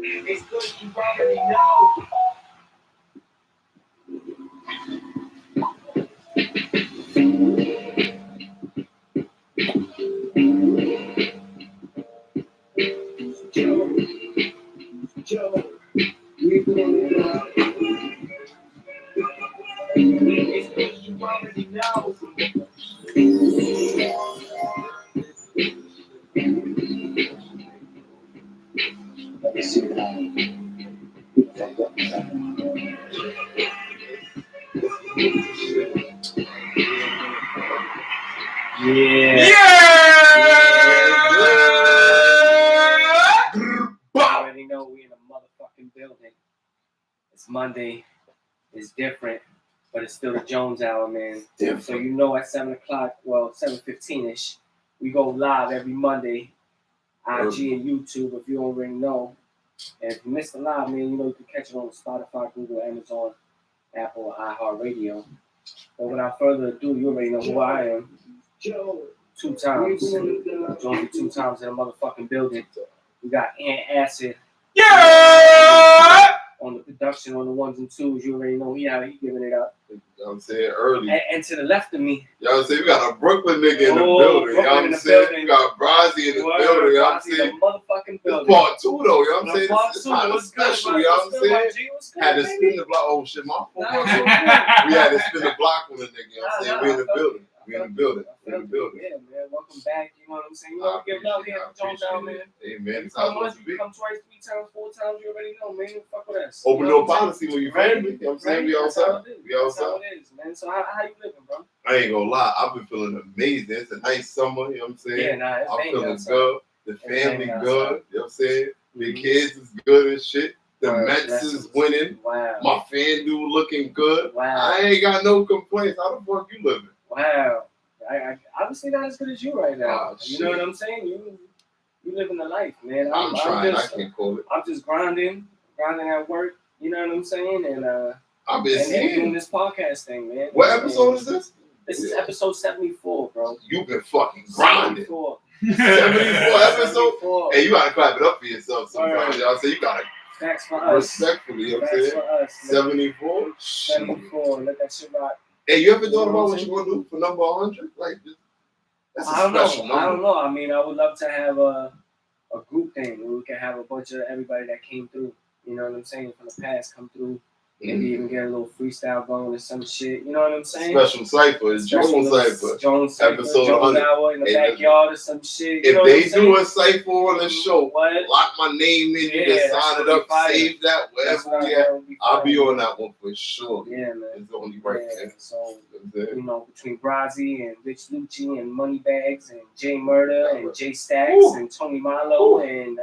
It's good, you already know. Joe, we pulling it up. It's good, you already know. Let me see now. Yeah. You already know we in a motherfucking building. It's Monday. It's different, but it's still the Jones Hour, man. Different. So you know at 7 o'clock, well, 7:15ish, we go live every Monday, IG and YouTube if you already know. And if you missed the live, man, you know you can catch it on Spotify, Google, Amazon, Apple, iHeartRadio. But without further ado, you already know who I am. Two times. Jones 2 times in a motherfucking building. We got Ant Acid. Yeah! On the production, on the ones and twos, you already know he giving it up. You know what I'm saying? Early. And to the left of me. You know what I'm saying? We got a Brooklyn nigga in the building. You know what I'm saying? We got Brazzy in the building. You know what I'm saying? The motherfucking building. It's part 2 though. You know what I'm saying? Part It's 2. kind of What's special. good, You know what I'm saying? Had to spin the block. Oh shit, my fault. We had to spin the block with a nigga. You know what I'm saying? We in the building. We in the building. We in the building. Yeah, man. Welcome back. You know what I'm saying? You know, give love here at Jones Hour, man. Hey, man. You come once, you come twice, 3 times, 4 times, you already know, man. Fuck with us. Open door policy when you family. You know what I'm saying? We outside. We outside. That's how it is, man. So how you living, bro? I ain't gonna lie. I've been feeling amazing. It's a nice summer. You know what I'm saying? Yeah, nah, it's I'm feeling outside. good. The family good. You know what I'm saying? The kids is good and shit. The Mets is winning. Wow. My fan dude looking good. Wow. I ain't got no complaints. How the fuck you living? Wow. I obviously not as good as you right now. You know what I'm saying? You living the life, man. I'm trying. I can't call it. I'm just grinding at work. You know what I'm saying? And I've been doing this podcast thing, man. What episode is this? This is episode 74, bro. You've been fucking grinding. 74 episodes. Hey, you gotta clap it up for yourself sometimes. Y'all say you gotta. Thanks for us. Respectfully, you know what I'm saying? For us. 74. 74. Let that shit rock. Hey, you ever thought about what you want to do for number 100? Like, that's a special number. I don't know. I mean, I would love to have a group thing where we can have a bunch of everybody that came through. You know what I'm saying? From the past come through. Maybe even get a little freestyle going or some shit. You know what I'm saying? Special Cypher. Jones Cypher. Jones Cypher. Episode Jones Hour in the backyard or some shit. If they do a Cypher on the show, lock my name in, you can sign it up, save that, wherever we at. I'll be on that one for sure. Yeah, man. It's only right there. So, you know, between Brazzy and Rich Lucci and Moneybags and Jay Murder and Jay Stacks and Tony Milo and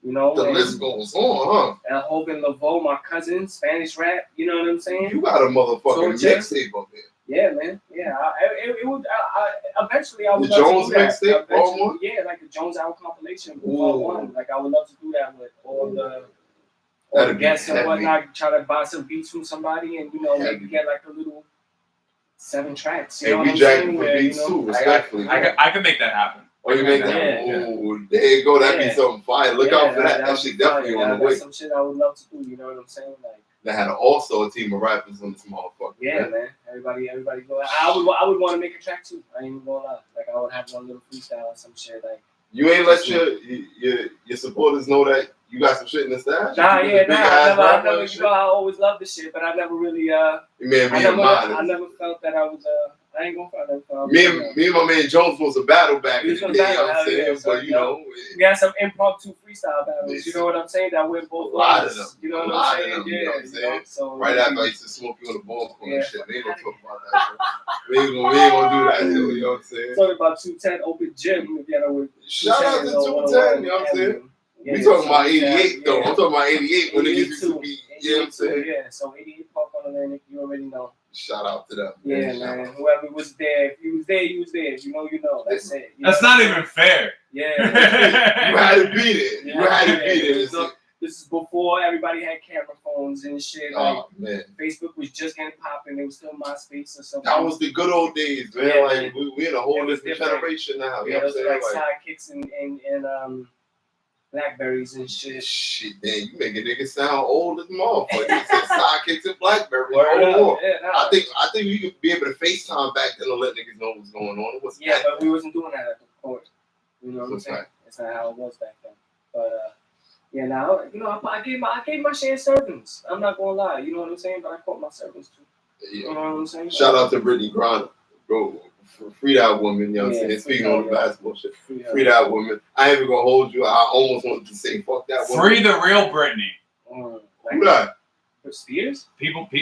you know, the list goes on, huh? El Hogan Laveau, my cousin, Spanish rap. You know what I'm saying? You got a motherfucking mixtape up there. Yeah, man. Yeah, it would. Eventually, I would the love Jones to do that. Mixtape, all one? Yeah, like the Jones Hour compilation, all one. Like I would love to do that with all the guests and whatnot. Try to buy some beats from somebody, and you know, maybe get like a little 7 tracks. You know what I'm saying? For beats too, respectfully. I can make that happen. Oh, you make that? Oh, there you go. That'd be something fire. Look out for that. That shit definitely on the way. That's some shit I would love to do. You know what I'm saying? Like they had also a team of rappers on this motherfucker. Yeah, man. Everybody go. I would want to make a track too. I ain't even gonna lie. Like I would have one little freestyle or some shit. Like you ain't let your supporters know that you got some shit in the stash. I never. You know, I always loved the shit, but I never really. I never felt that I was I ain't gonna find me and my man Jones was a battle back in the day, you know what I'm saying? But you know, we got some impromptu freestyle battles, you know what I'm saying? That went both ways. You know what I'm saying? You know what I'm saying? So right after I used to smoke you on the ball corner and shit. We ain't gonna talk about that shit. We ain't gonna do that shit, you know what I'm saying? Talking about 210 open gym together with shout out to 210, you know what I'm saying? We talking about 88 though. I'm talking about 88 when niggas used to be, you know what I'm saying? Yeah, so 88 Park on Atlantic, you already know. Shout out to them. Yeah, man. Whoever was there, if you was there, you was there. If you know, you know. That's it. That's not even fair. Yeah. You had to be there. You had to be there. This is before everybody had camera phones and shit. Oh, man. Facebook was just getting popping. It was still MySpace or something. That was the good old days, man. Yeah, like, we in a whole different generation now. You know what I'm saying? Like sidekicks and Blackberries and shit. Shit, man, you make a nigga sound old as motherfucker. You said sidekicks and Blackberries. I think we could be able to FaceTime back then to let niggas know what's going on. But we wasn't doing that at the court. You know what I'm saying? That's not how it was back then. But yeah, now I gave my share of servants. I'm not gonna lie. You know what I'm saying? But I caught my servants too. Yeah. You know what I'm saying? Shout out to Brittany Griner, bro. Free that woman, you know what I'm saying? Speaking on the basketball shit. Free that woman. I ain't even gonna hold you. I almost wanted to say fuck that woman. Free the real Britney. Who that? Spears?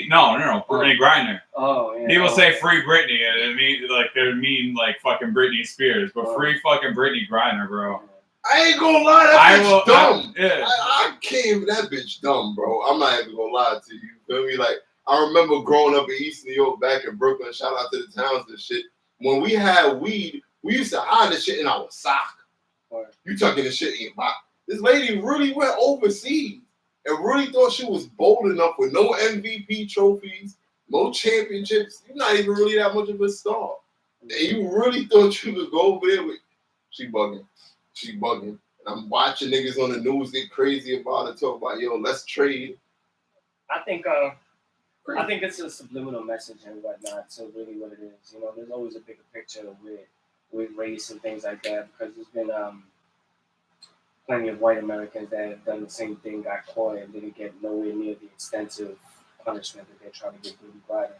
No. Brittany Griner. Oh, yeah. People say free Britney, and they mean like fucking Britney Spears, but free fucking Brittany Griner, bro. I ain't gonna lie, that bitch dumb. I came that bitch dumb, bro. I'm not even gonna lie to you. Feel me? Like, I remember growing up in East New York, back in Brooklyn. Shout out to the towns and shit. When we had weed, we used to hide the shit in our sock. You tucking the shit in your pocket. This lady really went overseas and really thought she was bold enough with no MVP trophies, no championships. You're not even really that much of a star. And you really thought you could go over there with... She bugging. And I'm watching niggas on the news get crazy about it, talk about, yo, let's trade. I think it's a subliminal message and whatnot. So really, what it is, there's always a bigger picture with race and things like that. Because there's been plenty of white Americans that have done the same thing, got caught, and didn't get nowhere near the extensive punishment that they're trying to get Brittany Griner.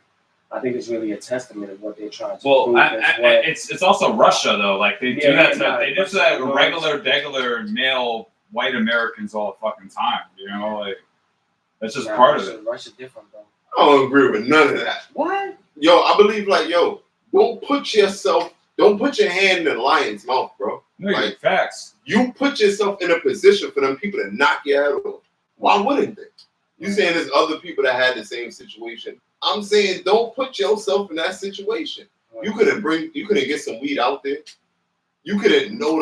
I think it's really a testament of what they're trying to prove. It's also Russia though. Like they do that. They do that regular male white Americans all the fucking time. Like that's just part of it. Russia's different, bro. I don't agree with none of that. What? Yo, I believe don't put your hand in the lion's mouth, bro. No, like, facts. You put yourself in a position for them people to knock your head off. Why wouldn't they? You saying there's other people that had the same situation. I'm saying don't put yourself in that situation. You couldn't get some weed out there. You couldn't know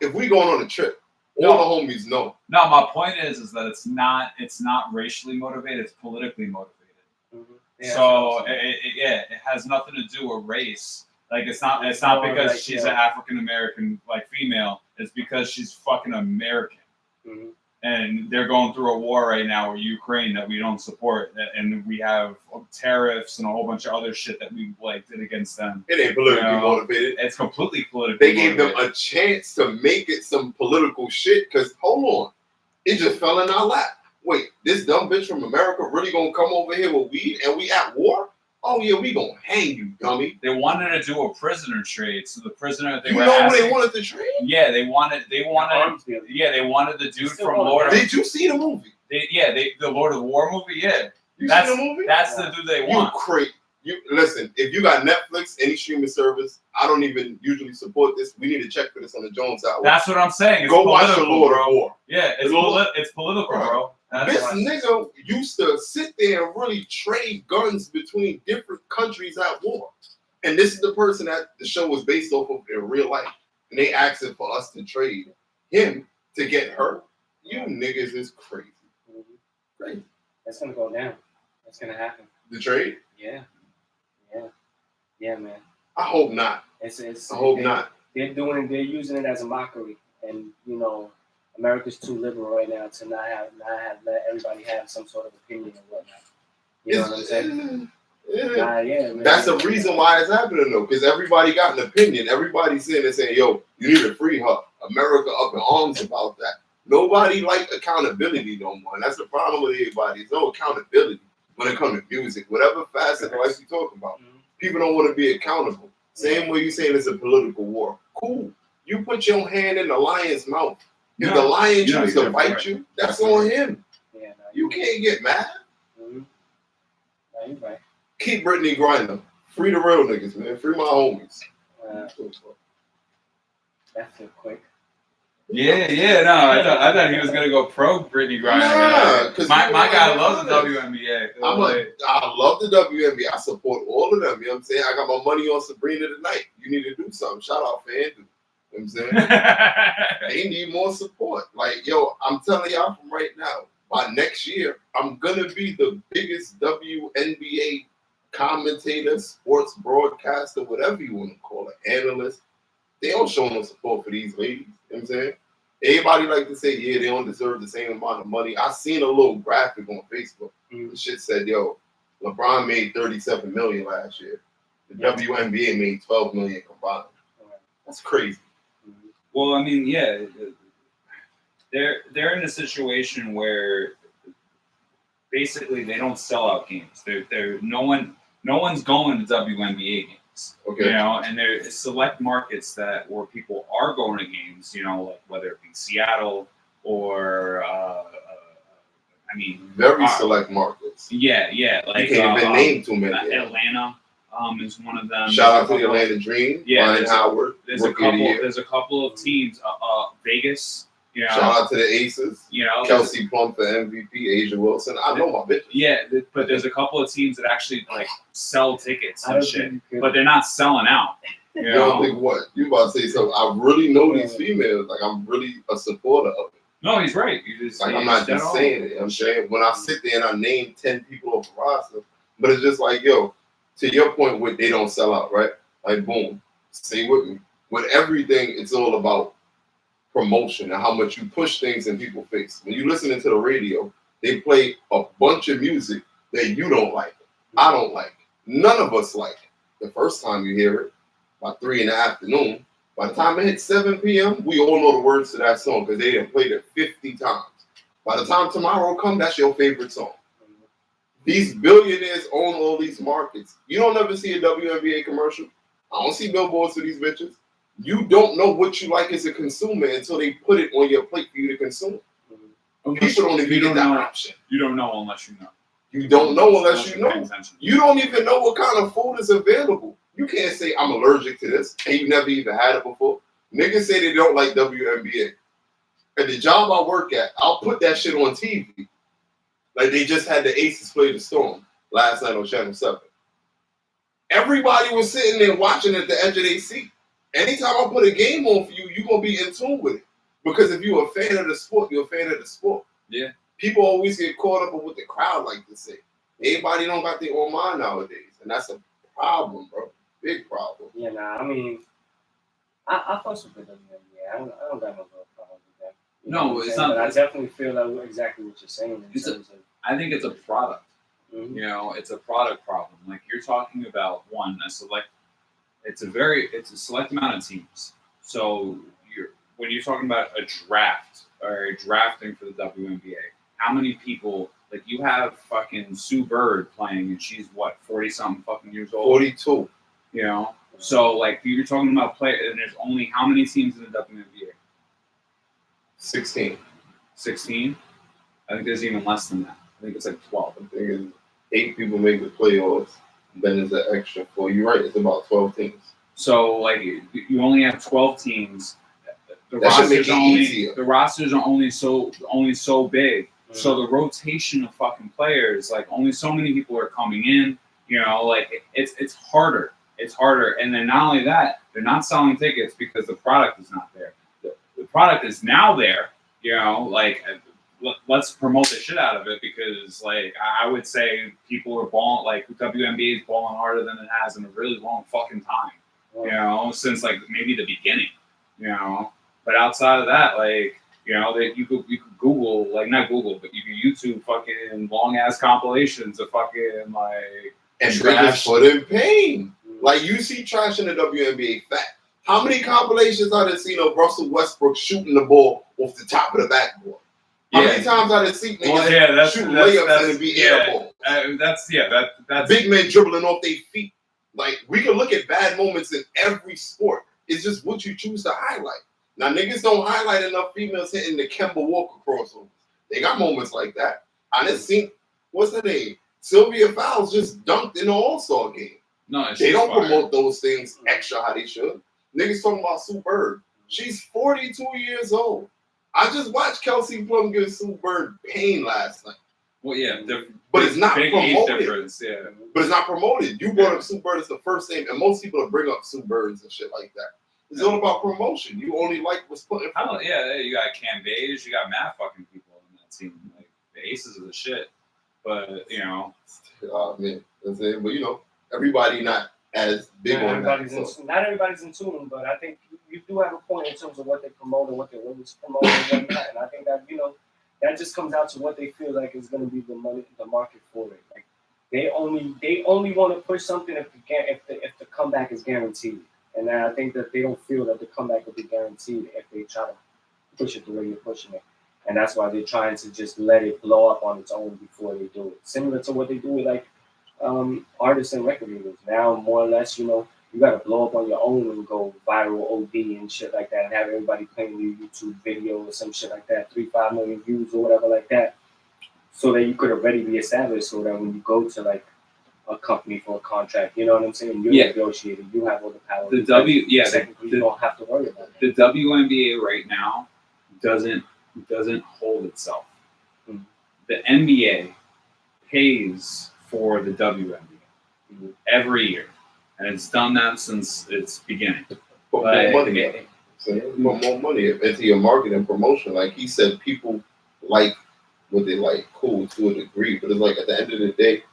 if we going on a trip, all the homies know. No, my point is that it's not racially motivated, it's politically motivated. Mm-hmm. Yeah, so it has nothing to do with race. Like it's not because she's an African American female. It's because she's fucking American. Mm-hmm. And they're going through a war right now with Ukraine that we don't support, and we have tariffs and a whole bunch of other shit that we did against them. It ain't politically motivated. It's completely politically motivated. They gave them a chance to make it some political shit. Cause hold on, it just fell in our lap. Wait, this dumb bitch from America really gonna come over here with weed and we at war? Oh yeah, we gonna hang you, dummy. They wanted to do a prisoner trade, so the prisoner they wanted to trade. Yeah, they wanted the dude from Lord. Did you see the movie? The Lord of War movie. Yeah, you see the movie? That's the dude they want. You crazy. You listen. If you got Netflix, any streaming service, I don't even usually support this. We need to check for this on the Jones Hour. That's what I'm saying. Go watch the Lord of War. Yeah, it's political, bro. This nigga used to sit there and really trade guns between different countries at war. And this is the person that the show was based off of in real life. And they asking for us to trade him to get her. You niggas is crazy. Crazy. That's going to go down. That's going to happen. The trade? Yeah. Yeah, man. I hope not. I hope not. They're using it as a mockery. And, America's too liberal right now to not let everybody have some sort of opinion or whatnot. You know what I'm saying? Yeah. That's the reason why it's happening though, because everybody got an opinion. Everybody's saying, yo, you need to free her. America up in arms about that. Nobody like accountability no more. And that's the problem with everybody. There's no accountability when it comes to music. Whatever facet of life you talk about. Mm-hmm. People don't want to be accountable. Same way you saying it's a political war. Cool. You put your hand in the lion's mouth. If the lion chooses to bite you, that's on him. Yeah, you can't get mad. Mm-hmm. No, you're right. Keep Brittany Griner. Free the real niggas, man. Free my homies. That feel quick. Yeah. No, I thought he was gonna go pro Brittany Griner. Because my guy loves the WNBA. I love the WNBA. I support all of them. You know what I'm saying? I got my money on Sabrina tonight. You need to do something. Shout out FanDuel. You know what I'm saying? They need more support. I'm telling y'all from right now, by next year, I'm going to be the biggest WNBA commentator, sports broadcaster, whatever you want to call it, analyst. They don't show no support for these ladies. You know what I'm saying? Everybody like to say, yeah, they don't deserve the same amount of money. I seen a little graphic on Facebook. The shit said, yo, LeBron made $37 million last year. The WNBA made $12 million combined. That's crazy. Well, I mean, yeah, they're in a situation where basically they don't sell out games. No one's going to WNBA games. Okay. You know, and there's select markets where people are going to games. You know, like whether it be Seattle or very select markets. Yeah, like you can't even name too many. Atlanta is one of them. Shout out to the Atlanta Dream. Yeah, Ryan Howard. There's a couple of teams. Vegas. You know, shout out to the Aces. You know, Kelsey Plum for MVP. Asia Wilson. I know my bitches. Yeah, but there's a couple of teams that actually like sell tickets and shit, but they're not selling out. You know? don't think what? You about to say something? I really know these females. Like I'm really a supporter of it. No, he's right. You just I'm not just saying it. I'm saying when I sit there and I name 10 people off the roster, but it's just like, yo, to your point, with they don't sell out, right? Like boom, stay with me. With everything, it's all about promotion and how much you push things in people's face. When you listening to the radio, they play a bunch of music that you don't like. I don't like. None of us like it. The first time you hear it, by 3 in the afternoon, by the time it hits 7 p.m., we all know the words to that song because they done played it 50 times. By the time tomorrow comes, that's your favorite song. These billionaires own all these markets. You don't ever see a WNBA commercial. I don't see billboards for these bitches. You don't know what you like as a consumer until they put it on your plate for you to consume. People don't even get that option. You don't know unless you know. You don't know unless you know. You don't even know what kind of food is available. You can't say I'm allergic to this and you never even had it before. Niggas say they don't like WNBA. At the job I work at, I'll put that shit on TV. Like they just had the Aces play the Storm last night on Channel 7. Everybody was sitting there watching at the edge of their seat. Anytime I put a game on for you, you're going to be in tune with it. Because if you're a fan of the sport, you're a fan of the sport. Yeah. People always get caught up with what the crowd like to say. Everybody don't got their own mind nowadays. And that's a problem, bro. Big problem. Yeah, I mean, I fuck with the WNBA. I don't got no real problem with that. No, it's not. But I definitely feel like exactly what you're saying. I think it's a product. Mm-hmm. You know, it's a product problem. Like you're talking about it's a select amount of teams. So when you're talking about a draft or drafting for the WNBA, how many people, like you have fucking Sue Bird playing and she's what, 40 something fucking years old? 42. You know? So like you're talking about and there's only how many teams in the WNBA? 16. 16? I think there's even less than that. I think it's like 12. I think it's 8 people make the playoffs. Then there's an extra 4. You're right. It's about 12 teams. So like you only have 12 teams. The rosters are only so big. Mm-hmm. So the rotation of fucking players, like only so many people are coming in. You know, like it's harder. It's harder. And then not only that, they're not selling tickets because the product is not there. The product is now there. You know, like. Let's promote the shit out of it because, like, I would say people are balling, like, WNBA is balling harder than it has in a really long fucking time, you know, since, like, maybe the beginning, you know. But outside of that, like, you know, that you could Google, like, not Google, but you could YouTube fucking long-ass compilations of fucking, like, and trash. Put in pain. Like, you see trash in the WNBA fact. How many compilations I done seen of Russell Westbrook shooting the ball off the top of the backboard? How many times I done seen niggas shoot layups and be airborne? That's big men dribbling off their feet. Like, we can look at bad moments in every sport. It's just what you choose to highlight. Now, niggas don't highlight enough females hitting the Kemba Walker crossovers. They got moments like that. I done seen, what's her name? Sylvia Fowles just dunked in the All-Star game. No, they don't promote those things extra how they should. Niggas talking about Sue Bird. She's 42 years old. I just watched Kelsey Plum give Sue Bird pain last night. Well, yeah, but it's not promoted. Yeah. But it's not promoted. You brought up Sue Bird as the first name, and most people bring up Sue Birds and shit like that. It's all about promotion. You only like what's put in front of you. Yeah, you got Cam Beige, you got mad fucking people in that team. Like the Aces are the shit. But you know, man, that's it. But you know, everybody not as big on that. So. Not everybody's in tune, but I think you do have a point in terms of what they promote and what they're willing to promote and whatnot. And I think that that just comes out to what they feel like is going to be the market for it. Like they only want to push something if the comeback is guaranteed. And I think that they don't feel that the comeback will be guaranteed if they try to push it the way you're pushing it. And that's why they're trying to just let it blow up on its own before they do it. Similar to what they do with like artists and record labels. Now, more or less, you got to blow up on your own and go viral OD and shit like that and have everybody playing your YouTube video or some shit like that, 3-5 million views or whatever like that, so that you could already be established so that when you go to like a company for a contract, you know what I'm saying? You're negotiating, you have all the power. You don't have to worry about it. The WNBA right now doesn't hold itself. Mm-hmm. The NBA pays for the WNBA every year, and it's done that since its beginning. Put more money into your marketing and promotion. Like he said, people like what they like, cool to a degree, but it's like at the end of the day,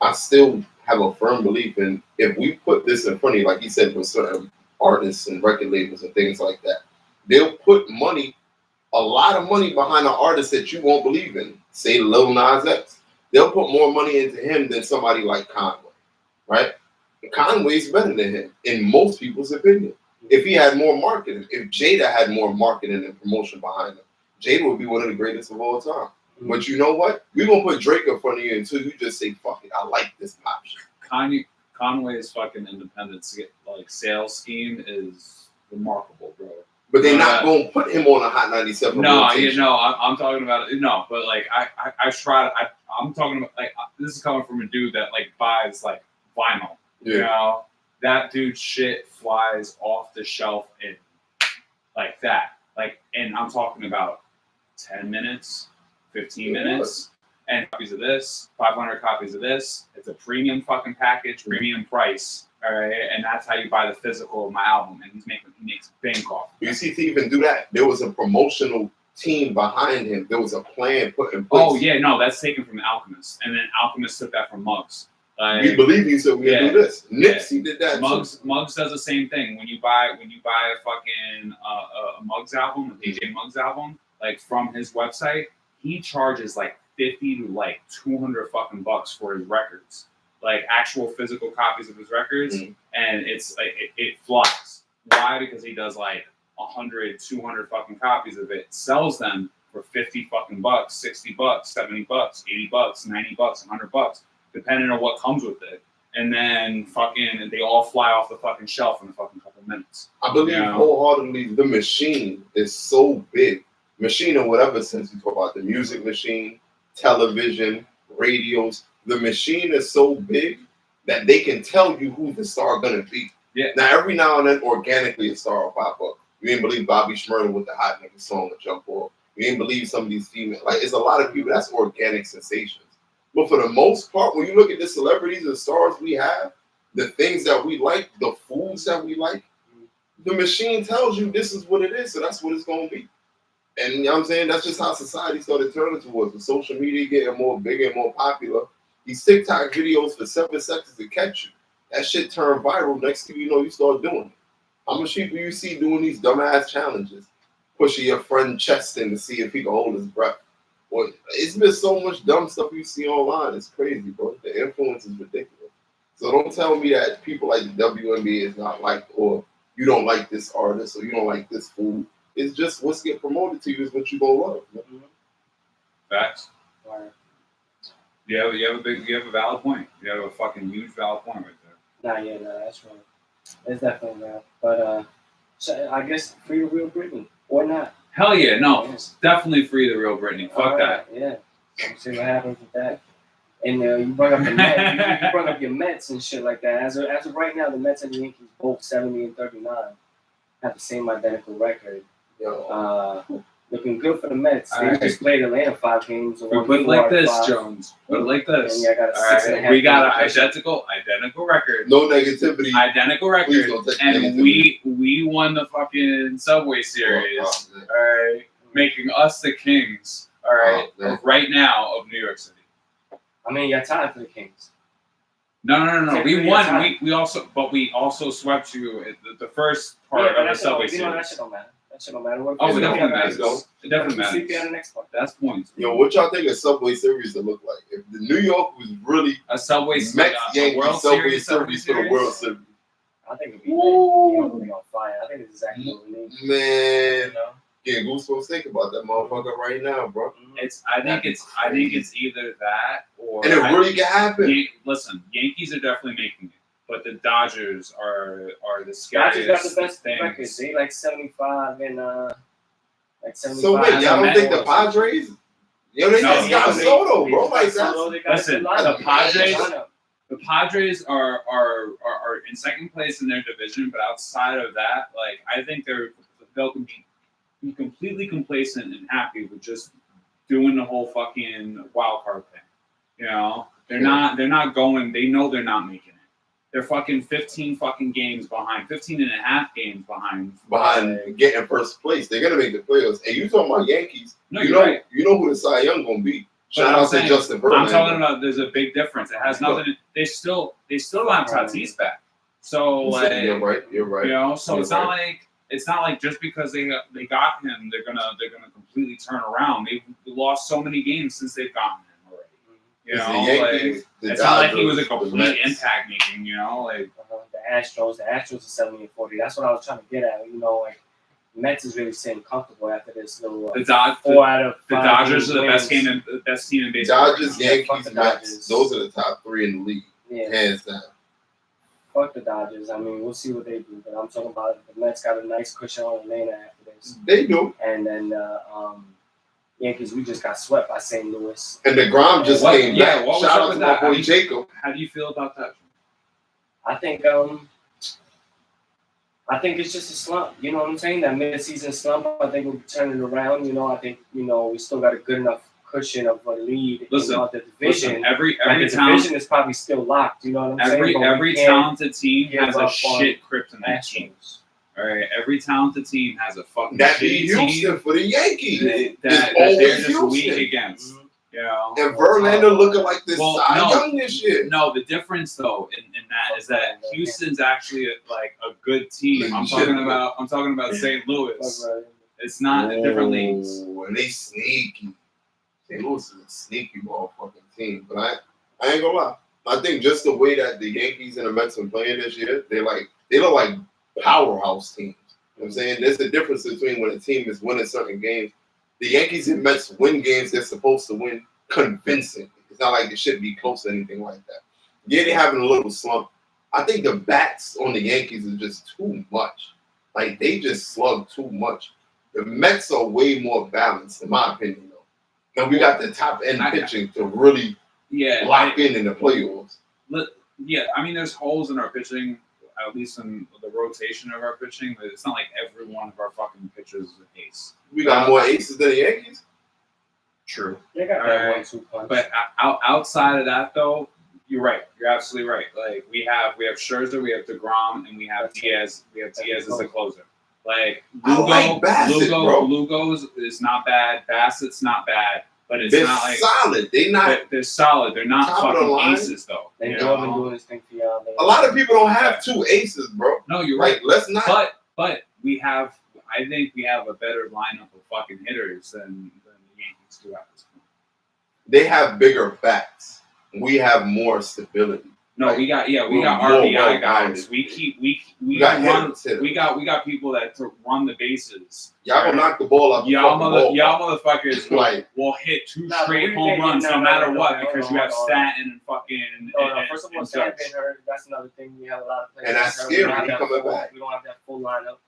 I still have a firm belief in if we put this in front of you, like he said, with certain artists and record labels and things like that, they'll put a lot of money behind an artist that you won't believe in. Say Lil Nas X. They'll put more money into him than somebody like Conway, right? Conway's better than him, in most people's opinion. If he had more marketing, if Jada had more marketing and promotion behind him, Jada would be one of the greatest of all time. Mm-hmm. But you know what? We're going to put Drake in front of you until you just say, fuck it, I like this pop shit. Conway's fucking independent sales scheme is remarkable, bro. But they're not going to put him on a Hot 97. No, I'm talking about it. No, but like I'm talking about like this is coming from a dude that like buys like vinyl. Yeah. You know, that dude's shit flies off the shelf in like that. Like, and I'm talking about 10 minutes, 15 minutes, and copies of this, 500 copies of this. It's a premium fucking package, premium price. All right, and that's how you buy the physical of my album, and he makes bank off. You see, to even do that, there was a promotional team behind him. There was a plan put in place. Oh yeah, no, that's taken from Alchemist, and then Alchemist took that from Muggs. We believe you, so we do this. Nipsey did that. Muggs does the same thing. When you buy a fucking a Muggs album, a DJ Muggs album, like from his website, he charges like $50 to like $200 fucking bucks for his records. Like actual physical copies of his records, and it's like it flies. Why? Because he does like 100, 200 fucking copies of it, sells them for $50 fucking bucks, $60 bucks, $70 bucks, $80 bucks, $90 bucks, $100 depending on what comes with it. And then fucking they all fly off the fucking shelf in a fucking couple minutes. I believe wholeheartedly the machine is so big. Machine in whatever sense you talk about, the music machine, television, radios. The machine is so big that they can tell you who the star gonna be. Yeah. Now every now and then, organically, a star will pop up. You didn't believe Bobby Shmurda with the Hot Nigga song with Jump Off. You didn't believe some of these females. Like it's a lot of people. That's organic sensations. But for the most part, when you look at the celebrities and stars we have, the things that we like, the foods that we like, the machine tells you this is what it is, so that's what it's gonna be. And you know what I'm saying? That's just how society started turning towards. With social media getting more bigger and more popular. These TikTok videos for 7 seconds to catch you. That shit turned viral. Next thing you know, you start doing it. How much people you see doing these dumbass challenges? Pushing your friend chest in to see if he can hold his breath. Well, it's been so much dumb stuff you see online. It's crazy, bro. The influence is ridiculous. So don't tell me that people like the WNBA is not liked, or you don't like this artist, or you don't like this food. It's just what's getting promoted to you is what you gonna love. Mm-hmm. Facts. Right. You have a valid point. You have a fucking huge valid point right there. No, that's right. It's definitely not. But so I guess free the real Britney or not. Hell yeah, no, definitely free the real Britney. Fuck that. Yeah. So we'll see what happens with that. And you brought up the Mets. You brought up your Mets and shit like that. As of right now, the Mets and the Yankees both 70 and 39 have the same identical record. Looking good for the Mets. They just played Atlanta 5 games. We put it like this, Jones. Put it like this. And I got a 6.5. We got an identical record. No negativity. Identical record. And we won the fucking Subway Series. All right, making us the kings. All right, right now of New York City. I mean, you got time for the Kings. No. We won. We also swept you at the first part of the Subway Series. That shit don't matter. That shit don't matter. Oh, it definitely matters. It definitely matters. That's points. Yo, what y'all think a Subway Series to look like? If the New York was really a Subway Yankee World Subway Series for the World Series. I think it'd be on fire. I think it's exactly what we need. Man, you know? Getting goosebumps think about that motherfucker right now, bro. I think it's either that or and it really can happen. Listen, Yankees are definitely making it, but the Dodgers are the scariest. Dodgers got the best records. They like 75 and like 75. So wait, y'all don't think the Padres? Yo, they just got Soto, bro. Like listen, the Padres are in second place in their division, but outside of that, like I think they'll be completely complacent and happy with just doing the whole fucking wild card thing. You know, they're not going. They know they're not making it. They're fucking 15 fucking games behind, 15 and a half games behind getting first place. They're gonna make the playoffs. And you talking about Yankees? No, you're right. You know who the Cy Young gonna be? Shout out to Justin Verlander. I'm talking about there's a big difference. It has nothing. They still don't have Tatis back. So like you're right. You know, so it's not like just because they got him, they're gonna completely turn around. They've lost so many games since they've gotten him. You know, it's not like he was a complete impact making, you know, like the Astros are 70-40. That's what I was trying to get at. You know, like Mets is really sitting comfortable after this little 4 out of 5. The Dodgers are the best team in baseball. Dodgers, Yankees, Mets. Those are the top 3 in the league. Yeah. Hands down. Fuck the Dodgers. I mean, we'll see what they do. But I'm talking about the Mets got a nice cushion on Atlanta after this. They do. And then Yankees, we just got swept by St. Louis. And the Grom just came back. Shout out to my boy Jacob. How do you feel about that? I think it's just a slump. You know what I'm saying? That mid-season slump. I think we'll turn it around. You know, I think we still got a good enough cushion of a lead. Listen, the division. Every division is probably still locked. You know what I'm saying? Every talented team has a shit kryptonite team. All right, every talented team has a fucking shitty Houston for the Yankees. That they're just weak against. Mm-hmm. You know, and Verlander looking like this young this year. No, the difference though in that is that Houston's actually like a good team. I'm talking about St. Louis. It's not in different leagues. And they sneaky. St. Louis is a sneaky motherfucking team. But I ain't gonna lie. I think just the way that the Yankees and the Mets are playing this year, they look like powerhouse teams. You know what I'm saying? There's a difference between when a team is winning certain games. The Yankees and Mets win games they're supposed to win convincingly. It's not like it should be close to anything like that. Yeah, they're having a little slump. I think the bats on the Yankees is just too much. Like, they just slug too much. The Mets are way more balanced, in my opinion, though. And we got the top end pitching to really lock in the playoffs. Yeah, I mean, there's holes in our pitching, at least in the rotation of our pitching, but it's not like every one of our fucking pitchers is an ace. We got more aces than the Yankees? True. They got that 1-2 punch. But outside of that, though, you're right. You're absolutely right. Like, we have Scherzer, we have DeGrom, and we have Diaz. We have Diaz as a closer. Like, Lugo is not bad. Bassett's not bad. But they're not like solid. They're solid. They're not fucking aces, though. They've been doing this thing for y'all. A lot of people don't have 2 aces, bro. No, you're right. Let's not. But we have. I think we have a better lineup of fucking hitters than the Yankees do at this point. They have bigger bats. We have more stability. No, we got RBI guys. We got people that run the bases. Y'all gonna knock the ball off. Y'all motherfuckers will hit 2 straight home runs no matter what because you have Stanton and fucking. First of all, Stanton been hurt. That's another thing. We have a lot of players. And that's scary. Coming back. We don't have that full lineup.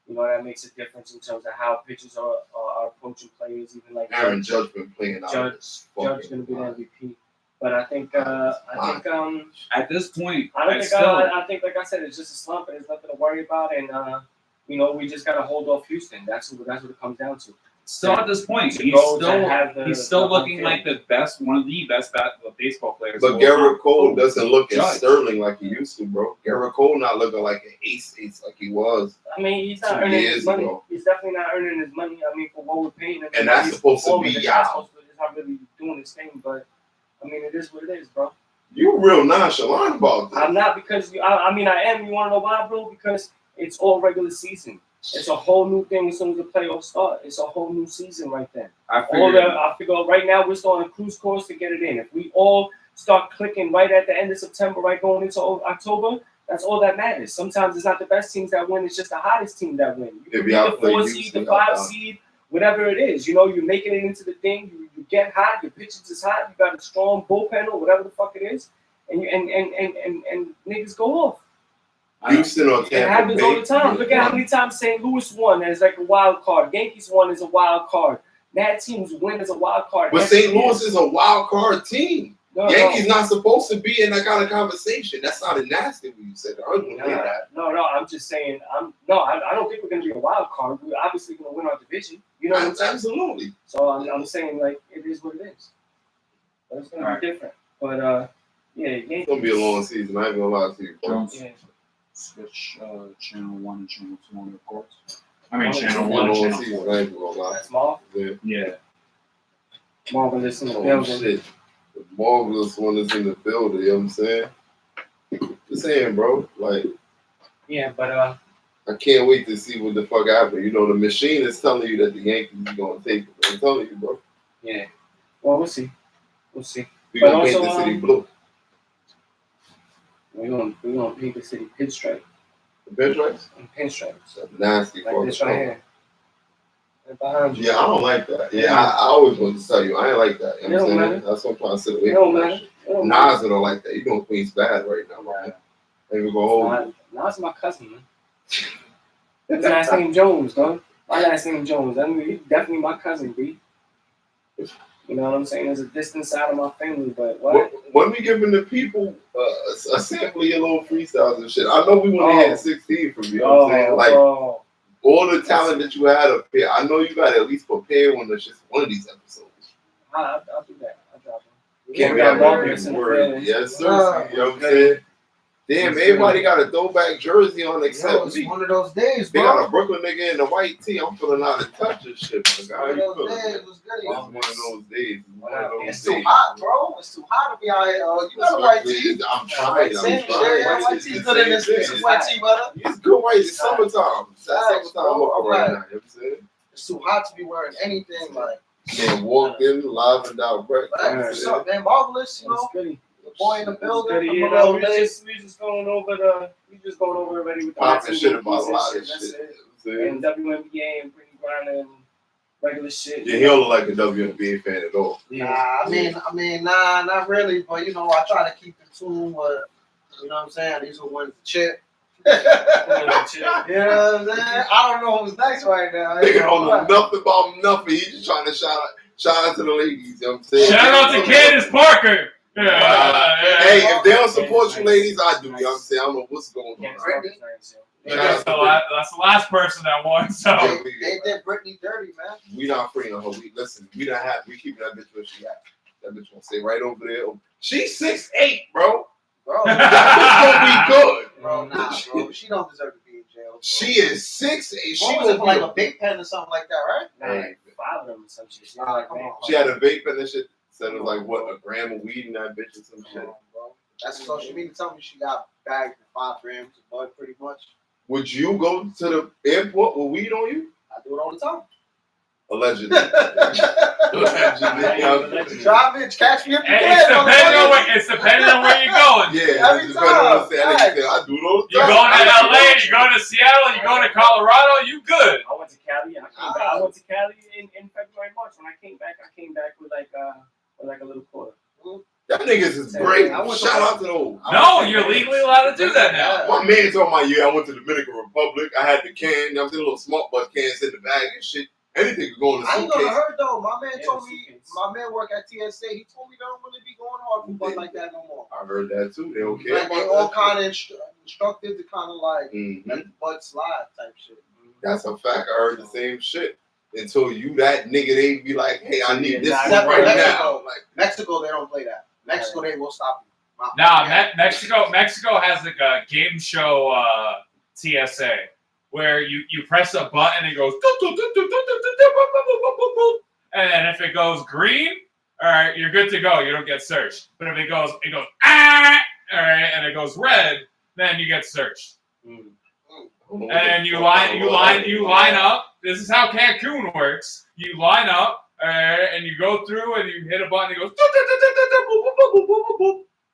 You know, that makes a difference in terms of how pitchers are approaching players. Even like Aaron Judge been playing out. Judge gonna be the MVP. But I think at this point, I think like I said, it's just a slump and there's nothing to worry about. And we just gotta hold off Houston. That's what it comes down to. Still at this point, he's still looking like one of the best baseball players. But Garrett Cole doesn't look as sterling like he used to, bro. Garrett Cole not looking like an ace like he was. I mean, he's not earning his money. He's definitely not earning his money. I mean, for what we're paying him. And that's supposed to be y'all. He's not really doing his thing, but I mean, it is what it is, bro. You real nonchalant about this. I'm not because I mean I am. You want to know why, bro? Because it's all regular season. It's a whole new thing as soon as the playoffs start. It's a whole new season right then. I figure right now we're still on a cruise course to get it in. If we all start clicking right at the end of September, right going into October, that's all that matters. Sometimes it's not the best teams that win; it's just the hottest team that win. You can be the 4 seed, the 5 seed, whatever it is. You know, you're making it into the thing. You get hot. Your pitches is hot. You got a strong bullpen or whatever the fuck it is, and niggas go off. Houston or Tampa Bay. It happens all the time. Look at how many times St. Louis won as like a wild card. Yankees won as a wild card. Mad teams win as a wild card. But St. Louis is a wild card team. Yankees not supposed to be in that kind of conversation. That sounded nasty when you said that. No, I'm just saying. I don't think we're gonna be a wild card. We're obviously gonna win our division. You know what I'm saying? Absolutely. So I'm saying like it is what it is. But it's gonna be different. But yeah, Yankees. It's gonna be a long season. I ain't gonna lie to you. Jones, switch channel 1 and channel 2 on your course. I mean channel 1 and channel 4. I ain't gonna lie. That's Marv? Yeah. Marvelous in the building. Shit. The marvelous one is in the building, you know what I'm saying? Just saying, bro. Like, yeah, but I can't wait to see what the fuck happens. You know, the machine is telling you that the Yankees are gonna take it. I'm telling you, bro. Yeah. Well, we'll see. We'll see. We're gonna paint the city blue. We're gonna paint the city pinstripe. The pinstripes? Pinstripes. That's nasty. Like this right here. Behind you. Yeah, I don't like that. Yeah, I always want to tell you, I ain't like that. You know what I'm saying? That's what I'm trying to sit away from. Nas don't like that. You doing Queens bad right now, man. Ain't even go hold. Nas my cousin, man. His last name Jones, though. My last name Jones. I mean, he's definitely my cousin, B. You know what I'm saying? There's a distant side of my family, but what? When we giving the people a sample of your little freestyles and shit, I know we want to hit 16 from you. You know what I'm saying? Like, all the talent that you had up here, I know you got to at least prepare one of these episodes. I'll do that. I'll drop them. Can we have a word? Yes, sir. You know what I'm saying? Damn, everybody got a throwback jersey on except it's me. one of those days, They bro. got a Brooklyn nigga in the white tee. I'm feeling out of touch and shit, my guy. One of those days. It was good. It's one of those days. It's too hot, bro. It's too hot to be out here. You got a white tee. I'm trying. White tee's good in this white tee, brother. It's good white. It's summertime. It's summertime up right now. You know what I'm saying? It's too hot to be wearing anything like. Man, walked in live and out breakfast. What's up, man? Marvelous, you know. The boy in the building. We just going over already with the popping shit about a lot of shit. And WNBA and Brittany Griner and regular shit. Yeah, he don't look like a WNBA fan at all. Yeah. Nah, not really. But you know, I try to keep in tune with, you know what I'm saying. These are ones to chip. You know what I'm saying? I don't know who's next right now. Nigga don't know nothing about nothing. He's just trying to shout out to the ladies. You know what I'm saying? Shout out to Candace Parker. Hey, if they don't support you ladies, I do. You know what I'm saying? I don't know what's going on. That's the last person that won. So they did Brittany dirty, man. We not freeing her. We keeping that bitch where she at. That bitch gonna stay right over there. She's 6'8", bro. That bitch gonna be good. Bro, nah, bro. She don't deserve to be in jail. Bro. She is 6'8". She was like a big pen or something like that, right? Like 5 of them or some shit. She had a vape and that shit. Said it was like what, a gram of weed in that bitch or some shit. Bro. That's social media telling me she got bagged with 5 grams of bud, pretty much. Would you go to the airport with weed on you? I do it all the time. Allegedly. Drive it, catch me if you can. It's depending on where you're going. Yeah, every time. I do those. You're going to LA, you're going to Seattle, you're going to Colorado, you good. I went to Cali. I went to Cali in February, March. When I came back with like a little quarter. That niggas is great. Shout out to those. No, you're legally allowed to do that now. My man told me, I went to the Dominican Republic. I had the can. I was in a little smart butt cans in the bag and shit. Anything could go in the suitcase. I ain't gonna hurt though. My man told me, my man work at TSA. He told me they don't really be going hard for butt like that no more. I heard that too. They don't care like about they all kind of instructed to kind of like let the butt slide type shit. That's a fact. I heard the same shit. Until you that nigga, they be like, hey, I need this right now. Like Mexico, they don't play that. Mexico, they will stop you. Nah, Mexico has like a game show TSA where you press a button and it goes, and if it goes green, all right, you're good to go. You don't get searched. But if it goes, ah, all right, and it goes red, then you get searched. And you line up. This is how Cancun works. You line up, and you go through, and you hit a button. It goes,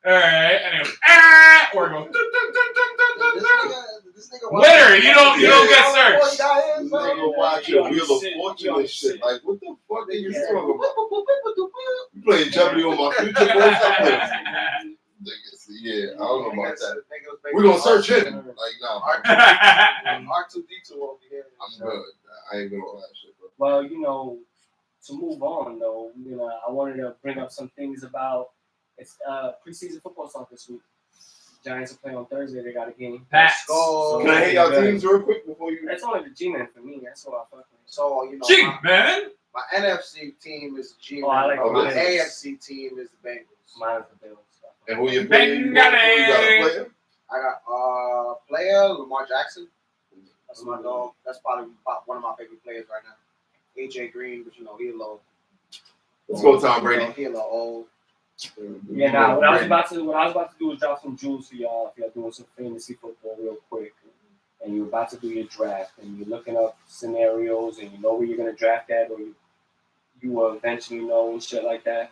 all right, and it goes, ah, or it goes, literally, you don't get searched. Watching Wheel of Fortune and shit. Like, what the fuck are you talking about? You playing Jeopardy on my future voice? Yeah, I don't know about that. We're gonna search him. Like, no. R2D2 over here. I'm good. I ain't gonna lie shit, bro. Well, to move on though, I wanted to bring up some things about it's preseason football start this week. Giants are playing on Thursday. They got a game. Pats. So, Can I hit y'all teams real quick before you? That's only the G-Man for me. That's what I fuck with. So G-Man. My NFC team is the G-Man. Oh, I like my the AFC team is the Bengals. Mine is the Bills. And who you playing? You got a player? I got player Lamar Jackson. That's my dog. That's probably one of my favorite players right now. AJ Green, but he a little. Let's go, Tom Brady. He a little old. Yeah, now what I was about to do is drop some jewels for y'all if y'all doing some fantasy football real quick, and you're about to do your draft, and you're looking up scenarios, and you know where you're gonna draft at, or you will eventually know and shit like that.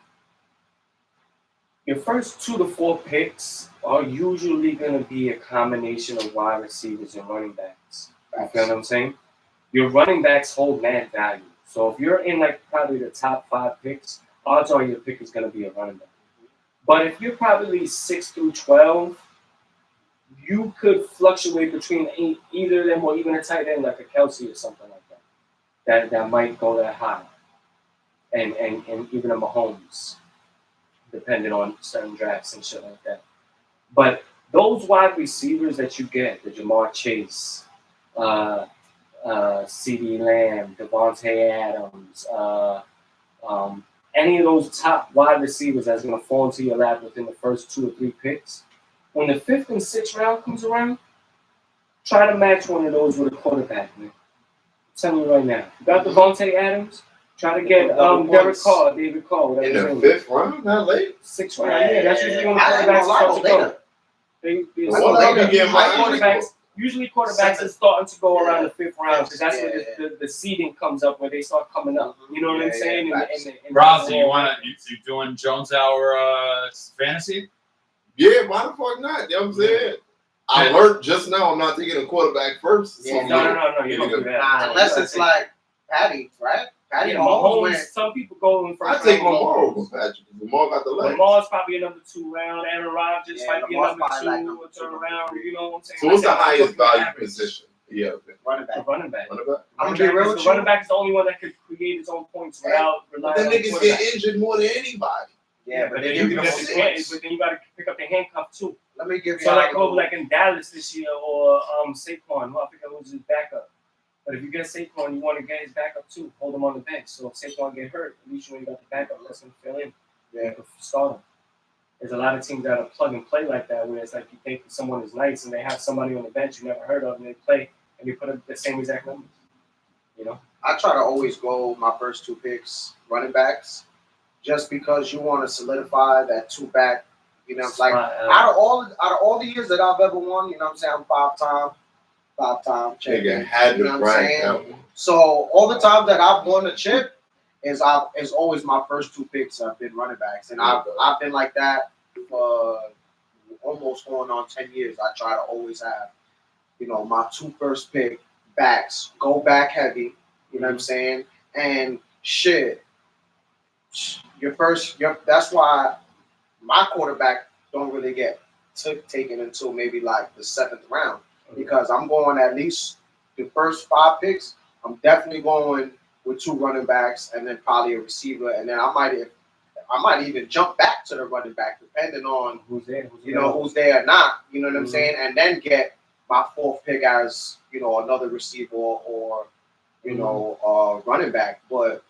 Your first 2 to 4 picks are usually gonna be a combination of wide receivers and running backs. You feel what I'm saying? Your running backs hold mad value. So if you're in like probably the top 5 picks, odds are your pick is gonna be a running back. But if you're probably 6 through 12, you could fluctuate between either of them or even a tight end like a Kelsey or something like that. That might go that high. And even a Mahomes, depending on certain drafts and shit like that. But those wide receivers that you get, the Jamar Chase, CeeDee Lamb, Devontae Adams, any of those top wide receivers that's going to fall into your lap within the first 2 or 3 picks, when the 5th and 6th round comes around, try to match one of those with a quarterback, man. I'm telling you right now. You got Devontae Adams, try to get David Carr. In the 5th round, not late? 6th round, yeah. That's usually when the quarterbacks start to go. Usually quarterbacks are starting to go around the 5th round because that's where the seeding comes up, where they start coming up. You know what I'm saying? Roz, you doing Jones Hour fantasy? Yeah, why the fuck not? You know what I'm saying? I learned just now I'm not taking a quarterback first. Yeah, no. You don't do that. Unless it's like Patty, right? Patty Mahomes. Some people go in first. I take Lamar over Patrick. Lamar got the legs. Lamar's probably another 2 round. Aaron Rodgers might be another 2 or 3rd round. You know what I'm saying? So what's the highest value position? Yeah, running back. Running back. I'm gonna be real with you. Running back is the only one that could create his own points without relying on. The niggas get injured more than anybody. Yeah, but then you got to pick up the handcuff too. Let me give you. So like in Dallas this year or Saquon, I think I was his backup. But if you get Saquon, you want to get his backup too. Hold him on the bench. So if Saquon get hurt, at least you got the backup that's going to fill in. Yeah, you can start him. There's a lot of teams that are plug and play like that, where it's like you think someone is nice and they have somebody on the bench you never heard of and they play and you put up the same exact numbers. You know? I try to always go my first 2 picks, running backs, just because you want to solidify that 2-back. You know, like out of all the years that I've ever won, you know what I'm saying, I'm 5-time champion. You know what I'm saying? So all the time that I've won a chip is always my first 2 picks have been running backs, and I've been like that for almost going on 10 years. I try to always have, my 2 first pick backs, go back heavy. You know what I'm saying? And shit, that's why my quarterback don't really get taken until maybe like the 7th round. Because I'm going at least the first 5 picks. I'm definitely going with 2 running backs and then probably a receiver, and then I might even jump back to the running back depending on who's there or not. You know what I'm saying? And then get my 4th pick as another receiver or running back. But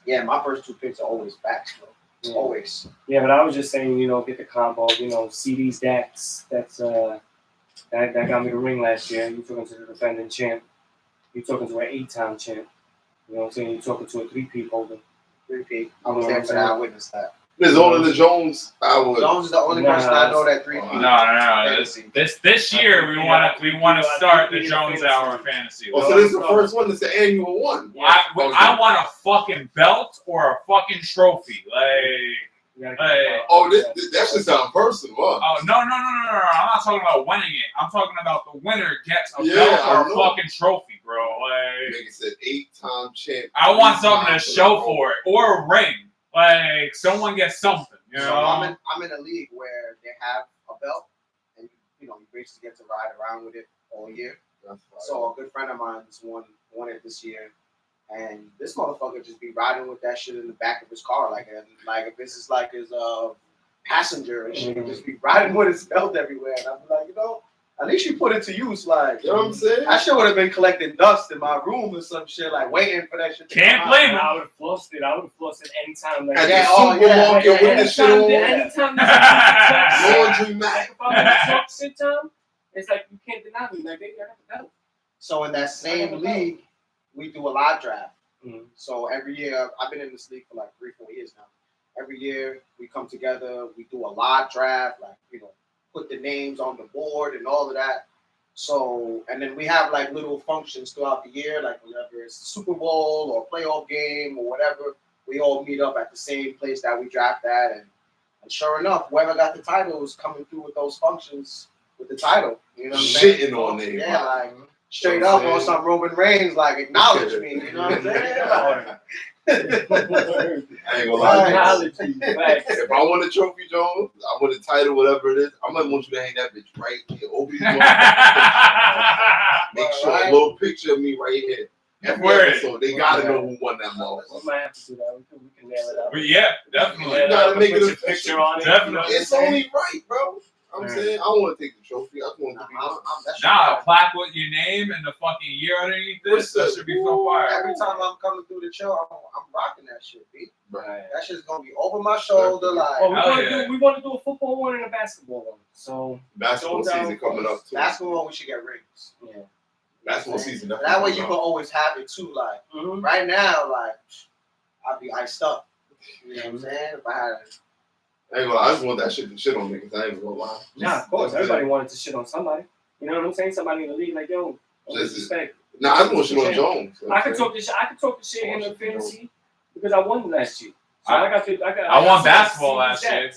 yeah, my first 2 picks are always backs, bro. Yeah. Always. Yeah, but I was just saying, get the combo. CD's Dax. That got me the ring last year. You talking to the defending champ. You talking to an 8-time champ. You know what I'm saying? You talking to a 3-peat holder. 3-peat. I was there for that. I witnessed that. There's only the Jones. Jones is the only person I know that 3-peat. No. This year we want to start the Jones Hour fantasy. Oh, so this is the first one. It's the annual one. I want a fucking belt or a fucking trophy. That should sound personal. Huh? Oh no! I'm not talking about winning it. I'm talking about the winner gets a belt or a fucking trophy, bro. Nigga said 8-time champ. I want something to show for it or a ring. Like someone gets something. You know. So I'm in a league where they have a belt, and you basically get to ride around with it all year. So a good friend of mine just won it this year. And this motherfucker just be riding with that shit in the back of his car, like if this is like his passenger and shit, just be riding with his belt everywhere. And I'm like, at least you put it to use, like, you know what I'm saying? I should would have been collecting dust in my room or some shit, like waiting for that shit. Can't blame him. I would have flossed it. Anytime. Like, At the supermarket with the shit on. Anytime Laundry mat. If I'm gonna talk shit time, it's like you can't deny me. Like, they got the belt. So in that same league, we do a live draft. So every year, I've been in this league for like 3-4 years now. Every year we come together, we do a live draft, like, put the names on the board and all of that. So, and then we have like little functions throughout the year, like whenever it's the Super Bowl or playoff game or whatever, we all meet up at the same place that we draft at. And sure enough, whoever got the title is coming through with those functions with the title. You know what I'm saying? Shitting on there. Yeah, like straight up on some Roman Reigns, like acknowledge me. You know what I'm saying? I ain't gonna lie. If I want a trophy, Jones, I want a title, whatever it is, I might want you to hang that bitch right here. Open your Make sure a little picture of me right here. So they gotta know who won that motherfucker. We might have to do that. We can nail it out. But yeah, definitely. You gotta make it a picture on it. Definitely. It's only right, bro. I'm saying I don't want to take the trophy. I just want to be a plaque with your name and the fucking year underneath this. That should be so fire. Every time I'm coming through the show, I'm rocking that shit, B. Right. That shit's gonna be over my shoulder, like. We want to do a football one and a basketball one. So basketball season coming up too. Basketball, we should get rings. Yeah. Basketball season. That way you can always have it too. Like right now, like I'll be iced up. You know what I'm saying? If I had. I just want that shit to shit on niggas. I ain't gonna lie. Nah, of course. Everybody wanted to shit on somebody. You know what I'm saying? Somebody in the league, like, yo, respect. Nah, I just want shit on Jones. I could talk the shit in the fantasy because I won last year. So I won basketball last year.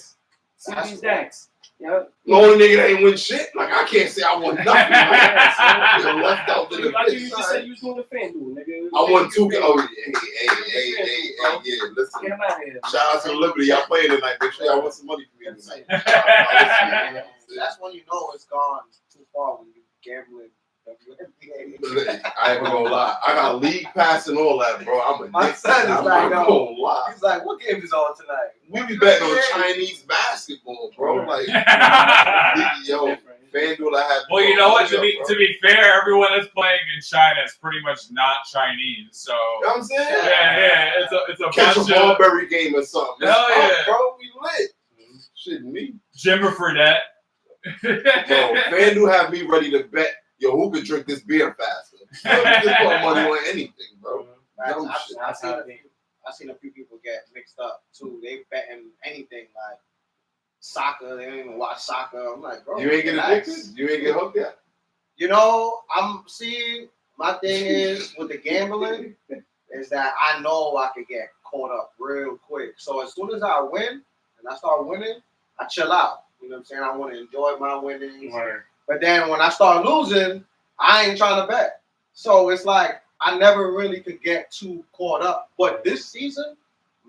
See these decks. Yeah. The only nigga that ain't win shit. Like I can't say I won nothing. Left out to the like you just said you was doing the FanDuel, nigga. I won 2. Oh, yeah. Listen. Get him out of here. Shout out to Liberty. Y'all playing tonight. Make sure y'all want some money for me tonight. That's when you know it's gone too far when you gambling. I ain't gonna lie. I got a league pass and all that, bro. I'm a My son is like, gonna lie. He's like, what game is on tonight? We be betting on Chinese basketball, bro. Like, yo, FanDuel, I have. Well, you know what? To be fair, everyone that's playing in China is pretty much not Chinese. So. You know what I'm saying? Yeah. It's a catch bunch a Mulberry game or something. Hell yeah, bro. We lit. Shit, me. Jimmer Fredette. Bro, FanDuel have me ready to bet. Yo, who could drink this beer faster? Just put money on anything, bro. I've seen a few people get mixed up too. They betting anything like soccer. They don't even watch soccer. I'm like, bro, you ain't get addicted. You ain't get hooked yet. You know, I'm seeing. My thing is with the gambling is that I know I could get caught up real quick. So as soon as I win and I start winning, I chill out. You know what I'm saying? I want to enjoy my winnings. Right. But then when I start losing, I ain't trying to bet. So it's like I never really could get too caught up. But this season,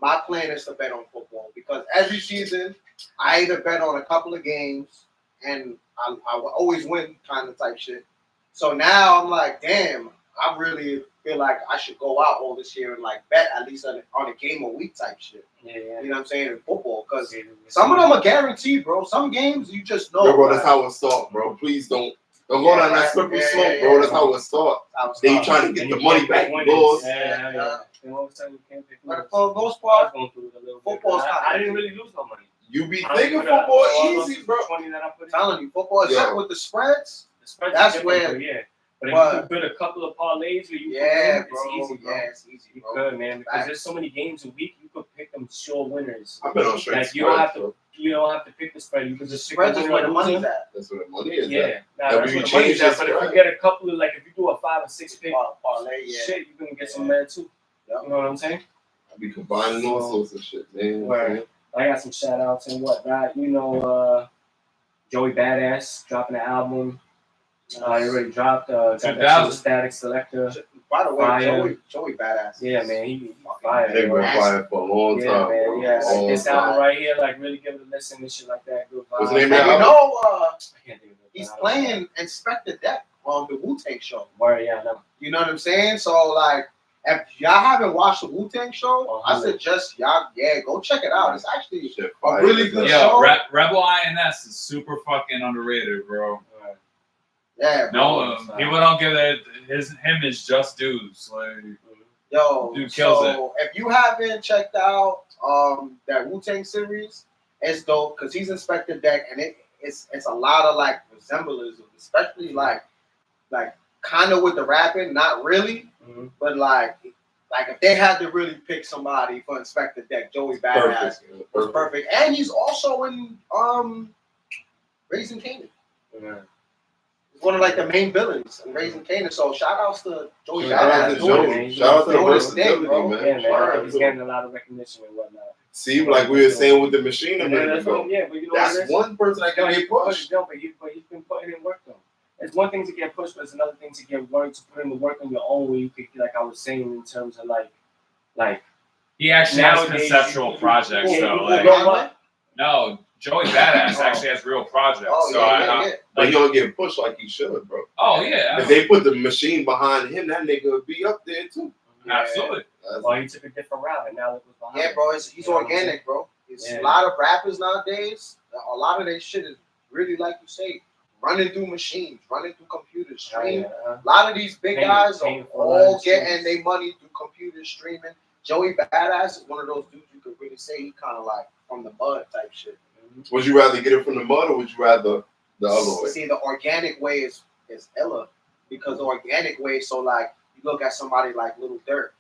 my plan is to bet on football because every season I either bet on a couple of games and I always win kind of type shit. So now I'm like, damn, I really feel like I should go out all this year and like bet at least on a game a week type shit. Yeah. You know what I'm saying? In football, because some of them are guaranteed, bro. Some games you just know. Bro, that's how it starts, bro. Please don't go down that slippery slope, bro. That's how it starts. They trying to get the money back, boys. Yeah. And all of a sudden you can't pick. But for the most part, football's I didn't really lose no money. You be thinking football easy, bro. I'm telling you, football is with the spreads. That's where. Yeah. But if you put a couple of parlays where you bro. it's easy, bro. Yeah, it's easy, You bro. could, man, because there's so many games a week. You could them sure winners. I've been on straight Like spreads, you don't have to pick the spread. You can just pick Spreads the is winner where the or loser. money's at. That's where the money is. Yeah, At. that's where the money's at. But if you get a couple of if you do a 5 or 6 pick parlay, shit, you can get some man too. Yep. You know what I'm saying? I be combining all sorts of shit, man. Where I got some shout outs and whatnot. Joey Badass dropping an album. He already dropped. Got that shit with Static Selector. By the way, Fire. Joey Badass. Yeah, man, he fire. They've been fired for a long time. Yeah, man. Bro. Yeah, like this time. album right here, like really give it a listen and shit like that. Good vibes. What's the name And of the you album? know, I can't think of it. he's playing Inspector Deck on the Wu-Tang show. Word, yeah, I know. You know what I'm saying? So like, if y'all haven't watched the Wu-Tang show, I suggest y'all, go check it out. It's actually a really good show. Rebel INS is super fucking underrated, bro. Yeah, bro. No, people don't give him his just dues. Like, dude kills if you haven't checked out that Wu-Tang series, it's dope because he's Inspector Deck, and it's a lot of like resemblance, especially like kind of with the rapping, not really, but like if they had to really pick somebody for Inspector Deck, Joey Badass was perfect, and he's also in Raising Kanan. Yeah. He's one of like the main villains in Raising Kanan. So shout outs to Joey Shout out Badass. to Joey. Shout out to the versatility, man. Yeah, man. I think he's getting a lot of recognition and whatnot. See, like we were saying with the machine a minute ago. Yeah, but you know that's one person that can get pushed. But he's been putting in work though. It's one thing to get pushed, but it's another thing to get work, to put in the work on your own, where you could, like I was saying, in terms of like he actually has conceptual projects though. No, Joey Badass actually has real projects. But he don't get pushed like he should, bro. Oh yeah. If they put the machine behind him, that nigga would be up there too. Absolutely. Well, he took a different route, and now look what's behind him. Yeah, bro, he's organic, bro. It's a lot of rappers nowadays. A lot of their shit is really, like you say, running through machines, running through computers, streaming. A lot of these big guys are all getting their money through computers, streaming. Joey Badass is one of those dudes you could really say he kind of like from the mud type shit. Would you rather get it from the mud, or would you rather the other way? See, the organic way is illa, because the organic way, so like you look at somebody like Little Durk,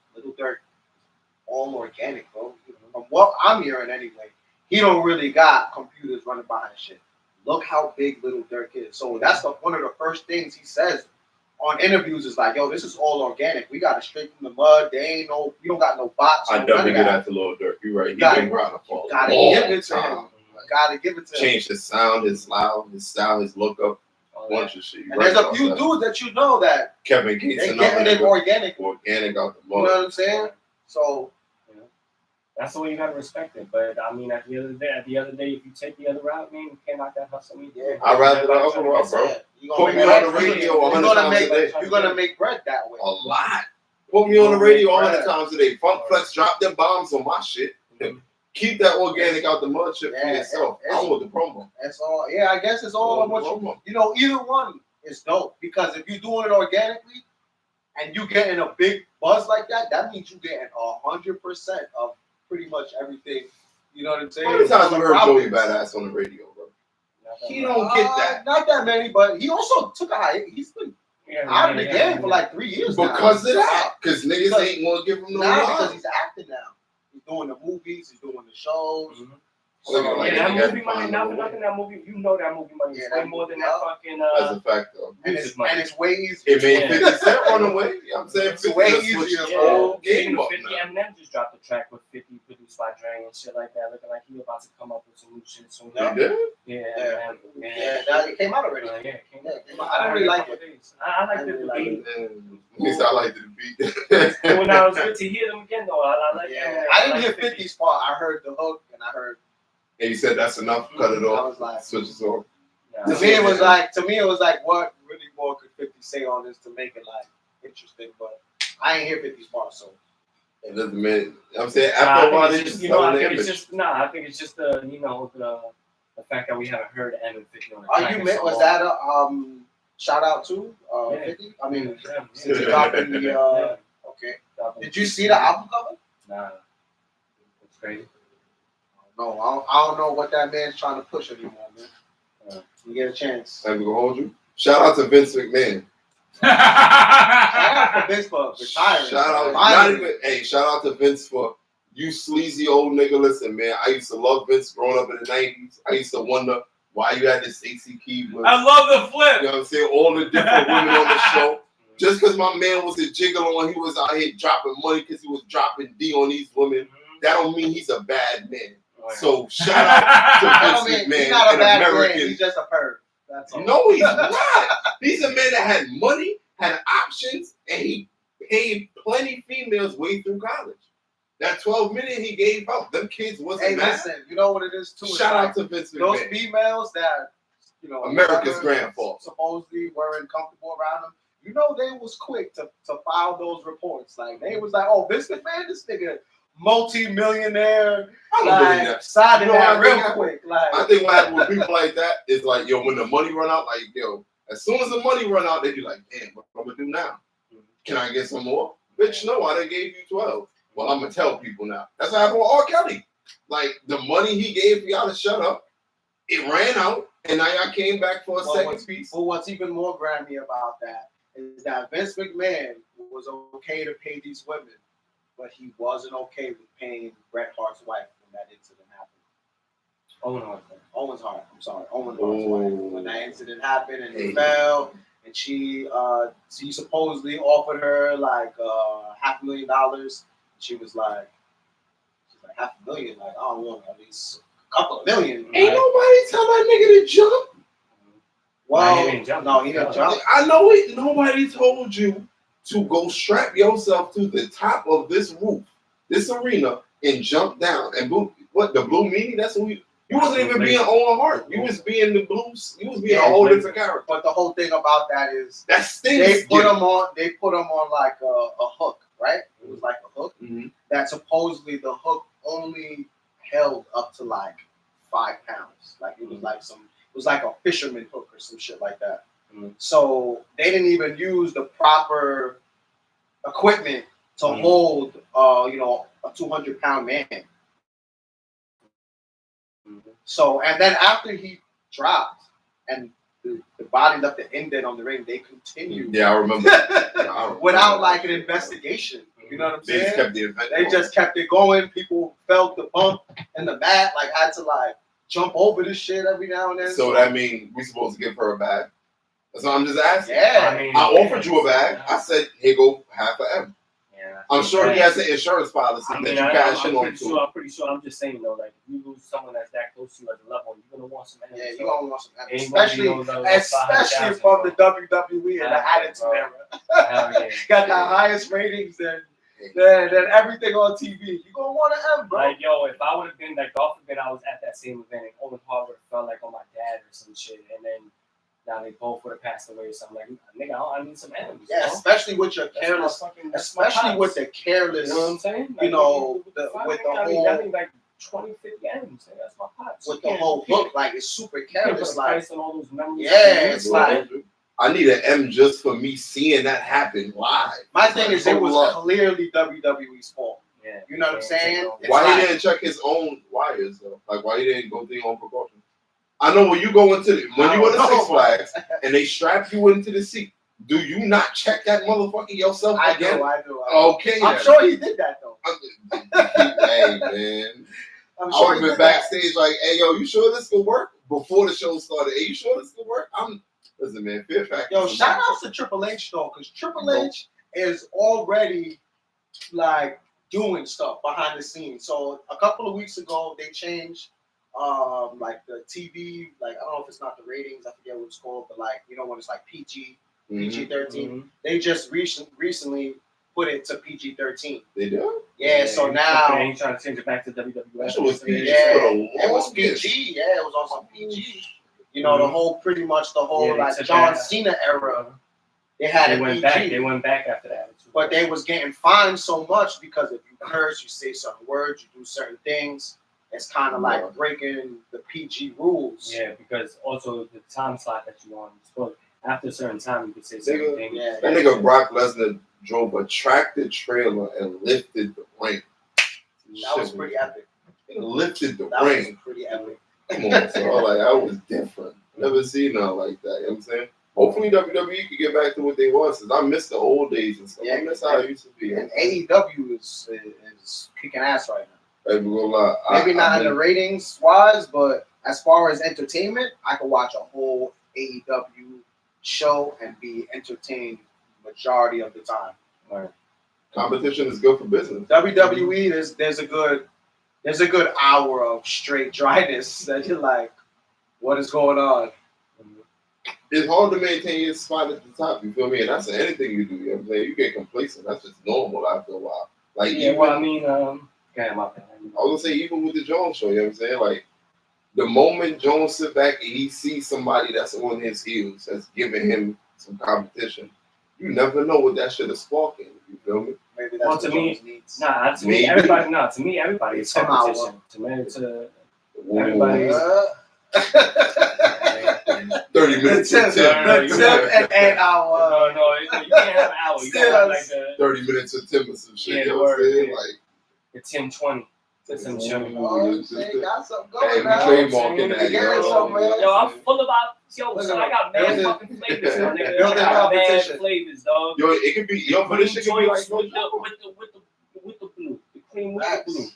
all organic, bro. From what I'm hearing anyway, he don't really got computers running behind shit. Look how big Little Durk is. So that's one of the first things he says on interviews is like, yo, this is all organic. We got it straight from the mud. You don't got no bots. I definitely get that to Lil Durk. You're right. He been grinding for gotta give it to him. Gotta give it to him. Change his sound, his style, his look up. Bunch of shit. And there's a few dudes that you know that Kevin Gates they getting it organic out the mud. You know what I'm saying? So that's the way you gotta respect it. But I mean, at the other day, if you take the other route, man, you can't knock that hustle either. Yeah, I'd rather the other route, bro. Put me on the radio 100 times a day. You're gonna make bread that way. A lot. Put me on the radio 100 times a day. Funk Flex, drop them bombs on my shit. Keep that organic out the mud shit for yourself. I want the promo. That's all. Yeah, I guess it's all about you. Either one is dope, because if you're doing it organically and you getting a big buzz like that, that means you getting 100% of pretty much everything. You know what I'm saying? How many times you heard Joey Badass on the radio, bro? He don't get that. Not that many, but he also took a high. He's been out of the game for like 3 years because of that. Because niggas ain't gonna give him no love. Because he's acting now. He's doing the movies. He's doing the shows. So, that movie money, not for nothing. That movie, you know, that movie money is way more than that fucking. That's a fact, though. And it's way easier. It made 50 Cent run away. You know what I'm saying? It's way easier. Game 50 Eminem just dropped a track with 50 produced by Dre and shit like that, looking like he about to come up with some new shit soon. Yeah, it came out already. Yeah, it came out. I don't really like it. I liked it. At least I liked the beat. When I was good to hear them again, though, I like it. I didn't hear 50's part. I heard the hook and I heard. And you said that's enough. Cut it off. I was like, switch it off. To me, it was like, what really more could 50 say on this to make it like interesting? But I ain't hear 50's part, so. It doesn't mean. I'm saying after a while, they just I think it's just I think it's just the the fact that we haven't heard M and 50 on the track. Was that a shout out to 50? I mean, since he dropped in the okay. Did you see the album cover? Nah, it's crazy. No, I don't know what that man's trying to push anymore, man. You get a chance. I'm gonna hold you. Shout out to Vince McMahon. Shout out to Vince for retiring. Shout out to Vince for You sleazy old nigga, listen, man. I used to love Vince growing up in the 90s. I used to wonder why you had this Stacey Keebler. I love the flip. You know what I'm saying? All the different women on the show. Just because my man was a gigolo and he was out here dropping money because he was dropping D on these women, that don't mean he's a bad man. So shout out to Vince McMahon. He's not a bad American. man. He's just a perv. That's all. No, he's not. He's a man that had money, had options, and he paid plenty females way through college. That 12 minutes he gave out, them kids wasn't mad. Listen, you know what it is too? Shout out to Vince McMahon. Those females that, America's grandfather supposedly weren't comfortable around them. You know they was quick to file those reports. Like they was like, oh, Vince McMahon, this nigga multi-millionaire. I don't believe that. Sided that real quick. Like I think what happens with people like that is like, yo, when the money run out, like, yo, as soon as the money run out, they be like, damn, what I'm gonna do now? Can I get some more? Bitch, no, I done gave you 12. Well, I'm gonna tell people now. That's what happened with R. Kelly. Like the money he gave for y'all to shut up, it ran out, and now y'all came back for a second piece. But what's even more grimy about that is that Vince McMahon was okay to pay these women, but he wasn't okay with paying Bret Hart's wife when that incident happened. Owen Hart. I'm sorry, Owen Hart's wife. When that incident happened and he fell, and she supposedly offered her like $500,000. She was like, $500,000. Like, I don't want at least a couple of million. Ain't nobody tell that nigga to jump. Well, he didn't jump. No, he didn't jump. I know it. Nobody told you to go strap yourself to the top of this roof, this arena, and jump down. And what the Blue Meanie? That's what you wasn't even being Owen Hart. You was being the Blues. You was being a whole different character. But the whole thing about that is that stinks. They put him on like a hook, right? It was like a hook. Mm-hmm. That supposedly the hook only held up to like 5 pounds. Like it was like a fisherman hook or some shit like that. Mm-hmm. So they didn't even use the proper equipment to hold a 200-pound man. Mm-hmm. So and then after he dropped and the body left the indent on the ring, they continued. Yeah, I remember. Without like an investigation. You know what I'm saying? They just kept it going. People felt the bump in the mat, like had to like jump over this shit every now and then. So that means we supposed to give her a bag? That's what I'm just asking. Yeah. I offered you a bag. I said, here go half of M. Yeah. I'm sure he has an insurance policy that you cash in on too. I'm pretty sure. I'm just saying though, like if you lose someone that's that close to you at the level, you're gonna want some energy. Yeah, you're gonna want some energy. Especially from the WWE and the Attitude Era. Got the highest ratings than everything on TV. You gonna want to M, bro. Like, yo, if I would have been like, God forbid, I was at that same event and Owen Hart would have felt like on my dad or some shit, and then now they both would have passed away. So I'm like, nigga, I need some enemies. Yeah, bro. Especially with your careless, especially with the careless. You know what I'm saying? Like, with the whole. I mean, like 20, 50 enemies. That's my pops. With the whole look, like it's super careless. Like, all those memories. Yeah, it's like. I need an M just for me seeing that happen live. My thing is, it was clearly WWE's fault. Yeah. You know what I'm saying? Why he didn't check his own wires though? Like why he didn't go through your own precautions? I know when you go into when you go to Six Flags and they strap you into the seat, do you not check that motherfucker yourself again? I do. Okay. I'm sure he did that though. Hey man. I would have been backstage like, hey yo, you sure this could work? Before the show started, hey, you sure this could work? Listen, man, Fear Factor. Yo, shout out to Triple H though, because Triple H is already like doing stuff behind the scenes. So a couple of weeks ago, they changed like the TV, like I don't know if it's not the ratings, I forget what it's called, but like when it's like PG 13. They just recently put it to PG-13. They do? Yeah, so now they ain't trying to change it back to WWE. That was PG. It was PG. Yeah, it was also PG. The whole, pretty much the whole like John Cena era. They had it PG. They went back after that. But they was getting fined so much because if you curse, you say certain words, you do certain things. It's kind of like breaking the PG rules. Yeah, because also the time slot that you on, after a certain time, you could say certain things. Yeah, that nigga Brock Lesnar drove a tractor trailer and lifted the ring. That was pretty epic. He lifted the ring. That was pretty epic. Come on, so like that was different. Never seen nothing like that. You know what I'm saying? Hopefully WWE can get back to what they was. Cause I miss the old days and stuff. I miss how it used to be. And AEW is is kicking ass right now. Hey, we're gonna lie. Maybe not in the ratings wise, but as far as entertainment, I could watch a whole AEW show and be entertained majority of the time. Right. Competition is good for business. WWE, there's a good hour of straight dryness that you're like, what is going on? It's hard to maintain your spot at the top, you feel me? And that's anything you do, you know what I'm saying? You get complacent. That's just normal after a while. Like, yeah, even, well, I mean, okay, my bad. I was gonna say, even with the Jones show, you know what I'm saying? Like, the moment Jones sit back and he sees somebody that's on his heels, that's giving him some competition, you never know what that shit is sparking. You feel me? Maybe that's what Jones needs. To me, everybody is competition. To everybody. 30 minutes Tim, of Tim. and our No, you can't have an hour. You gotta have like 30 minutes of Tim or some shit. Yeah, You know what I'm saying? yeah. Like, the Tim 20. That's some shit. they got something hey, going we on. trademarking that, Yo, I'm full about so I got mad fucking flavors, my nigga. I got mad flavors, dog. Yo, it could be but this shit could be like with the blue, the cream with the blue.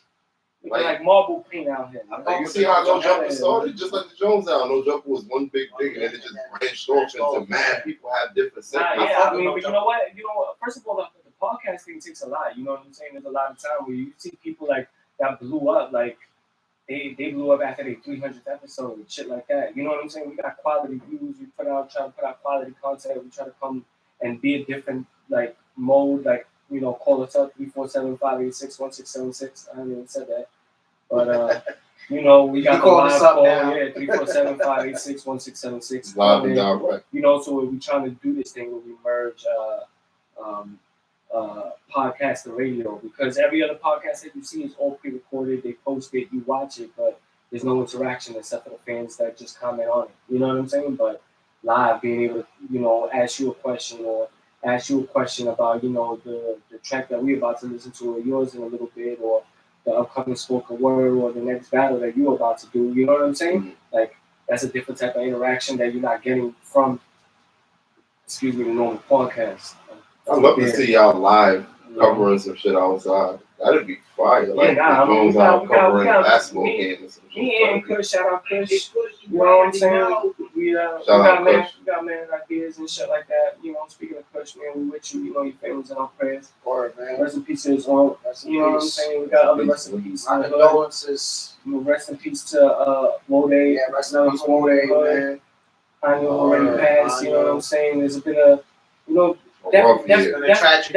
Like marble paint out here. You see how No Jumper started? Just like the Jones album. No Jumper was one big thing, and then it just branched off into mad people have different segments. Yeah, I mean, but you know what? First of all, the podcast thing takes a lot. You know what I'm saying? There's a lot of time where you see people like that blew up, like they blew up after their 300th episode and shit like that. You know what I'm saying? We got quality views. We try to put out quality content. We try to come and be a different like mode, like, you know, call us up 347-586-1676. I haven't even said that. But you know, we got the live call, yeah, 347-586-1676. Live and direct. You know, so we're trying to do this thing where we merge podcast and radio, because every other podcast that you see is all pre-recorded. They post it, you watch it, but there's no interaction except for the fans that just comment on it. You know what I'm saying? But live, being able to, you know, ask you a question about, you know, the track that we're about to listen to, or yours in a little bit, or the upcoming spoken word, or the next battle that you're about to do. You know what I'm saying? Mm-hmm. Like, that's a different type of interaction that you're not getting from, the normal podcast. I'd love to see y'all live covering some shit outside. That'd be fire. Like, yeah, Jones out covering a basketball game or some shit. Me and Kush, shout out Kush. You know what I'm saying? We got man ideas and shit like that. You know, speaking of Kush, man, we with you. You know, your family's in our prayers. Word, man. Rest in peace to his own. You know what I'm saying? We got other rest in peace. My condolences. Rest in peace to Wode. Yeah, rest in peace, Wode, man. I know already passed. You know what I'm saying? There's been a, you know, rough year. That's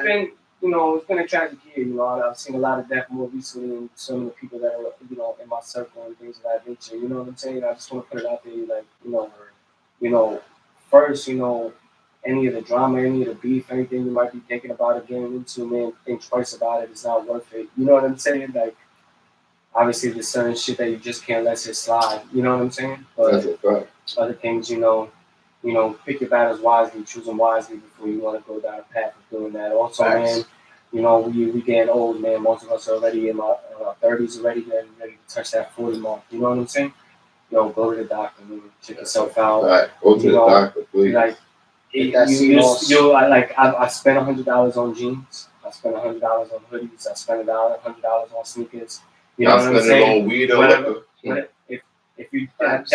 been, you know, it's been a tragic year. You know, I've seen a lot of death more recently in some of the people that are, you know, in my circle and things of that nature. You know what I'm saying? I just want to put it out there, like, you know, first, you know, any of the drama, any of the beef, anything you might be thinking about or getting into, man, think twice about it. It's not worth it. You know what I'm saying? Like, obviously, there's certain shit that you just can't let it slide. You know what I'm saying? But that's a fact. Other things, you know, pick your battles wisely, choose them wisely before you want to go down a path of doing that. Also, man, you know, we getting old, man. Most of us are already in our 30s, already getting ready to touch that 40 mark. You know what I'm saying? You know, go to the doctor, man. Check yourself out. Right. Go to the doctor, please. Like, I spent $100 on jeans. I spent $100 on hoodies. I spent $100 on sneakers. You know what I'm saying? On weed or liquor. If you I'm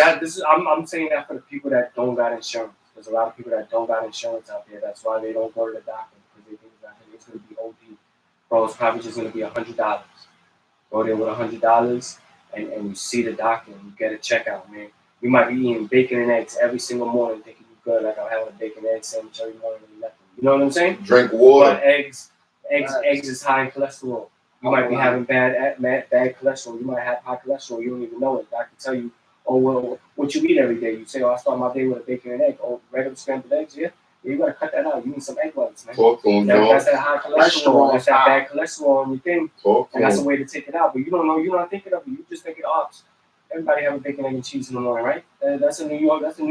saying that for the people that don't got insurance. There's a lot of people that don't got insurance out there. That's why they don't go to the doctor, because they think that it's going to be OD. Bro, it's probably just going to be $100. Go there with $100 and you see the doctor and you get a checkout, man. You might be eating bacon and eggs every single morning thinking you're good, like I'm having a bacon and egg sandwich every morning and nothing. You know what I'm saying? Drink water. But eggs is high in cholesterol. You might be having bad cholesterol. You might have high cholesterol. You don't even know it. Doctor tell you, oh, well, what you eat every day? You say, oh, I start my day with a bacon and egg. Oh, regular scrambled eggs, yeah? You got to cut that out. You need some egg whites, man. Talk to him, that's that high cholesterol. That's that bad cholesterol on your thing. And that's a way to take it out. But you don't know. You're not thinking of it. You just thinking, oh, everybody have a bacon, egg, and cheese in the morning, right? That's a New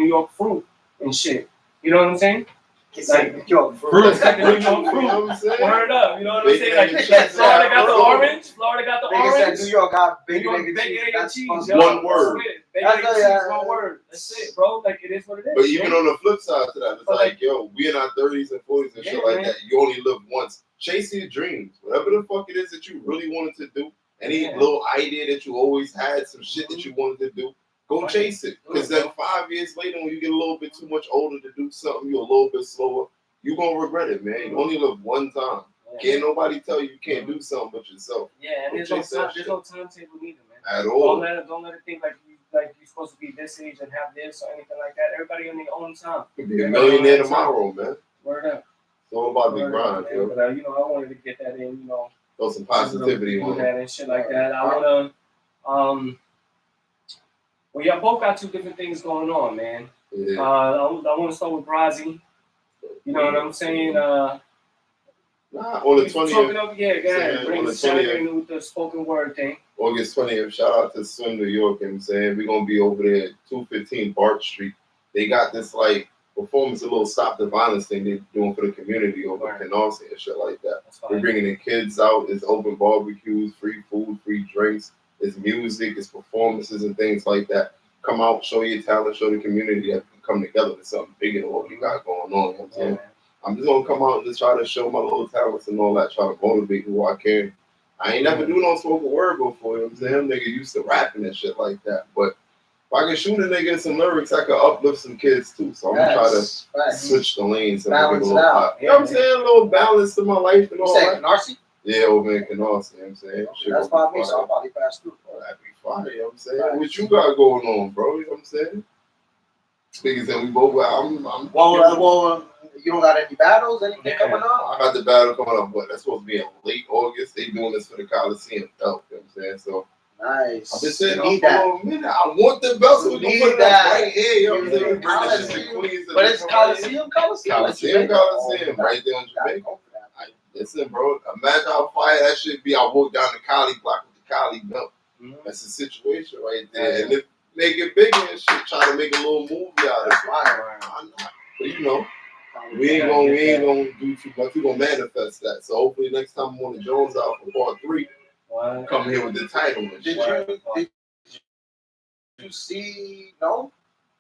York fruit and shit. You know what I'm saying? It's like New York fruit. Word up, you know what I'm saying? Like Florida got the orange. Florida got the orange. New York got bacon, egg, and cheese. One word. Bacon, egg, and cheese, one word. That's it, bro. Like, it is what it is. But even on the flip side to that, it's like, yo, we in our 30s and 40s and shit like that. You only live once. chase your dreams. Whatever the fuck it is that you really wanted to do, any little idea that you always had, some shit that you wanted to do, go chase it. Because then 5 years later, when you get a little bit too much older to do something, you're a little bit slower, you're going to regret it, man. You only live one time. Can't nobody tell you can't do something but yourself. Yeah, and there's no timetable neither, man. At all. Don't let it think like you're supposed to be this age and have this or anything like that. Everybody on their own time. You could be a millionaire tomorrow, man. Word up. It's all about the grind, yo. But I wanted to get that in, throw some positivity on that and shit like that. I wanna, well, y'all both got two different things going on, man. Yeah. I want to start with Brazzy. You know what I'm saying? On the 20th. Go ahead. Bring the with the spoken word thing. August 20th. Shout out to Swim, New York. You know what I'm saying? We're going to be over there at 215 Bart Street. They got this, like, performance, a little stop the violence thing they're doing for the community over in Canarsie and shit like that. We're bringing the kids out. It's open barbecues, free food, free drinks. It's music, it's performances and things like that. Come out, show your talent, show the community that can come together to something bigger than what we got going on. You know what I'm saying? I'm just going to come out and just try to show my little talents and all that, try to motivate who I can. I ain't never do no spoken word before, you know what I'm saying? Nigga used to rapping and shit like that. But if I can shoot a nigga in some lyrics, I can uplift some kids too. So I'm going to try to switch the lanes and balance it out. You know what I'm saying? A little balance to my life and all that. Canarsie? Yeah, over in Canarsie, you know what I'm saying? That's by me, so I'll probably pass through. That'd be fire, you know what I'm saying? What you got going on, bro? You know what I'm saying? Speaking of, we both I'm well, you don't got any battles, anything coming up? I got the battle coming up, but that's supposed to be in late August. They doing this for the Coliseum belt, you know what I'm saying? So nice. I've been saying for a minute. I want the belt, so we can put it up right here, you know what I'm saying? But it's Coliseum, Coliseum, right there on Jamaica. Listen, bro, imagine how fire that should be. I walk down the Cali block with the Cali belt. That's the situation right there. And if make it bigger and shit, try to make a little movie out of it. But you know, we ain't gonna do too much. We gonna manifest that. So hopefully next time I'm on the Jones out for part 3, come here with the title and shit. Did you see No?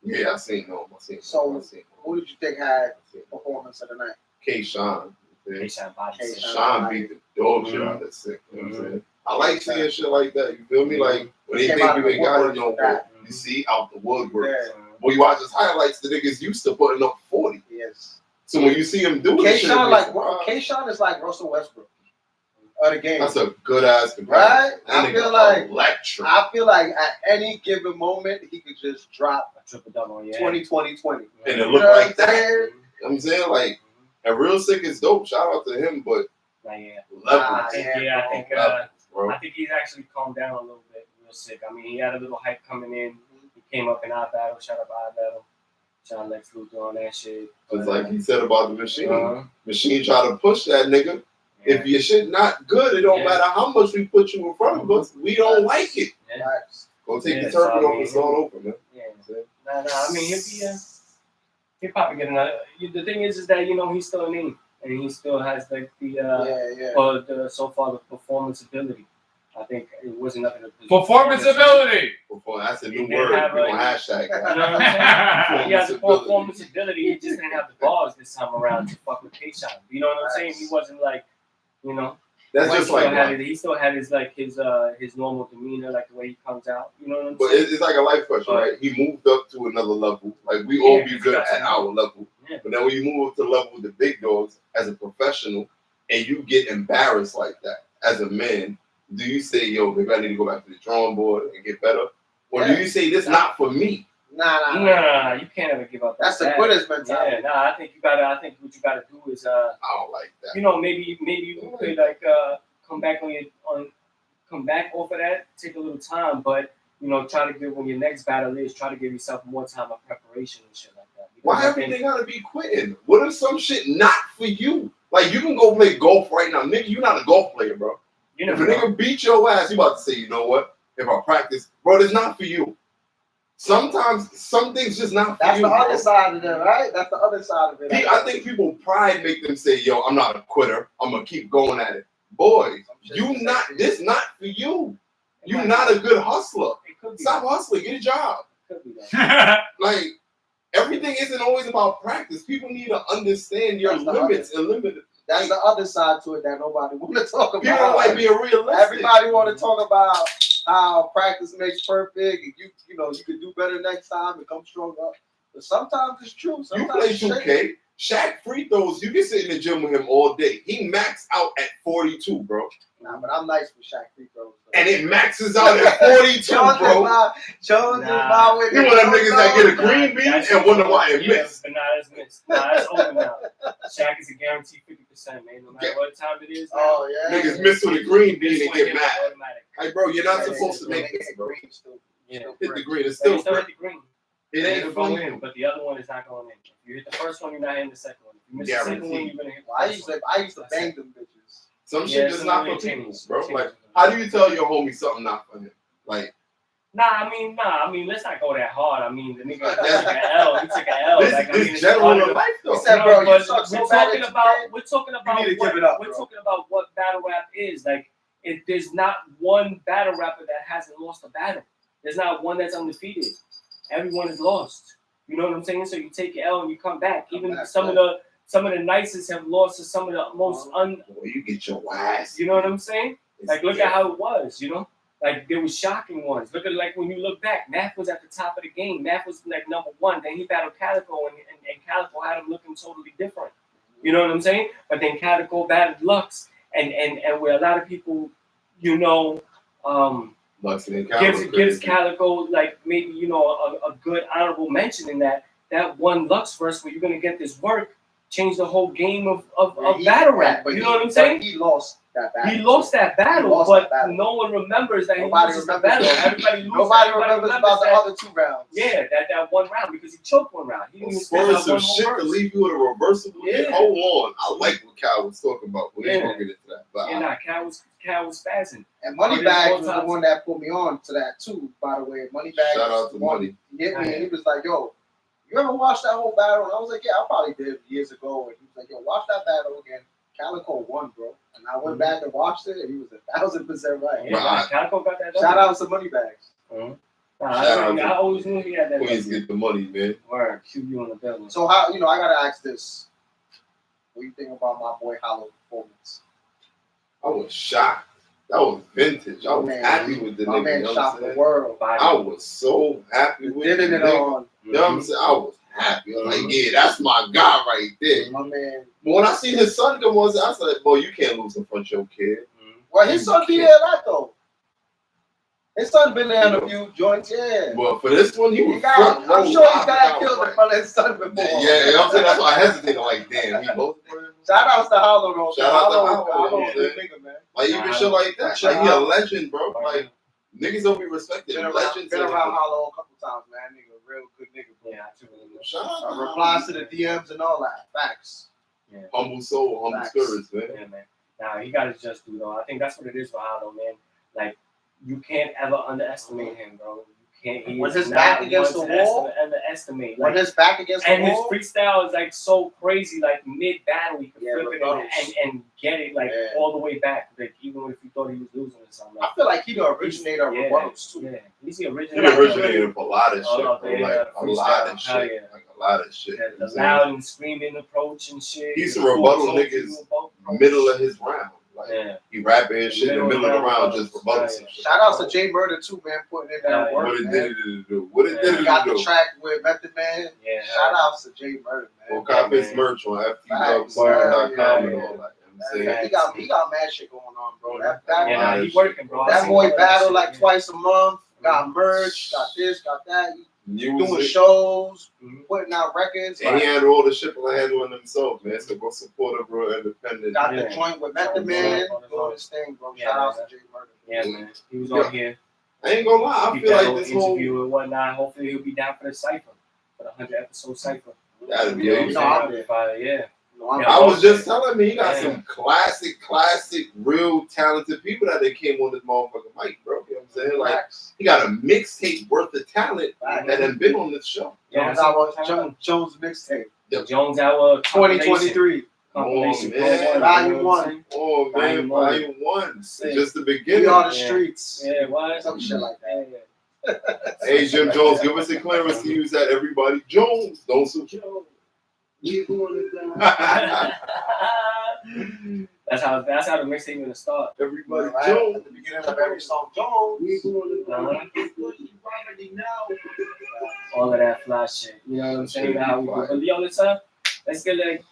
Yeah, I seen No. So who did you think had performance of the night? K-Sean. Sean beat the dog shit out of that sick. You know what I'm saying? I like seeing shit like that. You feel me? Like when they think you ain't got it no more, you see out the woodwork. When you watch his highlights, the niggas used to putting up 40. Yes. So when you see him do this shit, K-Sean is like Russell Westbrook of the game. That's a good ass comparison. Right? I feel like at any given moment he could just drop a triple double. 20, 20, 20. And it look like that. You know what I'm saying? Like, and Real Sick is dope. Shout out to him, but I think he's actually calmed down a little bit. Real Sick. I mean, he had a little hype coming in. He came up in our battle. Shout out our battle. Shout out Lex Luthor on that shit. It's like he said about the Machine. Machine try to push that nigga. If your shit not good, it don't matter how much we put you in front of us. We don't like it. Go take the turban off and start over, man. I mean, he'll probably get another. The thing is that he's still a name, and he still has like the so far the performance ability. I think it wasn't nothing. Performance ability. That's a new word. We're gonna hashtag that. You know what I'm saying? He has the performance ability. He just didn't have the balls this time around to fuck with K-Sean. You know what I'm saying? He wasn't like, That's just like he still had his normal demeanor, like the way he comes out. You know what I'm saying? But it's like a life question, right? He moved up to another level. Like we all be good at our level. Yeah. But then when you move up to the level with the big dogs as a professional, and you get embarrassed like that as a man, do you say, "Yo, maybe I need to go back to the drawing board and get better," or do you say, "This not for me"? Nah. You can't ever give up. That's the quitters mentality. Yeah, I think what you gotta do is I don't like that. Maybe you could like come back off of that, take a little time, but try to give when your next battle is, try to give yourself more time of preparation and shit like that. Why everything gotta be quitting? What if some shit not for you? Like you can go play golf right now, nigga. You're not a golf player, bro. If a nigga beat your ass, you about to say, you know what? If I practice, bro, it's not for you. Sometimes some things just not for you. That's the other side of it, right? That's the other side of it. I think people pride make them say, yo, I'm not a quitter. I'm gonna keep going at it. Boy, this not for you. You're not a good hustler. Stop hustling, get a job. Like everything isn't always about practice. People need to understand your limits and limit That's the other side to it that nobody want to talk about. People don't like being realistic. Everybody want to talk about how practice makes perfect, and you know you can do better next time and come stronger. But sometimes it's true. Sometimes you play 2K. Shaq free throws. You can sit in the gym with him all day. He maxed out at 42, bro. Nah, but I'm nice with Shaq free throws. And it maxes out at 42, bro. Jones is my way. You one of them niggas that get a green bean and wonder why it missed. But it's missed. It's over now. Shaq is a guaranteed 50%, man. No matter what time it is. Now, oh yeah. Niggas miss with a green bean and get mad. Automatic. Like, bro, you're not supposed to make this, bro. Hit the green. It's still hit the green. It ain't going fun. in, but the other one is not going in. If you hit the first one, you're not hitting the second one. If you miss the second one, you're gonna hit the first one. I used to bang them bitches. Some shit just not for people, bro. Like, how do you tell your homie something not for him? Like, I mean, let's not go that hard. I mean, the nigga took an L. He took an L. This general life, though. We're talking about what battle rap is. Like, there's not one battle rapper that hasn't lost a battle. There's not one that's undefeated. Everyone is lost. You know what I'm saying? So you take your L and you come back. Even some of the nicest have lost to some of the most you get your ass. You know what I'm saying? Like, look at how it was. You know, like there was shocking ones. Look at like when you look back, Math was at the top of the game. Math was like number one. Then he battled Calico, and Calico had him looking totally different. You know what I'm saying? But then Calico battled Lux, and where a lot of people, you know, gives Calico like maybe a good honorable mention in that one Lux verse where you're gonna get this work change the whole game of battle rap. You know what I'm saying? He lost that battle. He lost that battle, but no one remembers that he lost the battle. Everybody remembers about the other 2 rounds. Yeah, that one round because he choked one round. He didn't even some shit to leave you with a reversible. Yeah. Hold on, I like what Cal was talking about. We ain't gonna get into that. But Cal was spazzing. And Moneybags was the one that put me on to that too. By the way, Moneybags. Shout out to Money. He hit me and he was like, "Yo, you ever watched that whole battle?" And I was like, "Yeah, I probably did years ago." And he was like, "Yo, watch that battle again." Calico won, bro. And I went back and watched it, and he was 1,000% right. Yeah, Calico got that. Shout out to Moneybags. I always knew he had that. Queens get the money, man. Word, QU on the building. So how I gotta ask this: what do you think about my boy Hollow performance? I was shocked. That was vintage. I was happy with the nigga. My man shocked the world. I was so happy with it. You know what I'm saying? I was happy. I was like, yeah, that's my guy right there. My man. But when I seen his son come on, I said, boy, you can't lose in front of your kid. Well, his son be there a lot though. His son been there in a few joints, yeah. Well, for this one, I'm sure he's got killed in front of his son before. Yeah, I'm saying that's why I hesitated. Like, damn, he both for him. Shout out to Hollow though. Shout out to Hollow, nigga, man. Like even shit like that. Like he a legend, bro. Like niggas don't be respected. Legends. Been around Hollow a couple times, man. Nigga, real good nigga, bro. Yeah, I truly know. Shout out. Replies to the DMs and all that. Facts. Yeah. Humble soul, humble spirits, man. Yeah, man. Nah, he got his just due though. I think that's what it is for Hollow, man. Like you can't ever underestimate him, bro. When his back against the wall, underestimate. When his back against the wall, and his freestyle is like so crazy. Like mid battle, he can flip it and get it like all the way back. Like even if you thought he was losing or something. I feel like he the originator of rebuttals too. Yeah, he's the originator. He originated of a lot of shit, bro. Like a lot of shit. Like a lot of shit. The loud and screaming approach and shit. He's a rebuttal niggas middle of his round. Like, he rapping and shit in the middle of the round, just rebuttal some shit. Shout out to Jay Murder too, man, putting in that work. What it did to do. What it did to do. Got the track with Method Man. Yeah. Shout out to Jay Murder, man. Well, copy his merch on ftdubbar.com and all that. He got mad shit going on, bro. He working, bro. That boy battle like twice a month. Got merch, got this, got that. Doing shows, putting out records. And he had all the shit on handling himself, man. So go support a bro independent. Got the joint with Method Man, doing his thing, bro. Shout out to Jay Murder. Yeah, man. He was on here. I ain't gonna lie, I feel like this whole interview and whatnot. Hopefully he'll be down for the cypher, for the 100-episode cypher. That'd be amazing. I was just telling me he got some classic, real talented people that they came on this motherfucking mic, bro. You know what I'm saying? Like he got a mixtape worth of talent that have been on this show. Jones mixtape. The Jones Hour 2023. Volume 1. Oh man, Volume 1. Just the beginning. We on the streets. Yeah, what? Some shit like that. Hey Jim Jones, give us a clearance to use that. Everybody, Jones, don't sue Jones. That's how the mixtape gonna start. Everybody Right? Jones. At the beginning of every song, Jones. All of that fly shit. You know what I'm saying? How we do. But yo, let's get like,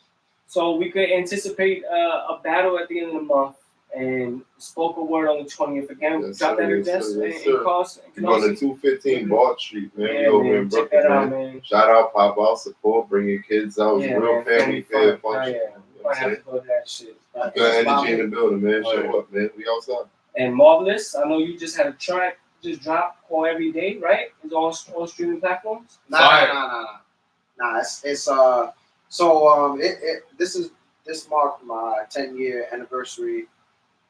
so we could anticipate a battle at the end of the month and spoken word on the 20th again. Yes, Drop that address in cost. We're on the 215 Bald Street, man. Yeah, We over man. in Check Brooklyn, that out, man. man. Shout out, pop out, support, bring your kids out. It's Yeah, a real man. family fair Oh, function. yeah. You know We what might I'm have to go to that shit. Good energy in the building, man. Oh, Show up, man. We outside. And Marvelous, I know you just had a track just drop called Every Day, right? It's on streaming platforms. Nah. It's this marked my 10-year anniversary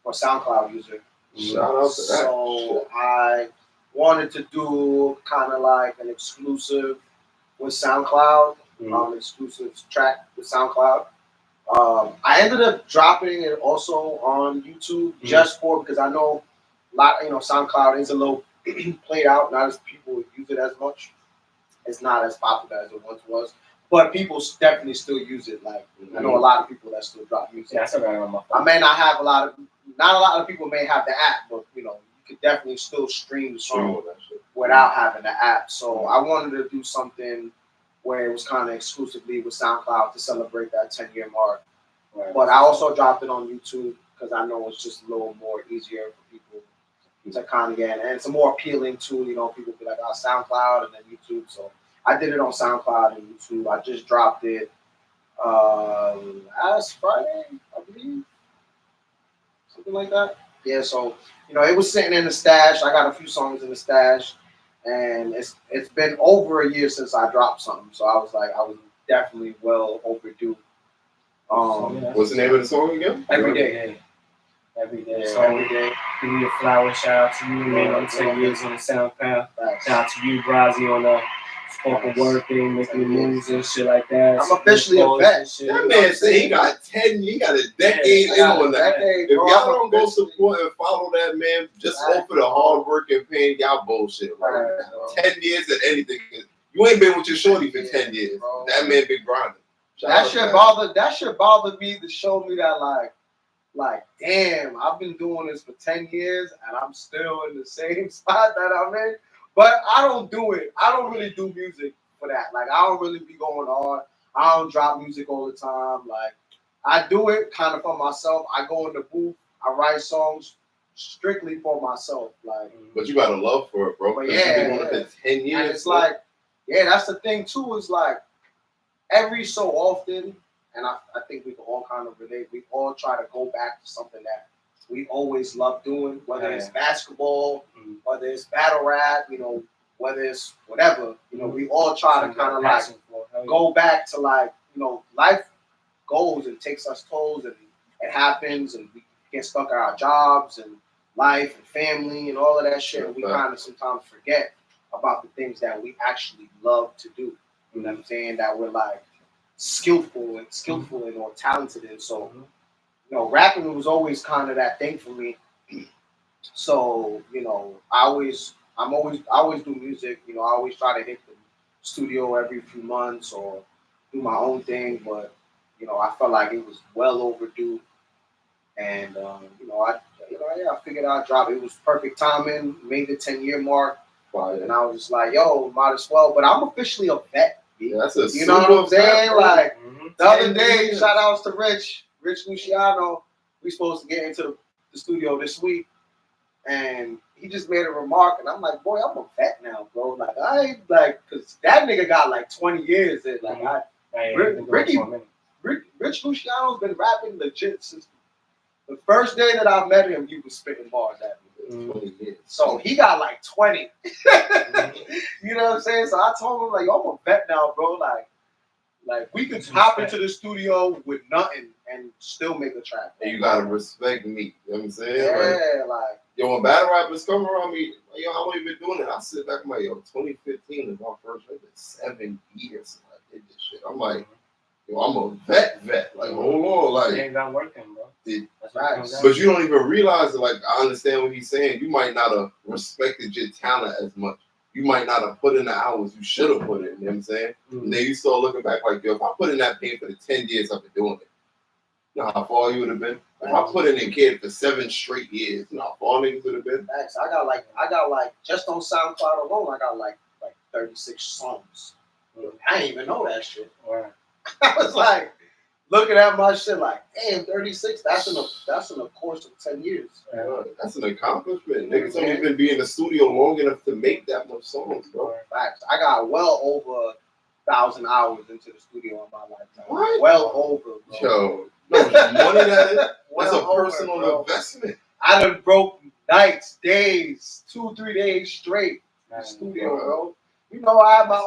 for SoundCloud user. Shout out to that. So I wanted to do kind of like an exclusive with SoundCloud, exclusive track with SoundCloud. I ended up dropping it also on YouTube just because I know a lot, SoundCloud is a little played out, not as people use it as much. It's not as popular as it once was, but people definitely still use it. Like I know a lot of people that still drop music. Yeah, that's what I remember. I may not have not a lot of people may have the app, but you could definitely still stream the song without having the app. So I wanted to do something where it was kind of exclusively with SoundCloud to celebrate that 10-year mark. Right. But I also dropped it on YouTube because I know it's just a little more easier for people to kind of get, and it's more appealing to, people be like, SoundCloud and then YouTube. So I did it on SoundCloud and YouTube. I just dropped it last Friday, I believe. Something like that. Yeah, so, it was sitting in the stash. I got a few songs in the stash. And it's been over a year since I dropped something. So I was definitely well overdue. What's the name of the song again? Every Day. Every Day. So every day. Give you a flower. Shout out to you, man, on 10 years on the SoundCloud. Shout out to you, Brazzy, on the spoken word thing, making the moves and shit like that. I'm officially a vet. That man said he got 10, he got a decade in on that. If y'all don't go support and follow that man, just go for the hard work and pain, y'all bullshit. Right? 10 years at anything. You ain't been with your shorty for 10 years. Bro. That man been grinding. That should bother me to show me that like, damn, I've been doing this for 10 years and I'm still in the same spot that I'm in. But I don't do it. I don't really do music for that. Like, I don't really be going hard. I don't drop music all the time. Like, I do it kind of for myself. I go in the booth. I write songs strictly for myself. Like, but you got a love for it, bro. But yeah, you've been doing it for 10 years. And it's like, that's the thing too. Is like every so often, and I think we can all kind of relate. We all try to go back to something that we always love doing, whether it's basketball, whether it's battle rap, whether it's whatever. We all try to kind of like go back to like, life goes and takes us tolls and it happens and we get stuck at our jobs and life and family and all of that shit. And we kind of sometimes forget about the things that we actually love to do. You know what I'm saying? That we're like skillful and or talented in. So, rapping was always kind of that thing for me. So, I always do music. I always try to hit the studio every few months or do my own thing. But, I felt like it was well overdue. And, I figured I'd drop it. It was perfect timing, made the 10-year mark. And I was just like, yo, might as well. But I'm officially a vet. Yeah, that's a you know what I'm saying? Bro. Like, the other day, shout outs to Rich Luciano. We supposed to get into the studio this week. And he just made a remark. And I'm like, boy, I'm a vet now, bro. Like, I ain't like, because that nigga got like 20 years. And like, Rich Luciano's been rapping legit since the first day that I met him. He was spitting bars at me. So he got like 20. You know what I'm saying? So I told him, like, yo, I'm a vet now, bro. Like we could hop into the studio with nothing and still make a track. And you gotta respect me. You know what I'm saying? Yeah, like yo, when battle rappers come around me, yo, how long you been doing it? I sit back and I'm like, yo, 2015 is my first record. 7 years I did this shit. I'm like, yo, I'm a vet. Like, hold on, like, you ain't got working, bro. That's right. But you don't even realize it. Like, I understand what he's saying. You might not have respected your talent as much you might not have put in the hours you should have put in. You know what I'm saying? And then you start looking back like, yo, if I put in that pain for the 10 years I've been doing it, you know how far you would have been? If I put in kid for 7 straight years, you know how far niggas would have been? Thanks. I got like just on SoundCloud alone, I got like 36 songs. I didn't even know that shit. Right. I was like looking at my shit like, damn, 36. That's in a course of 10 years. Yeah, that's an accomplishment. Niggas don't even be in the studio long enough to make that much songs, bro. Facts. I got well over 1,000 hours into the studio in my lifetime. What? Well over, bro. Yo, no money that is. That's Well a personal over, investment. I done broke nights, days, 2-3 days straight in the studio, bro. You know, I had my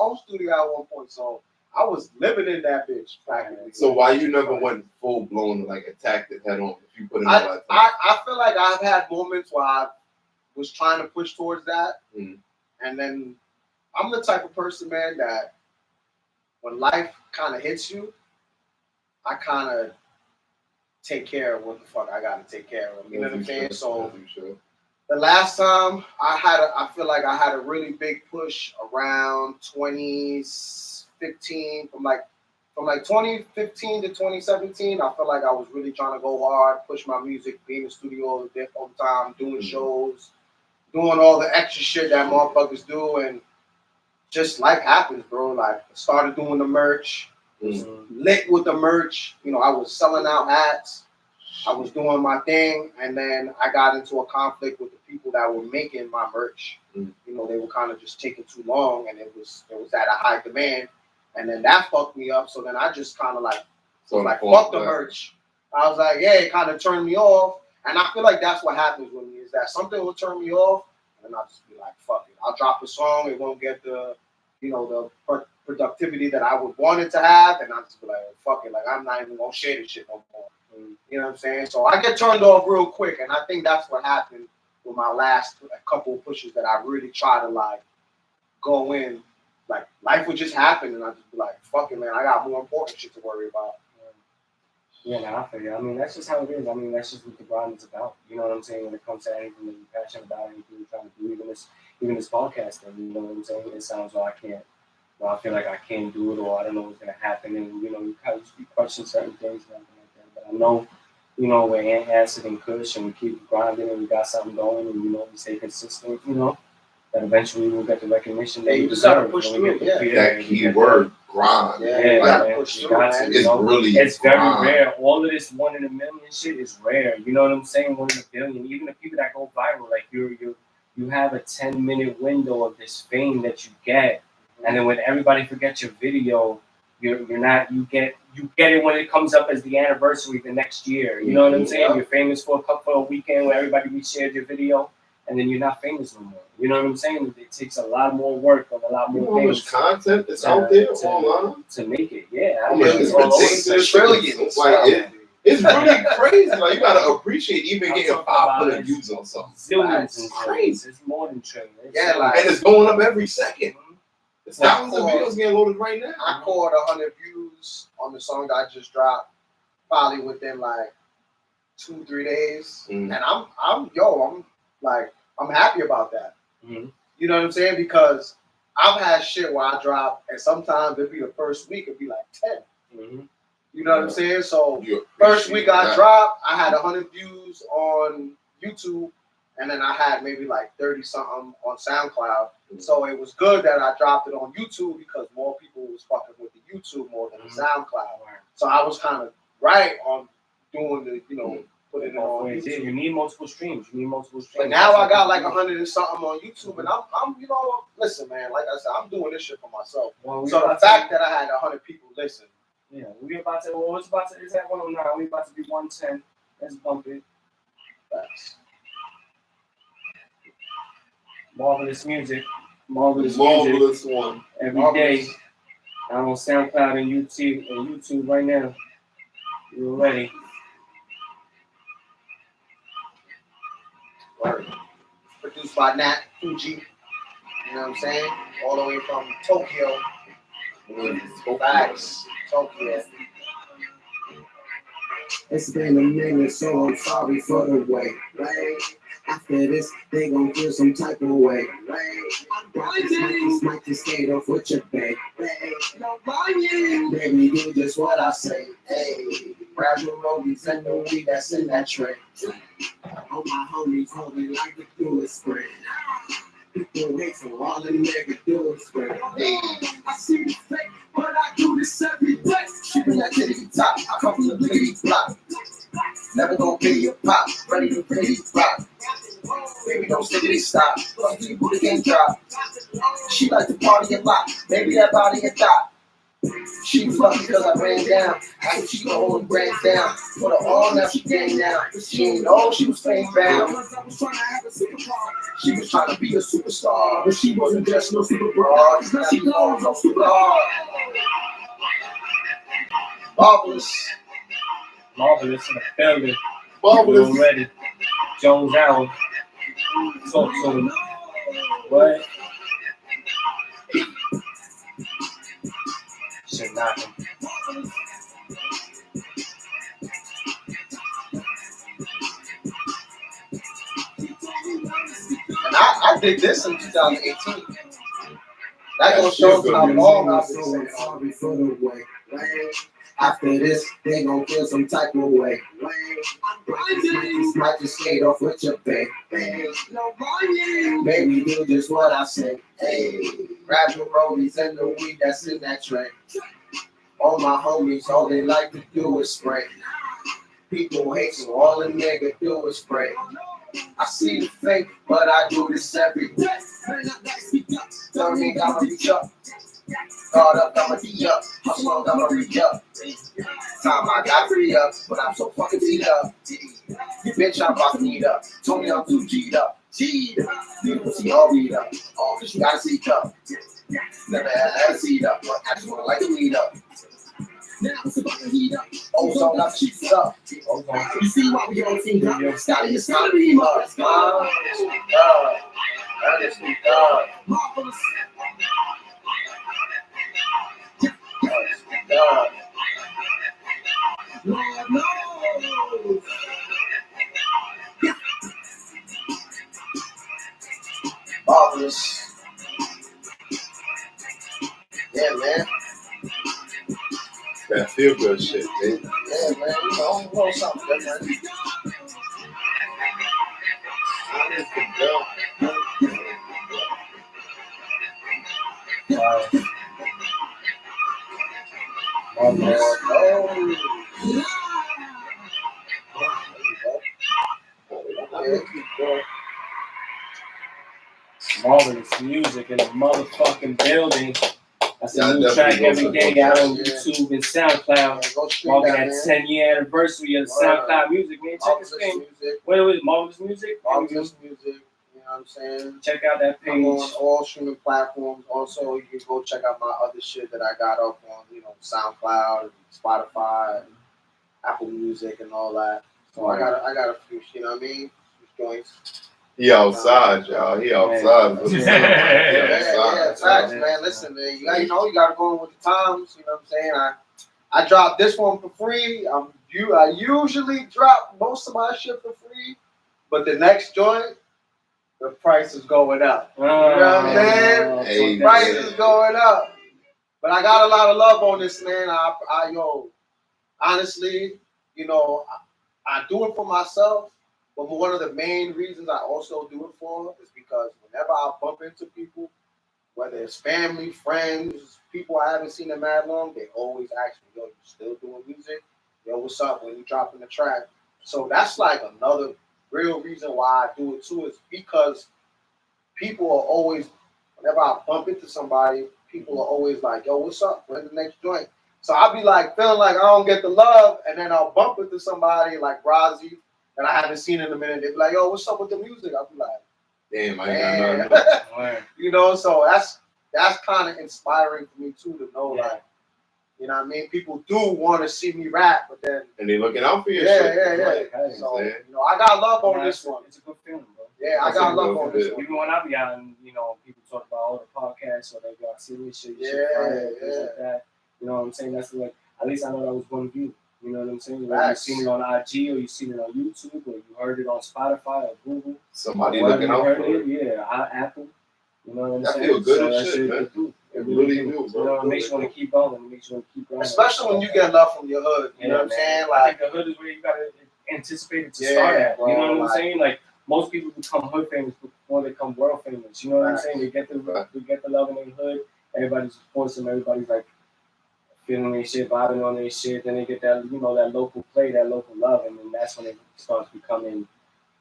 own studio at one point, so I was living in that bitch practically. So why you never went full blown like attacked it head on if you put in I all that time? I feel like I've had moments where I was trying to push towards that, and then I'm the type of person, man, that when life kind of hits you, I kind of take care of what the fuck I gotta take care of. You know what I'm saying? So the last time I feel like I had a really big push around 2015, from like 2015 to 2017. I felt like I was really trying to go hard, push my music, be in the studio all the time, doing shows, doing all the extra shit that motherfuckers do, and just life happens, bro. Like I started doing the merch, was lit with the merch. You know, I was selling out hats. I was doing my thing, and then I got into a conflict with the people that were making my merch. You know, they were kind of just taking too long, and it was at a high demand, and then that fucked me up. So then I just kind of like fuck the merch. I was like, yeah, it kind of turned me off, and I feel like that's what happens with me, is that something will turn me off, and I'll just be like, fuck it. I'll drop a song, it won't get the, you know, the productivity that I would want it to have, and I'll just be like, oh, fuck it, like I'm not even gonna share this shit no more. You know what I'm saying? So I get turned off real quick, and I think that's what happened with my last couple of pushes, that I really try to like go in. Like life would just happen, and I just be like, "Fuck it, man! I got more important shit to worry about." Yeah, no, I feel you. I mean, that's just how it is. I mean, that's just what the grind is about. You know what I'm saying? When it comes to anything that you're passionate about, anything you're trying to do, even this podcasting. You know what I'm saying? It sounds like I can't. Well, I feel like I can't do it, or I don't know what's gonna happen, and you know, you kind of question certain things and everything like that. But I know, you know, we're Acid and Kush, and we keep grinding, and we got something going, and you know, we stay consistent. You know, that eventually we'll get the recognition that we deserve. Push through, that key word, grind. It's very rare. All of this 1 in a million shit is rare. You know what I'm saying? 1 in a billion. Even the people that go viral, like you have a 10-minute window of this fame that you get, and then when everybody forgets your video, you get it when it comes up as the anniversary the next year. You know what I'm saying? You're famous for a weekend where everybody reshared your video, and then you're not famous no more. You know what I'm saying? It takes a lot more work and a lot more things. Content that's out there online to make it. Yeah, I mean, it's trillions. It's really crazy. Like you gotta appreciate even getting 500 views on something. Zillions and crazy. It's more than trillions. Yeah, like, and it's going up every second. There's thousands of videos getting loaded right now. I caught 100 views on the song that I just dropped, probably within like 2-3 days, and I'm happy about that. You know what I'm saying? Because I've had shit where I drop, and sometimes it'd be the first week, it'd be like 10. You know what I'm saying? So first week I dropped, I had 100 views on YouTube, and then I had maybe like 30 something on SoundCloud. So it was good that I dropped it on YouTube, because more people was fucking with the YouTube more than the SoundCloud. So I was kind of right on doing the, you know, putting it on YouTube. You need multiple streams. But now I got like 100 and something on YouTube, and I'm you know, listen, man, like I said, I'm doing this shit for myself. So the fact that I had 100 people listen. Yeah, is at 109. We about to be 110. Let's bump it. That's marvelous music. Marvelous one. Every day. I'm on SoundCloud and YouTube right now. You're ready. Word. Produced by Nat Fuji. You know what I'm saying? All the way from Tokyo. Facts. Tokyo. It's been a minute, so I'm sorry for the wait. After this, they gon' feel some type of way. Might just skate off with your babe. Baby, do just what I say. Hey, grab your rollies and the weed that's in that tray. All my homies holding like the do is spray. People hate so all the niggas do is spray. Hey, I see the fake, but I do this every day. Shooting that kitty top, I come from the bliggity block. Never gon' pay your pop, ready to pay pop. Baby, don't stickity stop, plus the booty can't drop. She like to party a lot, maybe that body a dot. She was lucky because I ran down. I she could hold grand down. Put her on, now she gang down. She ain't know she was fame bound. She was trying to be a superstar, but she wasn't just no super broad. Now she goes no super hard. Marvelous. Marvelous in the building. Marvelous. Already. Jones out. Talk to him. What? Should knock him. And I did this in 2018. That gonna show how long I've been saying sorry for the way. After this, they gon' feel some type of way. Might just skate off with your babe. Baby, do just what I say. Hey, grab your rollies and the weed that's in that tray. All my homies, all they like to do is spray. People hate, so all a nigga do is spray. I see the fake, but I do this every day. Tell me I'ma reach up. Guard up, I'ma be up. Hustle on, I'ma reach up. Time I got free up, but I'm so fucking teed up. You bitch, I'm about to need up. Told me I'm too G'd up. Beautiful, see all read up. All cause you gotta see up. Never had that seed up, but I just wanna like to lead up. Now it's about to heat up. Ozone got sheets up. You see why we on team up. Scotty is gonna be up. God. That is God. Marvelous. God. Lord knows. Marvelous. Yeah, man. That feel good shit, man. Yeah, man. You know something different. Marvelous music in the motherfucking building. That's a new definitely track go every support day out that. on YouTube and SoundCloud. Go stream Marking that, that man. 10-year anniversary of SoundCloud music, man. Check this thing. Music. Wait, Marvelous Music? Marvelous music. You know what I'm saying? Check out that I'm on page. all streaming platforms. Also, you can go check out my other shit that I got up on, SoundCloud, Spotify, Apple Music, and all that. So I got a few, you know what I mean? Few joints. He outside, y'all. He outside. Yeah, facts, man. Listen, man, you gotta go with the times. You know what I'm saying? I dropped this one for free. I usually drop most of my shit for free, but the next joint, the price is going up. You know what I'm saying? Hey, The price is going up. But I got a lot of love on this, man. Honestly, I do it for myself. But one of the main reasons I also do it for is because whenever I bump into people, whether it's family, friends, people I haven't seen in mad long, they always ask me, yo, you still doing music? Yo, what's up when you dropping the track? So that's like another real reason why I do it too, is because people are always, whenever I bump into somebody, people are always like, yo, what's up? When's the next joint? So I'll be like, feeling like I don't get the love, and then I'll bump into somebody like Rozzy, that I haven't seen in a minute. They be like, yo, what's up with the music? I'll be like, damn, I ain't got nothing. So that's kind of inspiring for me too, to know, like, you know what I mean? People do want to see me rap, but then and they looking out for you. Yeah. So, I got love on this one. It's a good feeling, bro. Yeah, I got love on this one. Even when I be out and, people talk about all the podcasts or they got serious shit, Yeah. things like that. You know what I'm saying? That's like, at least I know that was one of you. You know what I'm saying? Whether you've seen it on IG or you've seen it on YouTube or you heard it on Spotify or Google. Somebody looking out for it. Yeah, Apple. You know what I'm saying? I feel good so as shit, man. It really do, bro. You know, it makes you want to keep going. It makes you want to keep going. Especially when you get love from your hood. You know what I'm saying? Like, I think the hood is where you got to anticipate it to start at. Bro, you know what I'm saying? Like, most people become hood famous before they become world famous. You know what I'm saying? They get the love in their hood. Everybody supports them. Everybody's like feeling their shit, vibing on their shit. Then they get that, that local play, that local love, and then that's when it starts becoming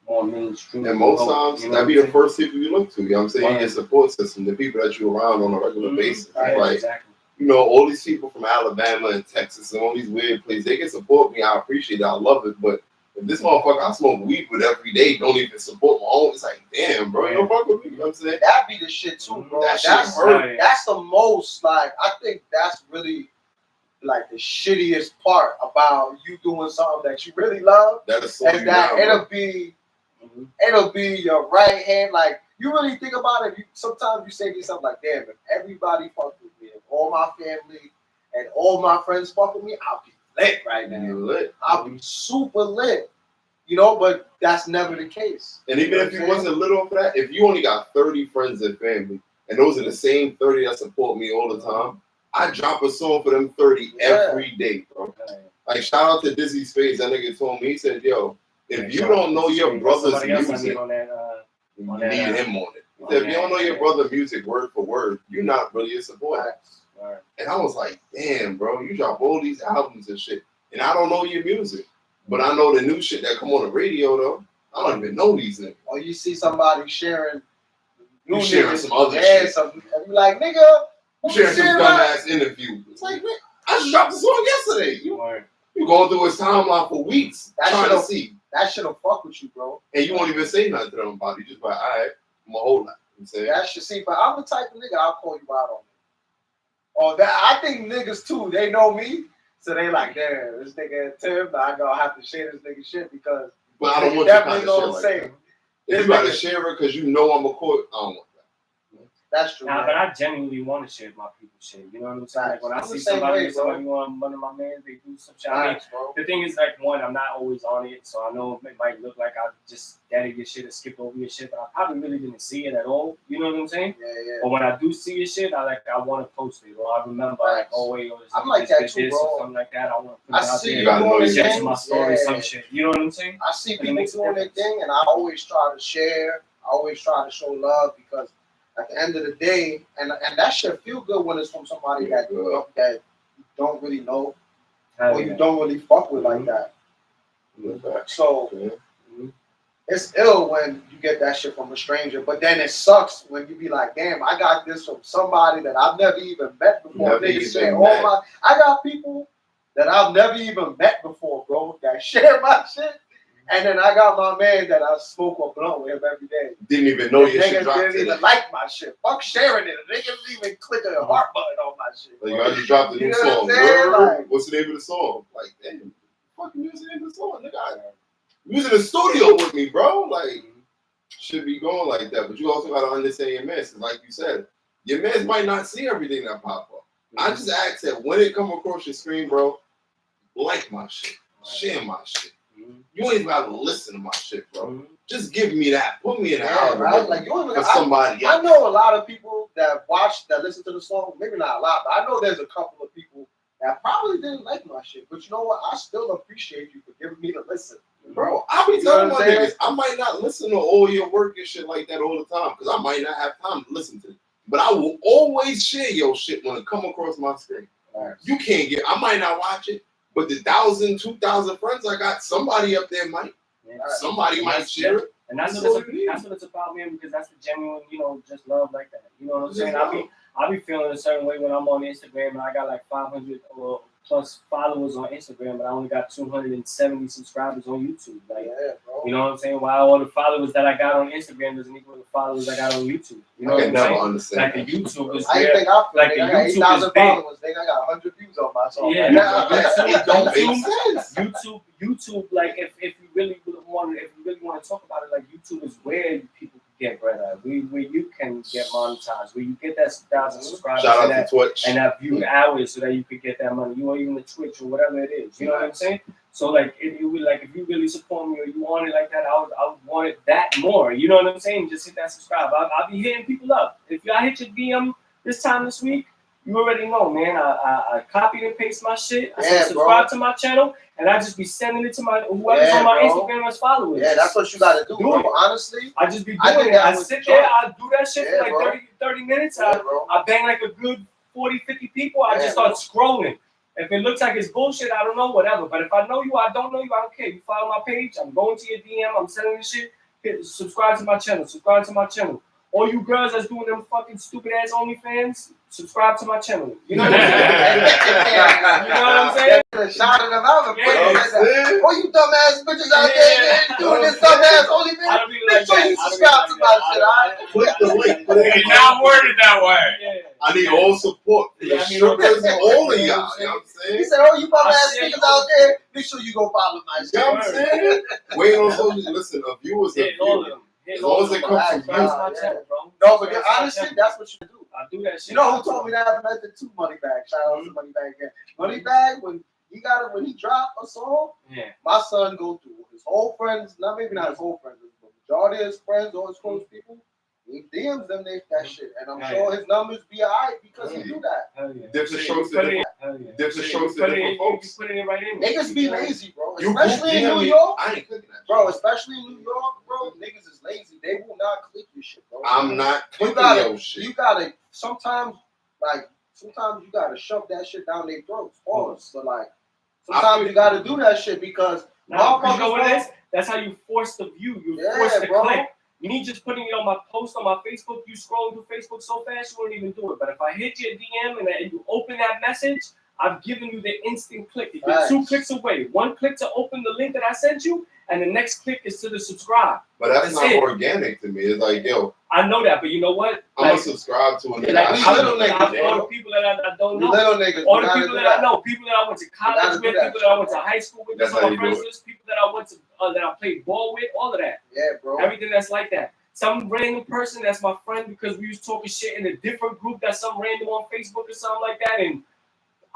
more mainstream. And most times, that be the first people you look to. You know what I'm saying? Your support system, the people that you're around on a regular basis. Yeah, like, exactly. You know, all these people from Alabama and Texas and all these weird places, they can support me. I appreciate it. I love it. But if this motherfucker I smoke weed with every day don't even support my own, it's like, damn, bro, you don't fuck with me. You know what I'm saying? That be the shit too, bro. That's the most, like, I think that's really like the shittiest part about you doing something that you really love. Is that it'll be your right hand. Like, you really think about it, sometimes you say to yourself, like, damn, if everybody fuck with me, if all my family and all my friends fuck with me, I'll be lit right now. I'll be super lit. You know, but that's never the case. And even if you wasn't lit off that, if you only got 30 friends and family, and those are the same 30 that support me all the time, I drop a song for them 30 every day, bro. Like, shout out to Dizzy Spades. That nigga told me, he said, yo, if you don't know your brother's music, you need him on it. He said, if you don't know your brother's music word for word, you're not really a supporter. And I was like, damn, bro, you drop all these albums and shit, and I don't know your music. But I know the new shit that come on the radio, though. I don't even know these niggas. Or you see somebody sharing some other shit. And you like, nigga, sharing some dumbass interview. It's like, man, I just dropped the song yesterday. You going through his timeline for weeks trying to see. That shit'll fuck with you, bro. And you won't even say nothing to them about it. You just like, all right, I'm a whole lot. That shit, see, but I'm the type of nigga I'll call you out on it. Or that I think niggas too, they know me. So they like, damn, this nigga Tim, I gonna have to share this nigga shit because but I don't want definitely gonna say like if you gotta share it because you know I'm a court, I don't want that. That's true. Nah, but I genuinely want to share my people's shit. You know what I'm saying? Like when I see somebody on one of my mans, they do some shit. I mean, the thing is, like, one, I'm not always on it, so I know it might look like I just daddy your shit or skip over your shit, but I probably really didn't see it at all. You know what I'm saying? Yeah. But when I do see your shit, I want to post it, or I remember like, oh wait, I'm like that too, bro. Or something like that. I want to put it out there. You doing share to my story, some shit. You know what I'm saying? I see people doing their thing, and I always try to share. I always try to show love because at the end of the day, and that shit feel good when it's from somebody that you don't really know or you don't really fuck with like that. So it's ill when you get that shit from a stranger, but then it sucks when you be like, damn, I got this from somebody that I've never even met before. I got people that I've never even met before, bro, that share my shit. And then I got my man that I smoke or blunt with him every day. Didn't even know your shit dropped. Didn't even like my shit. Fuck sharing it. They didn't even click a heart button on my shit. Like, I just dropped a new song. Like, what's the name of the song? Like, damn, fucking music in the song, nigga. You was in the studio with me, bro. Like, should be going like that. But you also gotta understand your mess. Like you said, your mans might not see everything that pop up. I just ask that when it come across your screen, bro, like my shit, share my shit. You ain't even gotta listen to my shit, bro. Just give me that. Put me in the album. Right? Like, you even, somebody else. I know a lot of people that listen to the song. Maybe not a lot, but I know there's a couple of people that probably didn't like my shit. But you know what? I still appreciate you for giving me the listen. Bro, I be telling my niggas, I might not listen to all your work and shit like that all the time because I might not have time to listen to it. But I will always share your shit when it come across my screen. Right. You can't get, I might not watch it, but the 1,000, 2,000 friends I got, somebody up there might. Somebody might share it. And that's what it's about, man, because that's the genuine, just love like that. You know what I'm saying? I'll be feeling a certain way when I'm on Instagram and I got like 500 or plus followers on Instagram, but I only got 270 subscribers on YouTube. Like, you know what I'm saying? While all the followers that I got on Instagram doesn't equal the follers I got on YouTube. You know what I'm saying? Understand. Like the YouTube is I think like the YouTube 8,000 followers. They got 100 views on my song. Yeah, it don't make sense. YouTube, like if you really want to talk about it, like YouTube is where people get bread at. Where you can get monetized. Where you get that 1,000 subscribers. Shout out to Twitch. And that viewed hours so that you could get that money. You or even the Twitch or whatever it is. You know what I'm saying? So like if you really support me or you want it like that, I would want it that more. You know what I'm saying? Just hit that subscribe. I'll be hitting people up. If y'all hit your DM this time this week, you already know, man. I copied and paste my shit. I said subscribe to my channel, and I just be sending it to my whoever's on my Instagram as followers. Yeah, that's what you gotta do, bro. Honestly, I just be doing it. I sit there, I do that shit for like 30 minutes. I bang like a good 40, 50 people. I just start scrolling. If it looks like it's bullshit, I don't know, whatever. But if I know you, I don't know you, I don't care. You follow my page, I'm going to your DM, I'm sending this shit. Subscribe to my channel. Subscribe to my channel. All you girls that's doing them fucking stupid ass OnlyFans, subscribe to my channel. You know what I'm saying? You know what I'm saying? Shouting them out and putting all you dumbass bitches out there doing this dumbass OnlyFans. Make sure you subscribe to my shit, alright? Click the link. It's not worded that way. I need all support. The strippers, all of y'all. You know what I'm saying? He said, you dumbass niggas out there, make sure you go follow my shit. You know what I'm saying? Wait on social. Listen, a view is a view. As long as it comes from you. No, but honestly, that's what you do. I do that shit. You know who told me that method too? Moneybag. Shout out to Moneybag again. Moneybag, when he dropped a song, my son go through his whole friends, maybe not his whole friends, but majority of his friends, all his close people, he DMs them that shit. And I'm sure his numbers be alright because he do that. Different strokes to different folks. Put it right in. Niggas be lazy, bro. Especially in New York. I ain't clicking that. Bro, especially in New York, bro, niggas is lazy. They will not click your shit, bro. I'm not clicking your shit. You gotta sometimes you gotta shove that shit down their throats. Pause. But like sometimes you gotta do that shit because you know what it is? That's how you force the view. You force the click. Me just putting it on my post on my Facebook, you scroll through Facebook so fast you won't even do it. But if I hit your DM and you open that message, I've given you the instant click. You get 2 clicks away. 1 click to open the link that I sent you, and the next click is to the subscribe. But that's not organic to me. It's like, yo. I know that, but you know what? I'm gonna subscribe to it. Like, all the people that I don't know. Little niggas. All the people that I know. People that I went to college with. People that I went to high school with. That's my friends list. People that I went to that I played ball with. All of that. Yeah, bro. Everything that's like that. Some random person that's my friend because we was talking shit in a different group that's some random on Facebook or something like that. And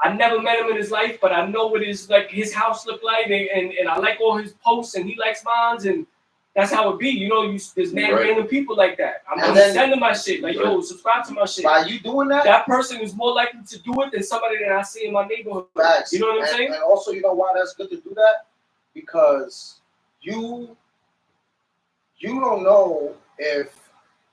I never met him in his life, but I know what his house look like, and I like all his posts, and he likes mine, and that's how it be. You know, there's random people like that. I'm sending my shit, like, yo, subscribe to my shit. By you doing that, that person is more likely to do it than somebody that I see in my neighborhood. Facts. You know what I'm saying? And also, you know why that's good to do that? Because you don't know if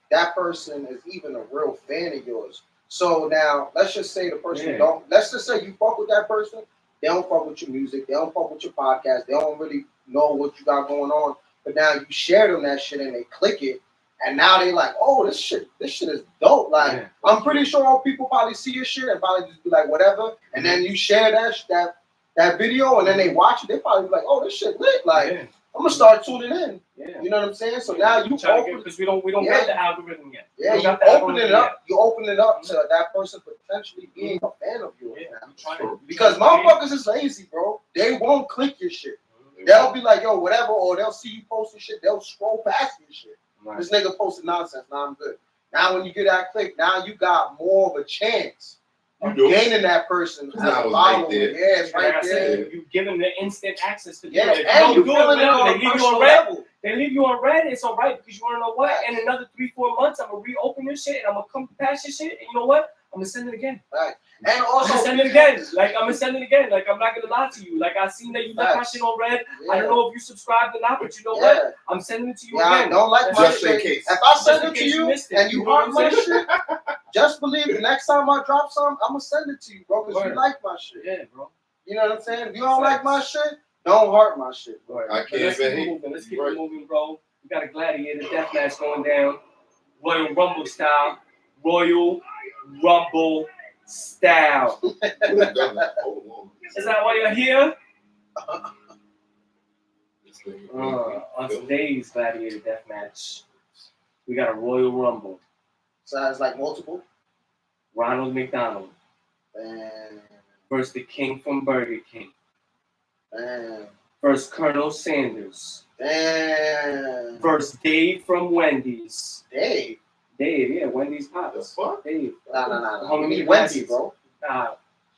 that person is even a real fan of yours. So now, let's just say the person let's just say you fuck with that person, they don't fuck with your music, they don't fuck with your podcast, they don't really know what you got going on, but now you share them that shit and they click it, and now they like, oh, this shit is dope. Like, I'm pretty sure all people probably see your shit and probably just be like, whatever, and then you share that video, and then they watch it, they probably be like, oh, this shit lit, like, I'm gonna start tuning in. Yeah. You know what I'm saying? So now you open because we don't got the algorithm yet. Yeah, you open it up. You open it up to that person potentially being a fan of yours. Yeah, because motherfuckers is lazy, bro. They won't click your shit. They'll be like, yo, whatever, or they'll see you posting shit. They'll scroll past your shit. Right. This nigga posted nonsense. Now I'm good. Now when you get that click, now you got more of a chance. Gaining that person. Right there. Yeah, it's right there. You give them the instant access to do it. And you feeling it on they leave you on red. They leave you on red. It's all right because you want to know what? In another 3-4 months, I'm gonna reopen this shit and I'm gonna come past your shit. And you know what? I'm gonna send it again. Right. And also send it again. Like I'm gonna send it again. Like I'm not gonna lie to you. Like I seen that you left my shit on red. Yeah. I don't know if you subscribed or not, but you know what? I'm sending it to you again. I don't like my shit. If I send it to you and you heart my shit, just believe the next time I drop something, I'm gonna send it to you, bro, because you like my shit. Yeah, bro. You know what I'm saying? If you don't like my shit, don't heart my shit, bro. I can't say Let's keep it moving, bro. We got a gladiator death match going down. Royal Rumble style. Royal Rumble style. Is that why you're here? On today's gladiator death match, we got a Royal Rumble. So it's like multiple. Ronald McDonald versus the King from Burger King. Versus Colonel Sanders Damn. Versus Dave from Wendy's. Dave, yeah, Wendy's The pops. fuck? Dave. Nah. Homie We need glasses. Wendy, bro. Nah,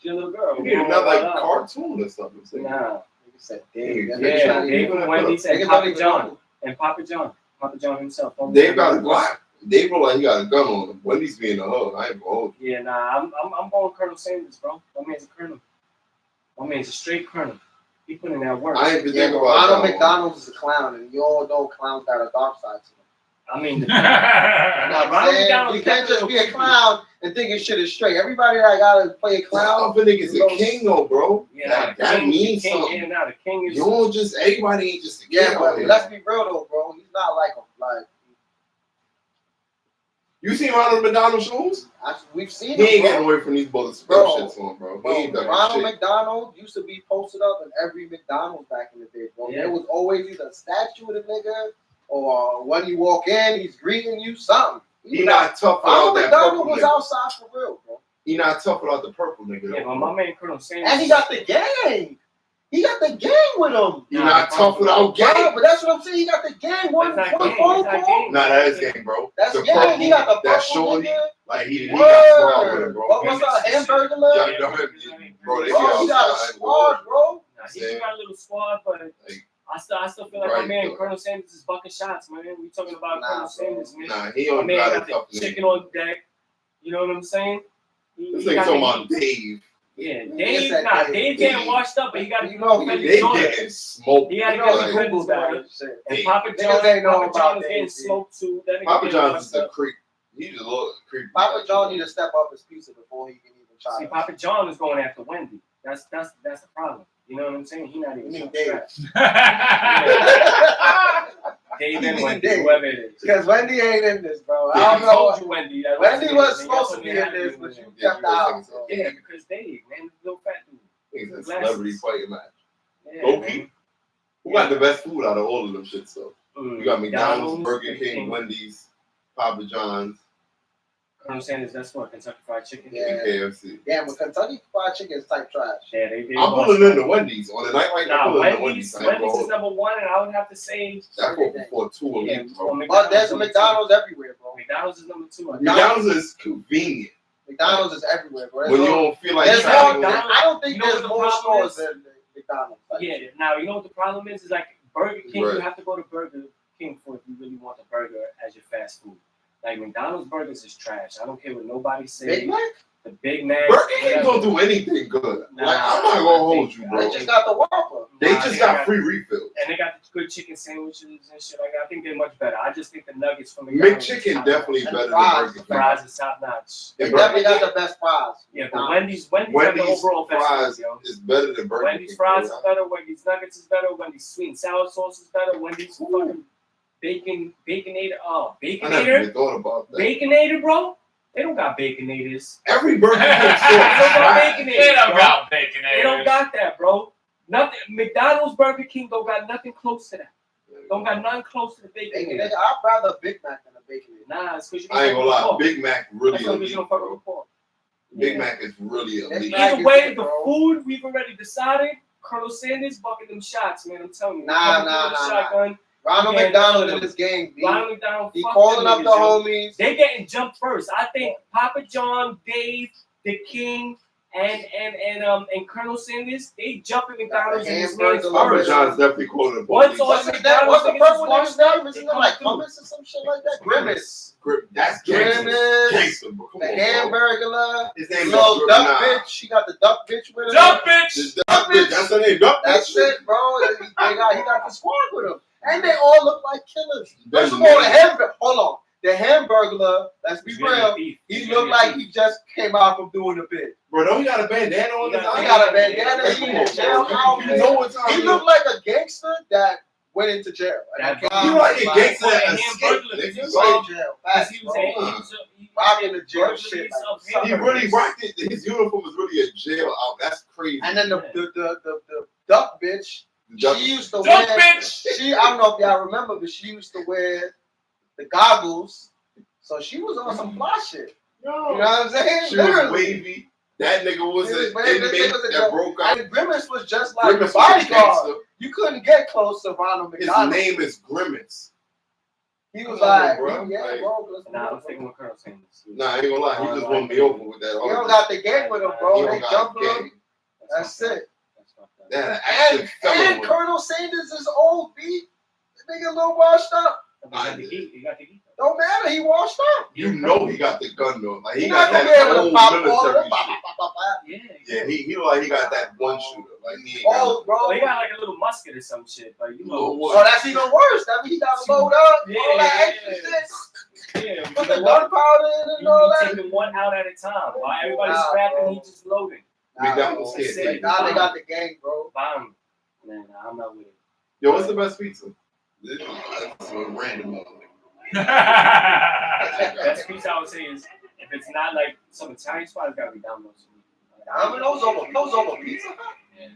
she a little girl. You need another cartoon or something. Nah. You said Dave. Yeah, Yeah, Dave from Wendy's and Niggas don't Papa even John. know. And Papa John. Papa John himself. Dave got a Glock. Dave look like he got a gun on him. Wendy's being a hug. I ain't gonna hold you. Yeah, nah, I'm going Colonel Sanders, bro. My man's a colonel. My man's a straight colonel. He put in that work. I ain't been Yeah, thinking but about Ronald that McDonald is a clown, and you all know clowns got a dark side to them. I mean, You know what I'm saying? You can't just be a clown and thinking shit is straight. Everybody that gotta play a clown. Other niggas a king though, bro. Yeah, that means something. Yeah, now the king is. You don't just everybody ain't just a king. Yeah, but let's be real though, bro. He's not like him. Like you seen Ronald McDonald shoes? we've seen He him, ain't bro. getting away from these bullets Bro, shits on, bro. He Bro, ain't done Ronald shit. McDonald used to be posted up in every McDonald's back in the day, bro. Yeah. There was always either a statue of the nigga or when you walk in, he's greeting you something. He not tough Ronald without that McDonald purple was nigga. outside for real, bro. He not tough without the purple nigga. Yeah, though, but bro. my man Colonel Sanders. And he got the gang. He got the gang with him. He not tough without Yeah, gang. but that's what I'm saying. He got the gang. One That's not phone gang, call. that's not gang. Nah, that is gang, bro. That's the gang. purple, He got the that purple shorty, nigga. like he got squad with him, bro. What was that? Hamburger? Bro, they Bro, be he got a outside, squad, bro. Nah, he just got a little squad, but Like, I still feel like right, my man though. Colonel Sanders is bucking shots, man. We talking about Nah, Colonel bro. Sanders, man. Nah, he My don't man got got a tough the nigga. chicken on deck. You know what I'm saying? This He nigga got talking the about heat. Dave. Yeah, Yes, Dave. that Nah, Dave. Dave getting washed up, but he got to You go know defend he- the They joint. getting smoked. He had to You know get he defend his Googled all better. this shit. And Hey, Papa niggas John, ain't know Papa about John is Dave, getting dude. smoked too. That nigga Papa getting John's washed is a up. creep. He's a little creepy. Papa John need to step up his pizza before he can even try. See, to- Papa John is going after Wendy. That's the problem. You know what I'm saying? He not You even mean on Dave? track. Dave and Wendy, Dave. whoever it is. Because Wendy ain't in this, bro. Yeah, I I don't know. told you, Wendy. That Wendy wasn't was it. supposed to That's be what in happened this, to but him. you Yeah, kept you was out. thinking so. Yeah, because Dave, man, little fat dude. He's a Glasses. celebrity fighting match. Yeah, Low-key. man. Who got the best food out of all of them shits, though? You got McDonald's, McDonald's, Burger King, Wendy's, Papa John's, Colonel Sanders, that's what Kentucky Fried Chicken. Yeah. and KFC. Yeah, but Kentucky Fried Chicken is type trash. Yeah, they I'm pulling in the Wendy's. On a night like that, Nah, I'm pulling in the Wendy's, Wendy's. Wendy's is number one, and I would have to say. That go for two of Yeah, me, well, bro. But there's a number McDonald's everywhere, bro. two. McDonald's is number two. McDonald's is convenient. McDonald's is everywhere, bro. When you don't feel like There's trying more, to go McDonald's- I don't think You know there's what the more problem stores than McDonald's. Like, Yeah, now you know what the problem is? Is like Burger King, Right. you have to go to Burger King for if you really want the burger as your fast food. Like McDonald's burgers is trash. I don't care what nobody says. Big Mac? The Big Mac. Burger King whatever. don't do anything good. Nah, Like, I'm not gonna hold you, I bro. They just got the Whopper. They Nah, just they got free refills. And they got the good chicken sandwiches and shit like that. I think they're much better. I just think the nuggets from McDonald's. is McChicken top definitely And better than fries. Burger notch. King. Fries is top notch. They And definitely Burger got the best fries. Yeah, but McDonald's. Wendy's got the Wendy's overall best fries food, yo. is better than Burger Wendy's King. fries is bro. better. Wendy's nuggets is better. Wendy's sweet and sour sauce is better. Wendy's fucking baconator. Oh, I never baconator. even thought about that. Baconator, bro. They don't got baconators. Every Burger King They store don't is got trash. baconators. They don't bro. got baconators. They don't got that, bro. Nothing. McDonald's, Burger King don't got nothing close to that. Don't got nothing close to the Bacon, baconator. nigga, I'd rather a Big Mac than a Baconator. Nah, it's because you I ain't gonna lie, pork. Big Mac really That's because elite, you don't fuck with bro. pork. Big Yeah. Mac is really elite. Big Mac Either is way, good, the bro. food we've already decided. Colonel Sanders bucking them shots, man. I'm telling you. Nah, Coming nah, through with a nah, shotgun. Ronald Yeah, McDonald no. in this game, B. Ronald McDonald. He fuck calling them up the niggas, yo. homies. They getting jumped first. I think Papa John, Dave, the King, and Colonel Sanders, they jumping McDonald's in this hamburger man's Papa first. John's definitely calling the What's police. on What's the McDonald's niggas purple is nigga's washed name? up, Isn't they it like come through. hummus or some shit like that? Grimace. That's gangster. Grimace. Gangster, bro. Come The on, bro. hamburger. His name is Little Grimace. duck Nah. bitch. She got the duck bitch with her. Dump bitch. The duck bitch. That's her name. Duck That's bitch. it, bro. He got the squad with him. And they all look like killers. That's First of all, the amazing. hamburger. Hold on. The hamburglar, let's be real, he looked like he just came out from doing a bit. Bro, don't he got a bandana on his He eye? He got a bandana. Hey, He come in on, jail bro. outfit. You know what time He it is. looked like a gangster that went into jail. That- You like a gangster that Fucking escaped, hamburger, nigga. nigga. Like, jail. Because Fast, he was bro. Rocking the jail shit. Like, he really rocked it. His uniform was really a jail out. That's crazy. and then the duck bitch, The duck- she used to Dump wear. bitch. She, I don't know if y'all remember, but she used to wear the goggles. So she was on some fly shit. You know what I'm saying? She was Literally. wavy. That nigga was He an was wavy. This inmate nigga was a that joke. broke out. And Grimace was just like Grimace the was a bodyguard. gangster. You couldn't get close to Ronald McDonald. His name is Grimace. He was Come on, bro. bro. Nah, I was thinking with Colonel Sanders. Nah, I ain't gonna lie. He just won me over with that. You don't got the game with him, bro. They jumping him. game. That's it. Yeah, And Colonel Sanders is old, B. The nigga a little washed up. He got the heat. Don't matter, he washed up. You know he got the gun though. Like he He's got not that gonna be able to pop all of military them. shit. Yeah, he like he got that one shooter. Like he ain't Oh, bro. Well, he got like a little musket or some shit, but you know. Little Oh, that's even worse. That means he got to load up. All that extra shit. Yeah, Put the gunpowder in and all you that. taking one out at a time. While everybody's scrapping, he just loading. McDonald's can't take it. Now they got the gang, bro. Bomb. Nah, I'm not with it. Yo, what's the best pizza? This is a random one. Best pizza I would say is if it's not like some Italian spot, it's gotta be Domino's. Domino's over Pizza Hut? Yeah.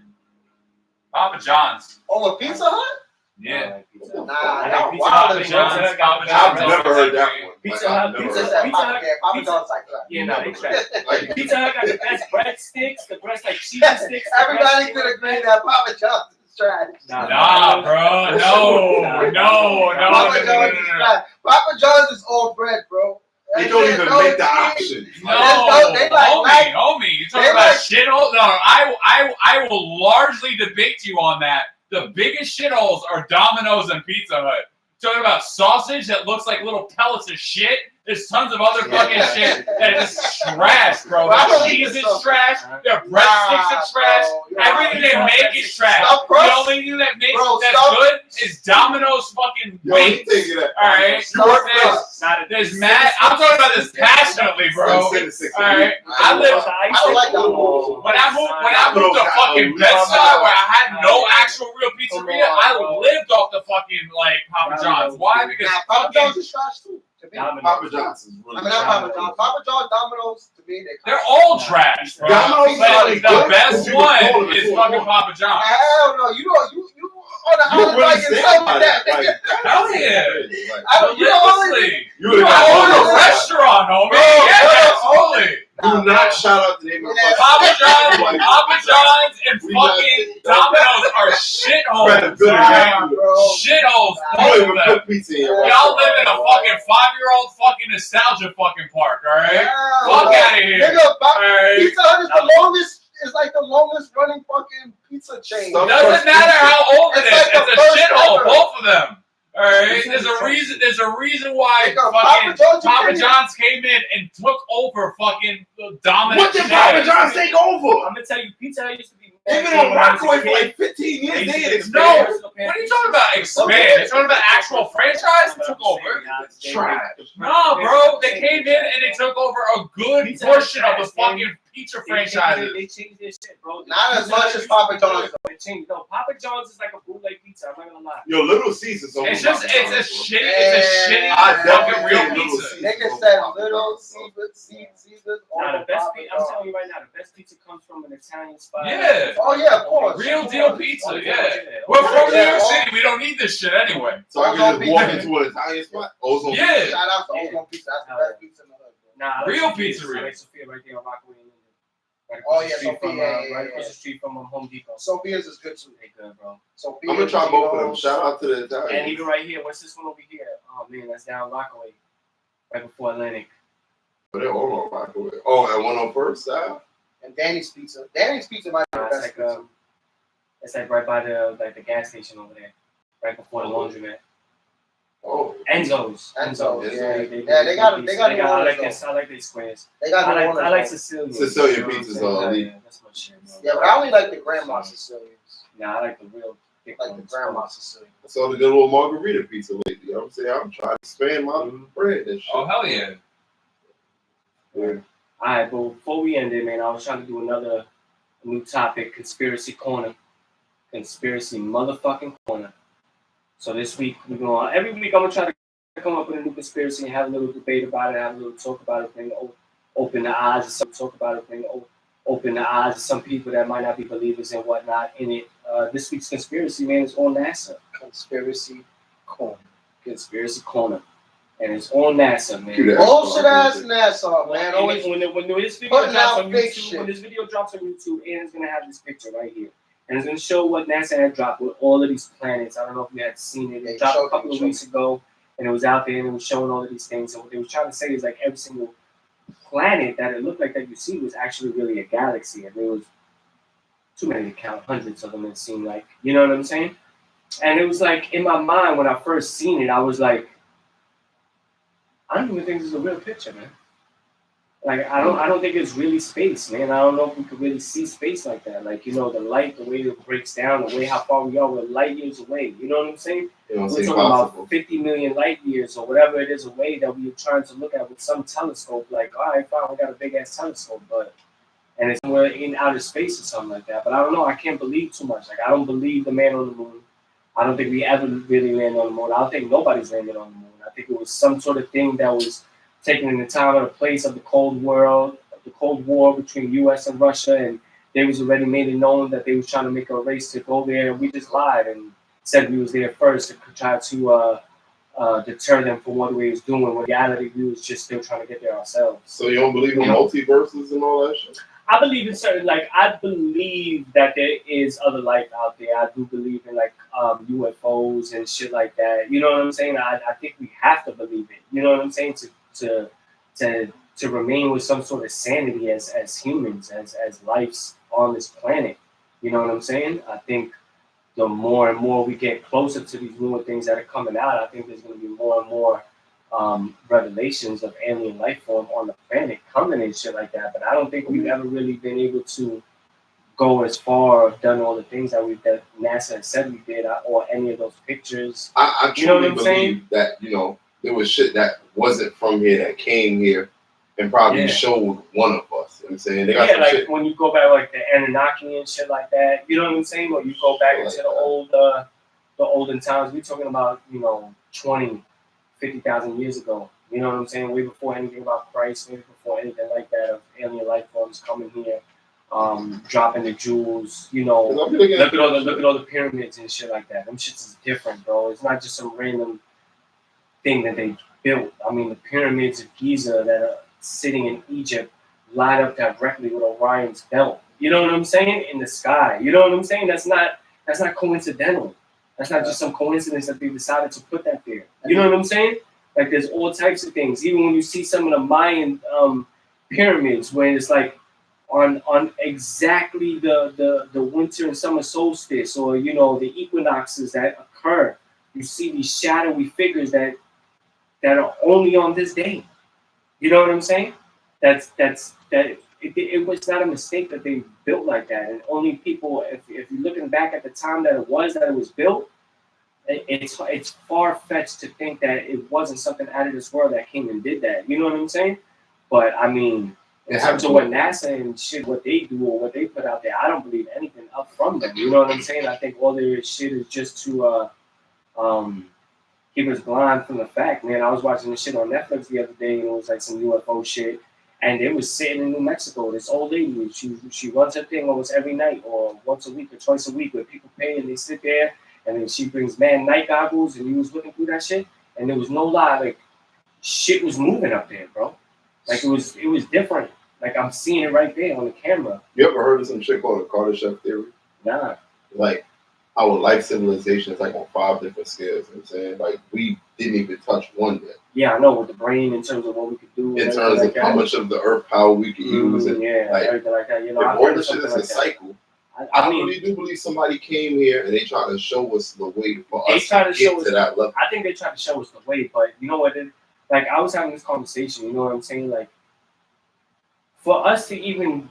Papa John's. Over Pizza Hut? Yeah. Nah, I y'all like Pizza wild. Papa John's. Papa I've John's. never heard that one. Pizza Like, Hut, I've never Pizza heard Hut, that. Papa Pizza- John's like that. Yeah, no, they trash. Like, Pizza Hut got the best breadsticks, the best like cheese sticks. Everybody could agree that Papa John's is trash. Nah, bro. No. Papa John's is trash. Papa John's is all bread, bro. they don't even make the options. No, They like homie, you talking about shitholes? No, I will largely debate you on that. The biggest shitholes are Domino's and Pizza Hut. Talking about sausage that looks like little pellets of shit. There's tons of other fucking shit that is trash, bro. Their cheese is trash. Their breadsticks are trash. Everything they make is trash. The only thing that makes that's good is Domino's fucking weight. Alright? There's mad. I'm talking about this passionately, bro. Alright? I don't like that one. When I moved to fucking Bed-Stuy where I had no actual real pizzeria, I lived off the fucking like Papa John's. Why? Because Papa John's is trash too. Papa John's is really not Papa John's. Papa John's, Domino's, to me, they're all trash, bro. Domino's But is the good. best one is fucking Papa John's. Hell no, you on the island like it's something that. Hell yeah. You You would own have a restaurant, homie. Bro, Yeah, absolutely. Do not shout out the name of Papa John's and fucking Domino's are shitholes. Shitholes. Both of them. Y'all live in a fucking 5-year-old fucking nostalgia fucking park, alright? Fuck out of here. Nigga, Pizza Hut is the longest. It's like the longest running fucking pizza chain. Doesn't matter how old it is. It's like It's the a first shithole, ever. both of them. All right. There's a reason why Nigga, fucking Papa John's John's came in and took over fucking dominant. What did Papa John's take over? I'm gonna tell you, Pizza Hut used to be. They've been on Rockaway for like 15 years. They didn't expand. No. What are you talking about? Expand? You're talking about actual franchise that took over? Trash. No, bro. They came in and they took over a good portion of the fucking pizza franchises. They changed their shit, bro. Not as much as Papa John's. They changed. No, Papa John's is like a bootleg pizza. I'm not gonna lie. Yo, Little Caesars. It's a shitty I fucking definitely real think Little pizza. Caesars. Nigga said Little Caesars. Nah, the best pizza. I'm telling you right now, the best pizza comes from an Italian spot. Yeah. Oh yeah, of course. Real deal pizza, yeah. We're from New York City. We don't need this shit anyway. So I can just walk into an Italian spot. Ozone. Yeah. Shout out to Ozone Pizza. That's the best pizza in the hood, bro. Nah, Real pizzeria. Like Sophia right there on Rockaway. Right Oh, across the yeah, street from, Sophia, right across the street from Home Depot. Sophia's is good too. They good, bro. Sophia, I'm gonna try both of them. Shout out to the Italians. And even right here, what's this one over here? Oh man, that's down Rockaway, right before Atlantic. But they're all on Rockaway. Oh, and one on First Side. And Danny's Pizza. Danny's Pizza might be the It's best like pizza. it's like right by the gas station over there, right before the laundromat. Oh, Enzo's, Enzo's. yeah. They got I like new this. I like these squares. They got new owners, I like though. Sicilian. Sicilian You know what I'm pizzas saying? are elite. Yeah, that's my shit, bro. Yeah, but I only like the grandma Sicilians. Nah, I like the real thick Like the ones. grandma Sicilian. I saw the good little margarita pizza lately. You know what I'm saying? I'm trying to expand my bread and shit. Oh, hell yeah. Yeah. Alright, but before we end it, man, I was trying to do another new topic, conspiracy corner. Conspiracy motherfucking corner. So this week we're going every week I'm gonna try to come up with a new conspiracy and have a little debate about it, have a little talk about it, bring open the eyes of some talk about it, bring open the eyes of some people that might not be believers and whatnot in it. This week's conspiracy, man, is on NASA. Conspiracy corner. Conspiracy corner. And it's on NASA, man. Bullshit ass NASA, man. Always When this video putting drops out on fake YouTube, shit. when this video drops on YouTube, Aaron's gonna have this picture right here. and it's going to show what NASA had dropped with all of these planets. I don't know if you had seen it. It dropped a couple of weeks ago, and it was out there, and it was showing all of these things. And what they were trying to say is like every single planet that it looked like that you see was actually really a galaxy, and there was too many to count, hundreds of them. It seemed like, you know what I'm saying? And it was like in my mind when I first seen it, I was like, I don't even think this is a real picture, man. Like I don't think it's really space, man. I don't know if we could really see space like that. Like, you know, the light, the way it breaks down, the way how far we are, we're light years away. You know what I'm saying? We're talking about 50 million light years or whatever it is away that we're trying to look at with some telescope. Like, all right, fine, we got a big ass telescope, and it's somewhere in outer space or something like that. But I don't know. I can't believe too much. Like, I don't believe the man on the moon. I don't think we ever really landed on the moon. I don't think nobody's landed on the moon. I think it was some sort of thing that was taken in the time and the place of the Cold War between U.S. and Russia, and they was already made it known that they was trying to make a race to go there. We just lied and said we was there first to try to deter them from what we was doing. When in reality, we was just still trying to get there ourselves. So you don't believe in multiverses and all that shit? I believe in certain, like, I believe that there is other life out there. I do believe in, like, UFOs and shit like that. You know what I'm saying? I think we have to believe it. You know what I'm saying? To remain with some sort of sanity as humans, as lives on this planet. You know what I'm saying? I think the more and more we get closer to these newer things that are coming out, I think there's going to be more and more revelations of alien life form on the planet coming and shit like that. But I don't think we've ever really been able to go as far or done all the things that NASA said we did, or any of those pictures. I truly believe that, you know, there was shit that wasn't from here that came here and probably showed one of us. You know what I'm saying? They got some like shit. When you go back like the Anunnaki and shit like that, you know what I'm saying? Or you go back into the olden times. We're talking about, you know, 50,000 years ago. You know what I'm saying? Way before anything about Christ, way before anything like that of alien life forms coming here, dropping the jewels. You know, look at all the pyramids and shit like that. Them shits is different, bro. It's not just some random thing that they built. I mean, the pyramids of Giza that are sitting in Egypt line up directly with Orion's belt. You know what I'm saying? In the sky. You know what I'm saying? That's not coincidental. That's not just some coincidence that they decided to put that there. You know what I'm saying? Like, there's all types of things. Even when you see some of the Mayan pyramids, where it's like on exactly the winter and summer solstice, or, you know, the equinoxes that occur, you see these shadowy figures that are only on this day. You know what I'm saying? It was not a mistake that they built like that. And only people, if you're looking back at the time that it was built, it's far-fetched to think that it wasn't something out of this world that came and did that. You know what I'm saying? But, I mean, in terms of what NASA and shit, what they do or what they put out there, I don't believe anything up from them. You know what I'm saying? I think all their shit is just to keep us blind from the fact, man. I was watching this shit on Netflix the other day, and it was like some UFO shit, and it was sitting in New Mexico. This old lady, she runs her thing almost every night, or once a week or twice a week, where people pay and they sit there, and then she brings night goggles, and he was looking through that shit, and there was no lie, like, shit was moving up there, bro. Like, it was different. Like, I'm seeing it right there on the camera. You ever heard of some shit called the Kardashev theory? Nah. Like, our life civilization is like on 5 different scales. You know what I'm saying? Like, we didn't even touch one yet. Yeah, I know, with the brain, in terms of what we could do. In terms of how much of the earth power we could use. And everything like that. You know, all this shit is a cycle. I really do believe somebody came here and they tried to show us the way for us to get to that level. I think they tried to show us the way, but you know what? Like, I was having this conversation, you know what I'm saying? Like, for us to even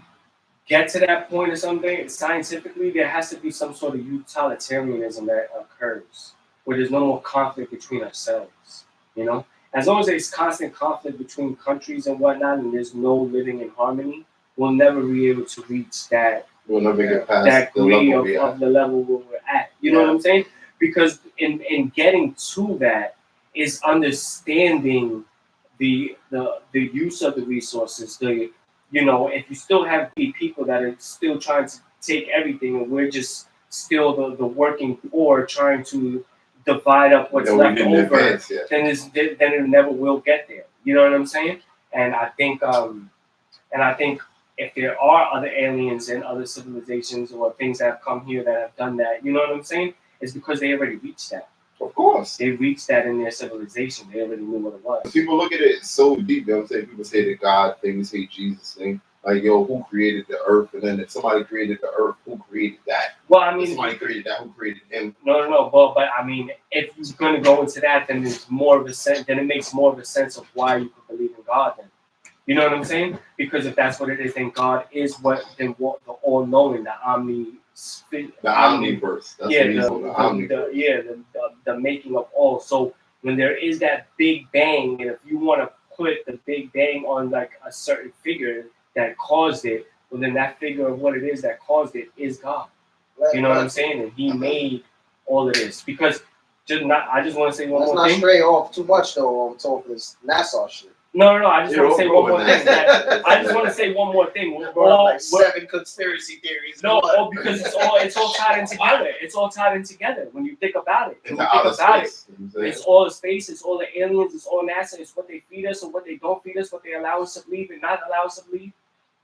get to that point or something, scientifically, there has to be some sort of utilitarianism that occurs, where there's no more conflict between ourselves, you know? As long as there's constant conflict between countries and whatnot, and there's no living in harmony, we'll never be able to reach that. We'll never get past that degree of the level where we're at. You know what I'm saying? Because in getting to that is understanding the use of the resources. You know, if you still have people that are still trying to take everything, and we're just still the working poor trying to divide up what's left over, then it never will get there. You know what I'm saying? And I think if there are other aliens and other civilizations or things that have come here that have done that, you know what I'm saying? It's because they already reached that. Of course. They reached that in their civilization. They already knew what it was. People look at it so deep. You know what I'm saying? People say the God thing, they say Jesus thing. Like, yo, who created the earth? And then if somebody created the earth, who created that? Well, I mean, if somebody created that, who created him? No. But I mean, if you're gonna go into that, then there's more of a sense. Then it makes more of a sense of why you could believe in God. Then, you know what I'm saying? Because if that's what it is, then God is what the all-knowing, the omniverse. That's the making of all. So when there is that Big Bang, and if you want to put the Big Bang on like a certain figure that caused it, well, then that figure of what it is that caused it is God. You know what I'm saying? And He made all of this. Because I just want to say one more thing. Let's not stray off too much though on top of this NASA shit. No. I just want to say one more thing. I just want to say one more thing. Like 7 conspiracy theories. No, because it's all tied in together. It's all tied in together when you think about it. It's all the space. It's all the aliens. It's all NASA. It's what they feed us or what they don't feed us. What they allow us to believe and not allow us to believe.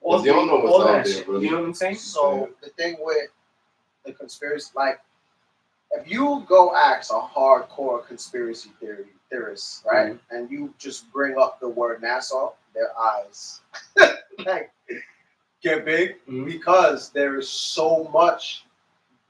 All that shit. Really. You know what I'm saying? So the thing with the conspiracy, like, if you go ask a hardcore conspiracy theorist, right, and you just bring up the word NASA, their eyes like get big because there is so much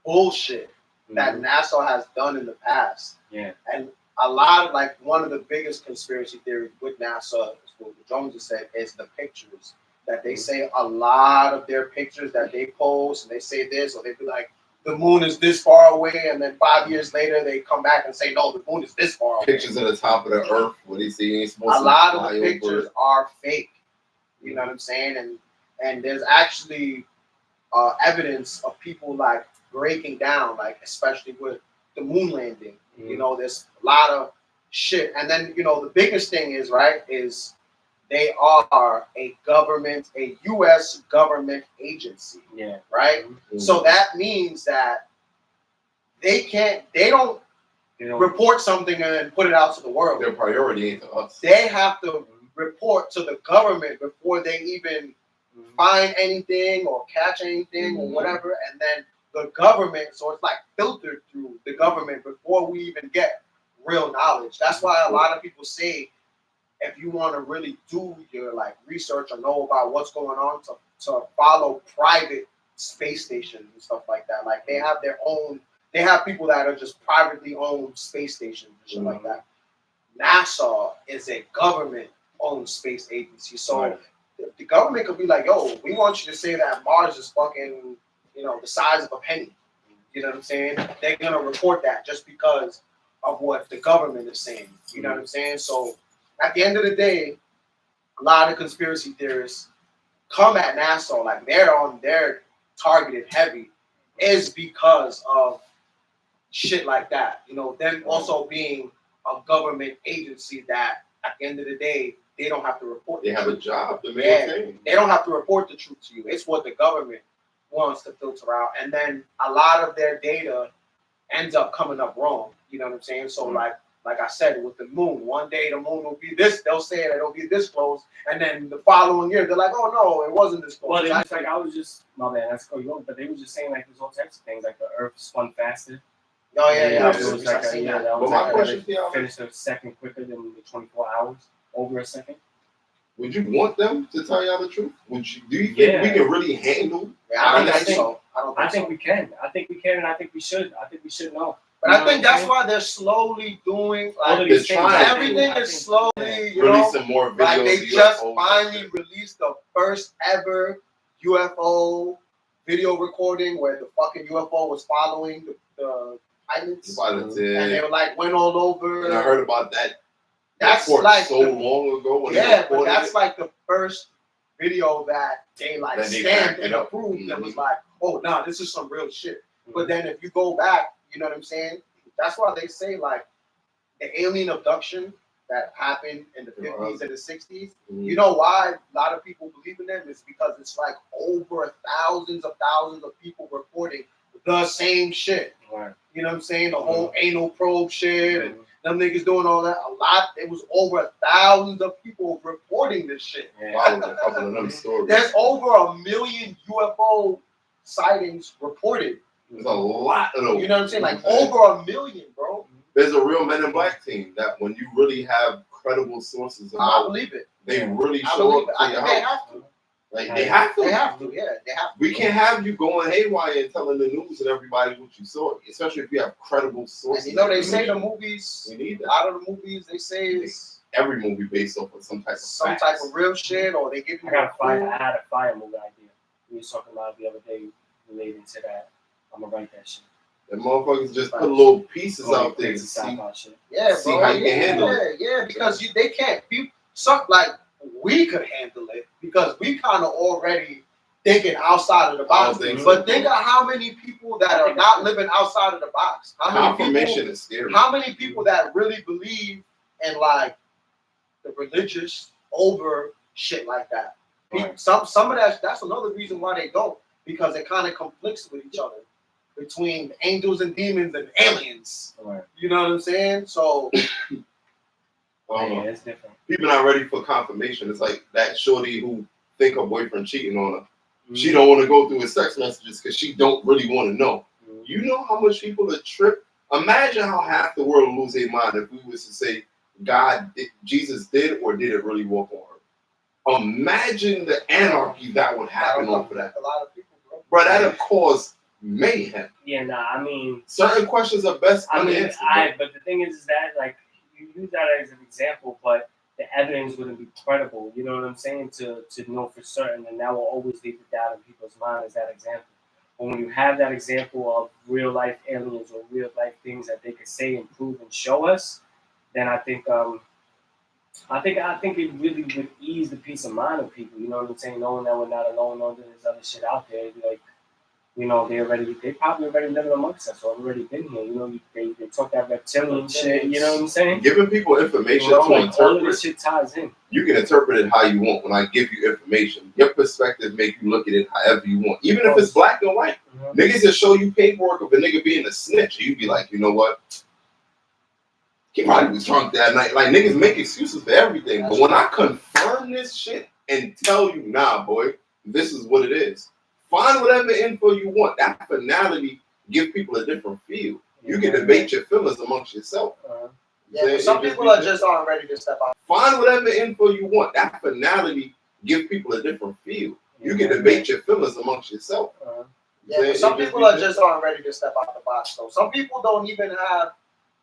bullshit that NASA has done in the past. Yeah. And a lot of, like, one of the biggest conspiracy theories with NASA, what Jones has said, is the pictures that they say a lot of their pictures that they post, and they say this, or they be like, the moon is this far away, and then 5 years later they come back and say, no, the moon is this far away. Pictures of the top of the earth, what they see ain't supposed to a lot of the pictures are fake. You know what I'm saying? And there's actually evidence of people like breaking down, like especially with the moon landing. You know, there's a lot of shit. And then, you know, the biggest thing is, right, is they are a U.S. government agency. Yeah. Right? So that means that they don't report something and put it out to the world. Their priority ain't to us. They have to report to the government before they even find anything or catch anything or whatever. And then the government, so it's like filtered through the government before we even get real knowledge. That's why a lot of people say, if you want to really do your like research or know about what's going on, to follow private space stations and stuff like that. Like they have their own, they have people that are just privately owned space stations and shit like that. NASA is a government-owned space agency. So the government could be like, yo, we want you to say that Mars is fucking, you know, the size of a penny. You know what I'm saying? They're going to report that just because of what the government is saying. You know what I'm saying? So at the end of the day, a lot of conspiracy theorists come at NASA like they're targeted heavy is because of shit like that. You know, them also being a government agency that at the end of the day, they don't have to report. They have a job to maintain. They don't have to report the truth to you. It's what the government wants to filter out. And then a lot of their data ends up coming up wrong. You know what I'm saying? So like I said, with the moon, one day the moon will be this, they'll say that it'll be this close, and then the following year they're like, oh no, it wasn't this close. Well, they was like, I was just, my bad, that's cool, but they were just saying like there's all types of things, like the Earth spun faster. Oh yeah. It was like that was like finished a second quicker than the 24 hours, over a second. Would you want them to tell y'all the truth? Do you think we can really handle? I think so. I think we can. I think we can, and I think we should. I think we should know. But I think that's why they're slowly doing like everything is slowly, you know, releasing more videos. Like they just finally released the first ever UFO video recording where the fucking UFO was following the pilots, and they were like went all over. And I heard about that. That's like so long ago. When but that's like the first video that they like stamped and approved. That was like, oh no, this is some real shit. But then if you go back, you know what I'm saying? That's why they say like the alien abduction that happened in the 50s and the 60s. You know why a lot of people believe in them? It's because it's like over thousands of people reporting the same shit. You know what I'm saying? The whole anal probe shit and them niggas doing all that. A lot. It was over thousands of people reporting this shit. Followed a couple of them stories. There's over 1 million UFO sightings reported. There's a lot of those. You know what I'm saying? Like over 1 million, bro. There's a real Men in Black team that when you really have credible sources about I believe it. they really I show believe up it. to your They house. have to. Like they have to. They have to. Yeah, they have to. We can't have you going haywire and telling the news and everybody what you saw, especially if you have credible sources. And you know they say the movies. We need that. A lot of the movies they say is Every movie based off of some type of real shit, or they give you. I had a fire movie idea. We were talking about it the other day relating to that. I'm gonna write that shit. The motherfuckers just put little pieces out there to Crazy see, sci-fi shit. Yeah, see bro. how you can handle it. Yeah, because they can't be something like we could handle it because we kind of already thinking outside of the box. But think of how many people that are not living outside of the box. How many Confirmation people, is scary. How many people that really believe in like the religious over shit like that? Right. Some of that's another reason why they don't, because it kind of conflicts with each other between angels and demons and aliens. Right. You know what I'm saying? So Yeah, it's different. People not ready for confirmation. It's like that shorty who think her boyfriend cheating on her. Mm-hmm. She don't want to go through his text messages because she don't really want to know. Mm-hmm. You know how much people are tripped? Imagine how half the world lose their mind if we was to say Jesus did or did it really walk on her. Imagine the anarchy that would happen over that. A lot of people, bro, that'll cause mayhem. Yeah, nah, I mean, certain questions are best unanswered. But the thing is that like you use that as an example, but the evidence wouldn't be credible. You know what I'm saying? To know for certain, and that will always leave the doubt in people's mind as that example. But when you have that example of real life aliens or real life things that they could say and prove and show us, then I think it really would ease the peace of mind of people. You know what I'm saying? Knowing that we're not alone, knowing that there's other shit out there. Like, you know, they probably already living amongst us, or already been here. You know, they talk that reptilian shit. You know what I'm saying? Giving people information to interpret. All of this shit ties in. You can interpret it how you want. When I give you information, your perspective make you look at it however you want, even if it's black and white. Mm-hmm. Niggas that show you paperwork of a nigga being a snitch, you be like, you know what? He probably was drunk that night. Like, niggas make excuses for everything. But when I confirm this shit and tell you, nah, boy, this is what it is. Find whatever info you want. That finality gives people a different feel. You can debate your feelings amongst yourself. Yeah, some people aren't ready to step out. Find whatever info you want. That finality gives people a different feel. You can debate your feelings amongst yourself. Yeah, some people aren't ready to step out the box, though. Some people don't even have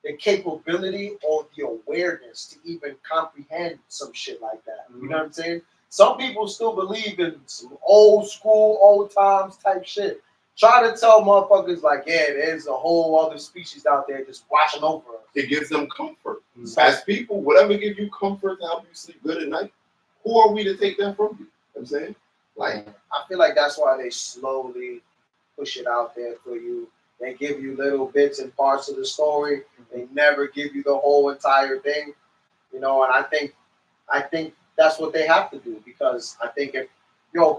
the capability or the awareness to even comprehend some shit like that. You know what I'm saying? Some people still believe in some old school, old times type shit. Try to tell motherfuckers like, yeah, there's a whole other species out there just watching over us. It gives them comfort. As people, whatever gives you comfort to help you sleep good at night, who are we to take that from you? You know what I'm saying? Like, I feel like that's why they slowly push it out there for you. They give you little bits and parts of the story. They never give you the whole entire thing. You know, and I think that's what they have to do, because I think if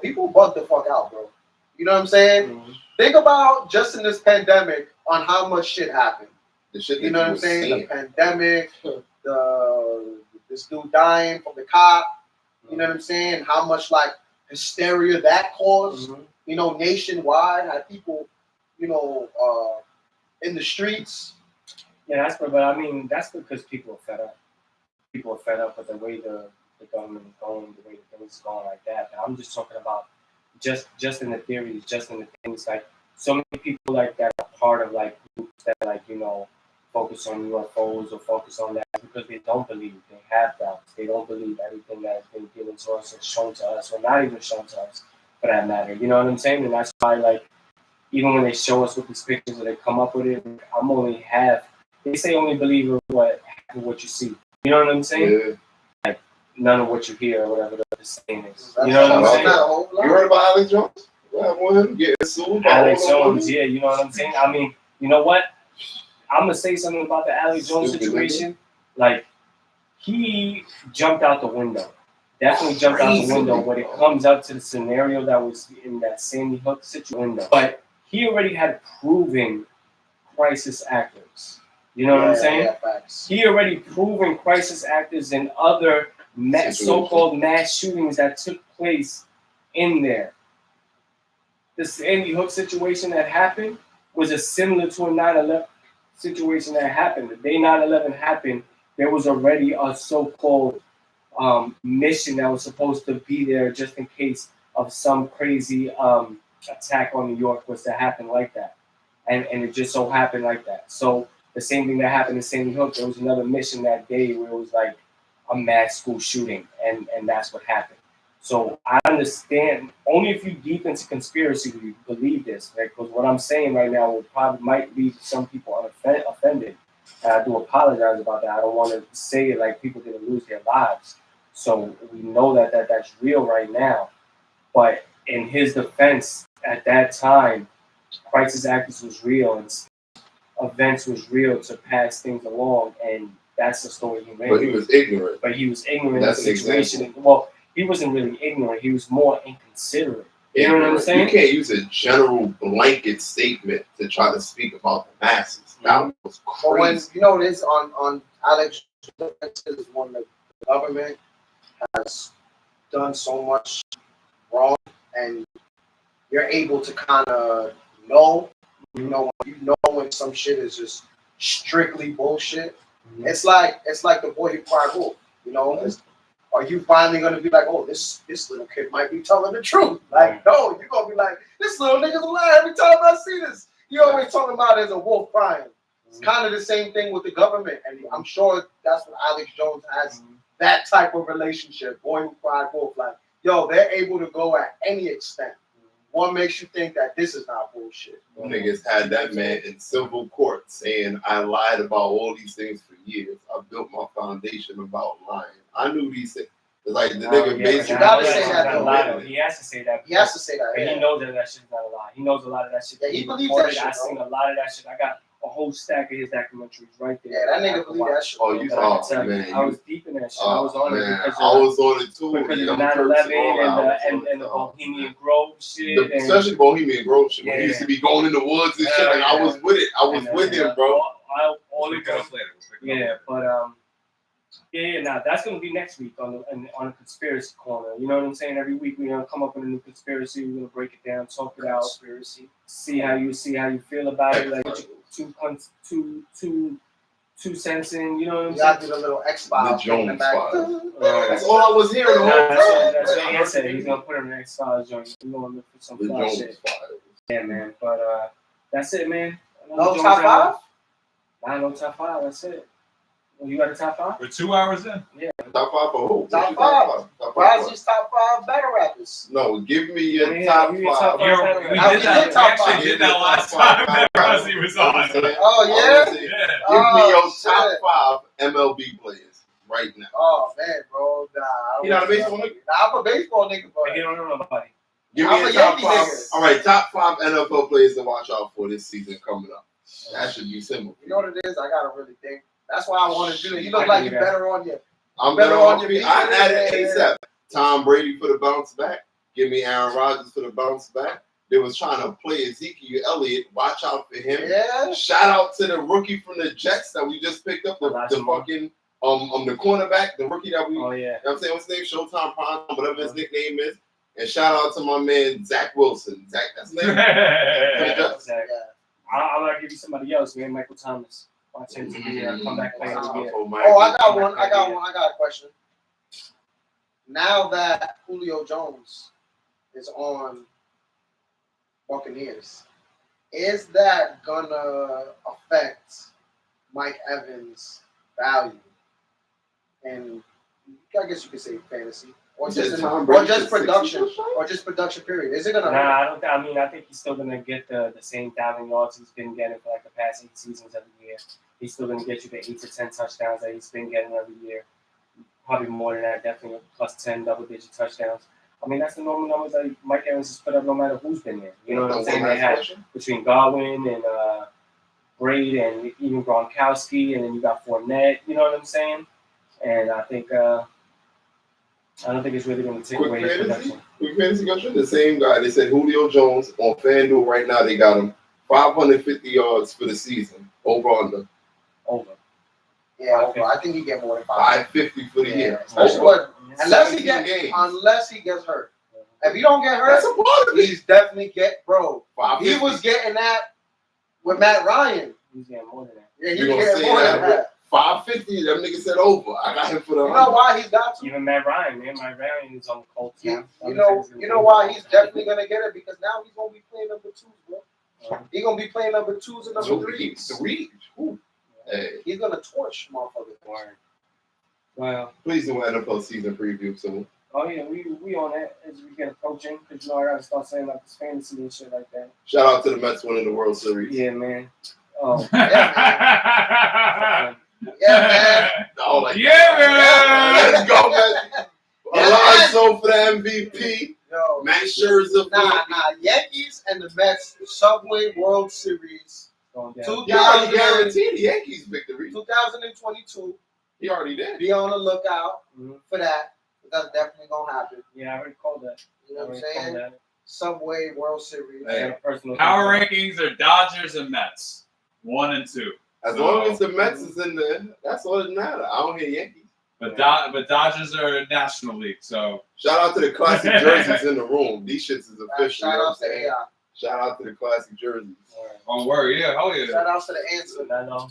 people bug the fuck out, bro. You know what I'm saying? Mm-hmm. Think about just in this pandemic on how much shit happened. The shit, you know what I'm saying? The pandemic, this dude dying from the cop. You know what I'm saying? How much like hysteria that caused. Mm-hmm. You know, nationwide, had people, in the streets. Yeah, but I mean, that's because people are fed up. People are fed up with the way the government is going, the way the things are going like that. But I'm just talking about just in the theories, just in the things, like so many people like that are part of like groups that focus on UFOs or focus on that because they don't believe. They have doubts. They don't believe everything that has been given to us or shown to us, or not even shown to us for that matter. You know what I'm saying? And that's why, even when they show us with these pictures or they come up with it, I'm only half. They say only believe what you see. You know what I'm saying? Yeah. Like none of what you hear or whatever the saying is. You know what I'm saying? You heard about Alex Jones? Yeah, I want him getting sued. Alex Jones, yeah, you know what I'm saying? I mean, you know what? I'm gonna say something about the Alex Jones situation. Like, he jumped out the window. Definitely jumped out the window when it comes up to the scenario that was in that Sandy Hook situation. But he already had proven crisis actors. You know what I'm saying? Yeah, facts. He already proven crisis actors in other so-called mass shootings that took place in there. The Sandy Hook situation that happened was similar to a 9/11 situation that happened. The day 9/11 happened, there was already a so-called mission that was supposed to be there just in case of some crazy attack on New York was to happen like that. And it just so happened like that. So the same thing that happened in Sandy Hook, there was another mission that day where it was like a mass school shooting, and that's what happened. So I understand, only if you deep into conspiracy do you believe this, right? Because what I'm saying right now will probably might leave some people offended. And I do apologize about that. I don't want to say it like people didn't lose their lives. So we know that's real right now. But in his defense, at that time, crisis actors was real and events was real to pass things along, and that's the story he made. But he was ignorant. But he was ignorant of the situation. Well, he wasn't really ignorant. He was more inconsiderate. You know what I'm saying? You can't use a general blanket statement to try to speak about the masses. That was crazy. When, you know this on Alex is one that the government has done so much wrong, and you're able to kind of know, when some shit is just strictly bullshit. Mm-hmm. It's like the boy who cried wolf. You know, are you finally gonna be like, oh, this little kid might be telling the truth? Like, no, you're gonna be like, this little nigga's a liar every time I see this. You always talking about it as a wolf crying. It's kind of the same thing with the government, and I'm sure that's what Alex Jones has, that type of relationship. Boy who cried wolf, like, yo, they're able to go at any extent. What makes you think that this is not bullshit? Niggas had that man in civil court saying, I lied about all these things for years. I built my foundation about lying. I knew these things. It's like the nigga basically. You gotta say that. He has to say that. He has to say that. But he knows that shit's not a lie. He knows a lot of that shit. Yeah, he believes that shit. I seen a lot of that shit. I got a whole stack of his documentaries right there. Yeah, that nigga believe that shit. Oh, you thought, man. I was deep in that shit. I was on it because I was on it too. Because of 9/11 and the Bohemian Grove shit. Especially Bohemian Grove shit. He used to be going in the woods and shit. Like, I was with it. I was with him, bro. Yeah, but nah, that's gonna be next week on a conspiracy corner. You know what I'm saying? Every week we're gonna come up with a new conspiracy. We're gonna break it down, talk it out, conspiracy. See how you feel about it. Like two cents in. You know what I'm saying? You gotta do the little X-Files. The Jones Files. That's all I was hearing the whole time. That's what he said. He's gonna put him in the X-Files joint. We're gonna look for some fly shit. Yeah, man. But that's it, man. No top five? Nah, no top five. That's it. Well, you got a top five? We're 2 hours in. Yeah. Top five for who? Top five. Brazzy's top five battle rappers. No, give me your top five. We did that last time that Brazzy was on. Oh, yeah? Give me your top five MLB players right now. Oh, man, bro. Nah. You not a baseball nigga? Nah, I'm a baseball nigga, bro. You don't know nobody. Give me a top five. All right, top five NFL players to watch out for this season coming up. That should be simple. You know what it is? I gotta really think. That's why I want to do it. You look like you're better on your. I'm better on your feet. I added ASAP. Tom Brady for the bounce back. Give me Aaron Rodgers for the bounce back. They was trying to play Ezekiel Elliott. Watch out for him. Yeah. Shout out to the rookie from the Jets that we just picked up. The fucking the cornerback, the rookie that we. Oh yeah. You know what I'm saying, what's his name? Showtime Prime, whatever his nickname is. And shout out to my man Zach Wilson. Zach, that's his name. Zach. I'm gonna give you somebody else, man. Michael Thomas. Watch him to be come back playing again. Oh, I got one. I got a question. Now that Julio Jones is on Buccaneers, is that gonna affect Mike Evans' value? And I guess you could say fantasy. Or just production period. Is it gonna? Nah, I think he's still gonna get the same 1,000 yards he's been getting for like the past 8 seasons every year. He's still gonna get you the 8 to 10 touchdowns that he's been getting every year. Probably more than that, definitely plus 10 double-digit touchdowns. I mean, that's the normal numbers that Mike Evans has put up no matter who's been there. You know what I'm saying? They had between Godwin and Braid and even Gronkowski, and then you got Fournette. You know what I'm saying? And I think. I don't think it's really going to take away his production. Quick fantasy question. The same guy. They said Julio Jones on FanDuel right now. They got him 550 yards for the season. Over under. Over. Yeah, over. I think he get more than 550 for the year. Especially unless he gets hurt. If he don't get hurt, that's a part of it. He's definitely bro. He was getting that with Matt Ryan. He's getting more than that. Yeah, he's getting more than that. 550. That nigga said over. I got him for the. You know why he's got to? Even Matt Ryan, man. Matt Ryan is on the Colts. You know why he's definitely gonna get it, because now he's gonna be playing number 2s, bro. He's gonna be playing number 2s and number 3s. Hey. He's gonna torch motherfuckers. Well, please do an NFL season preview soon. Oh yeah, we on that as we get approaching, because I gotta start saying like this fantasy and shit like that. Shout out to the Mets winning the World Series. Yeah, man. Oh yeah, man. Yeah, man. Oh, like, yeah, man. Let's go, man. Alonso for the MVP. Yo, Max Scherzer. Nah. Yankees and the Mets Subway World Series. He already guaranteed the Yankees victory. 2022. He already did. Be on the lookout for that. That's definitely gonna happen. Yeah, I already called that. You know what I'm saying? Subway World Series. Hey, power rankings are Dodgers and Mets, 1 and 2. As long as the Mets is in there, that's all that matters. I don't hear Yankees. But Dodgers are National League, so shout out to the classic jerseys in the room. These shits is official. Shout out to AI. Shout out to the classic jerseys. Oh, word, yeah, hell yeah. Shout out to the answer. I know.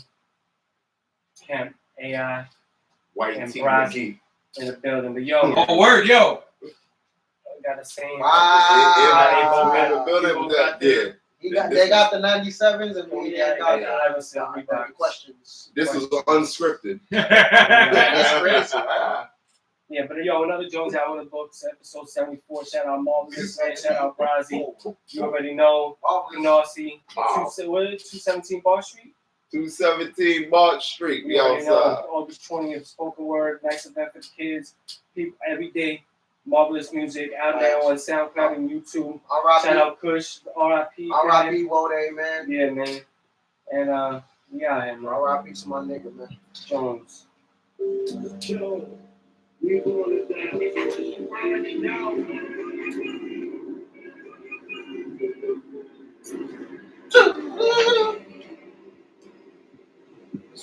Camp AI. White and team Brazzy in the building, but yo. Oh, word, yo. Got the same. They both got the building with that. Yeah. They got the 97s and we got the questions. This was unscripted. That's crazy. Yeah, but yo, another Jones Out with the books, episode 74. Shout out Marvelous, shout out Brazzy. You already know. You know, I see 217 Bar Street. 217 March Street. We already know. August 20th, spoken word, nice event for the kids. People every day. Marvelous music out there on SoundCloud and YouTube. Shout out Kush, R.I.P. R.I.P. Wode, man. Yeah, man. And we out here, man. R.I.P. to my nigga, man. Jones. This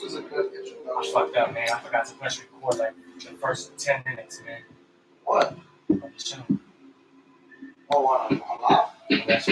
was a good introduction. I fucked up, man. I forgot to press record like the first 10 minutes, man. What? Of the show. Oh, wow. A lot? That's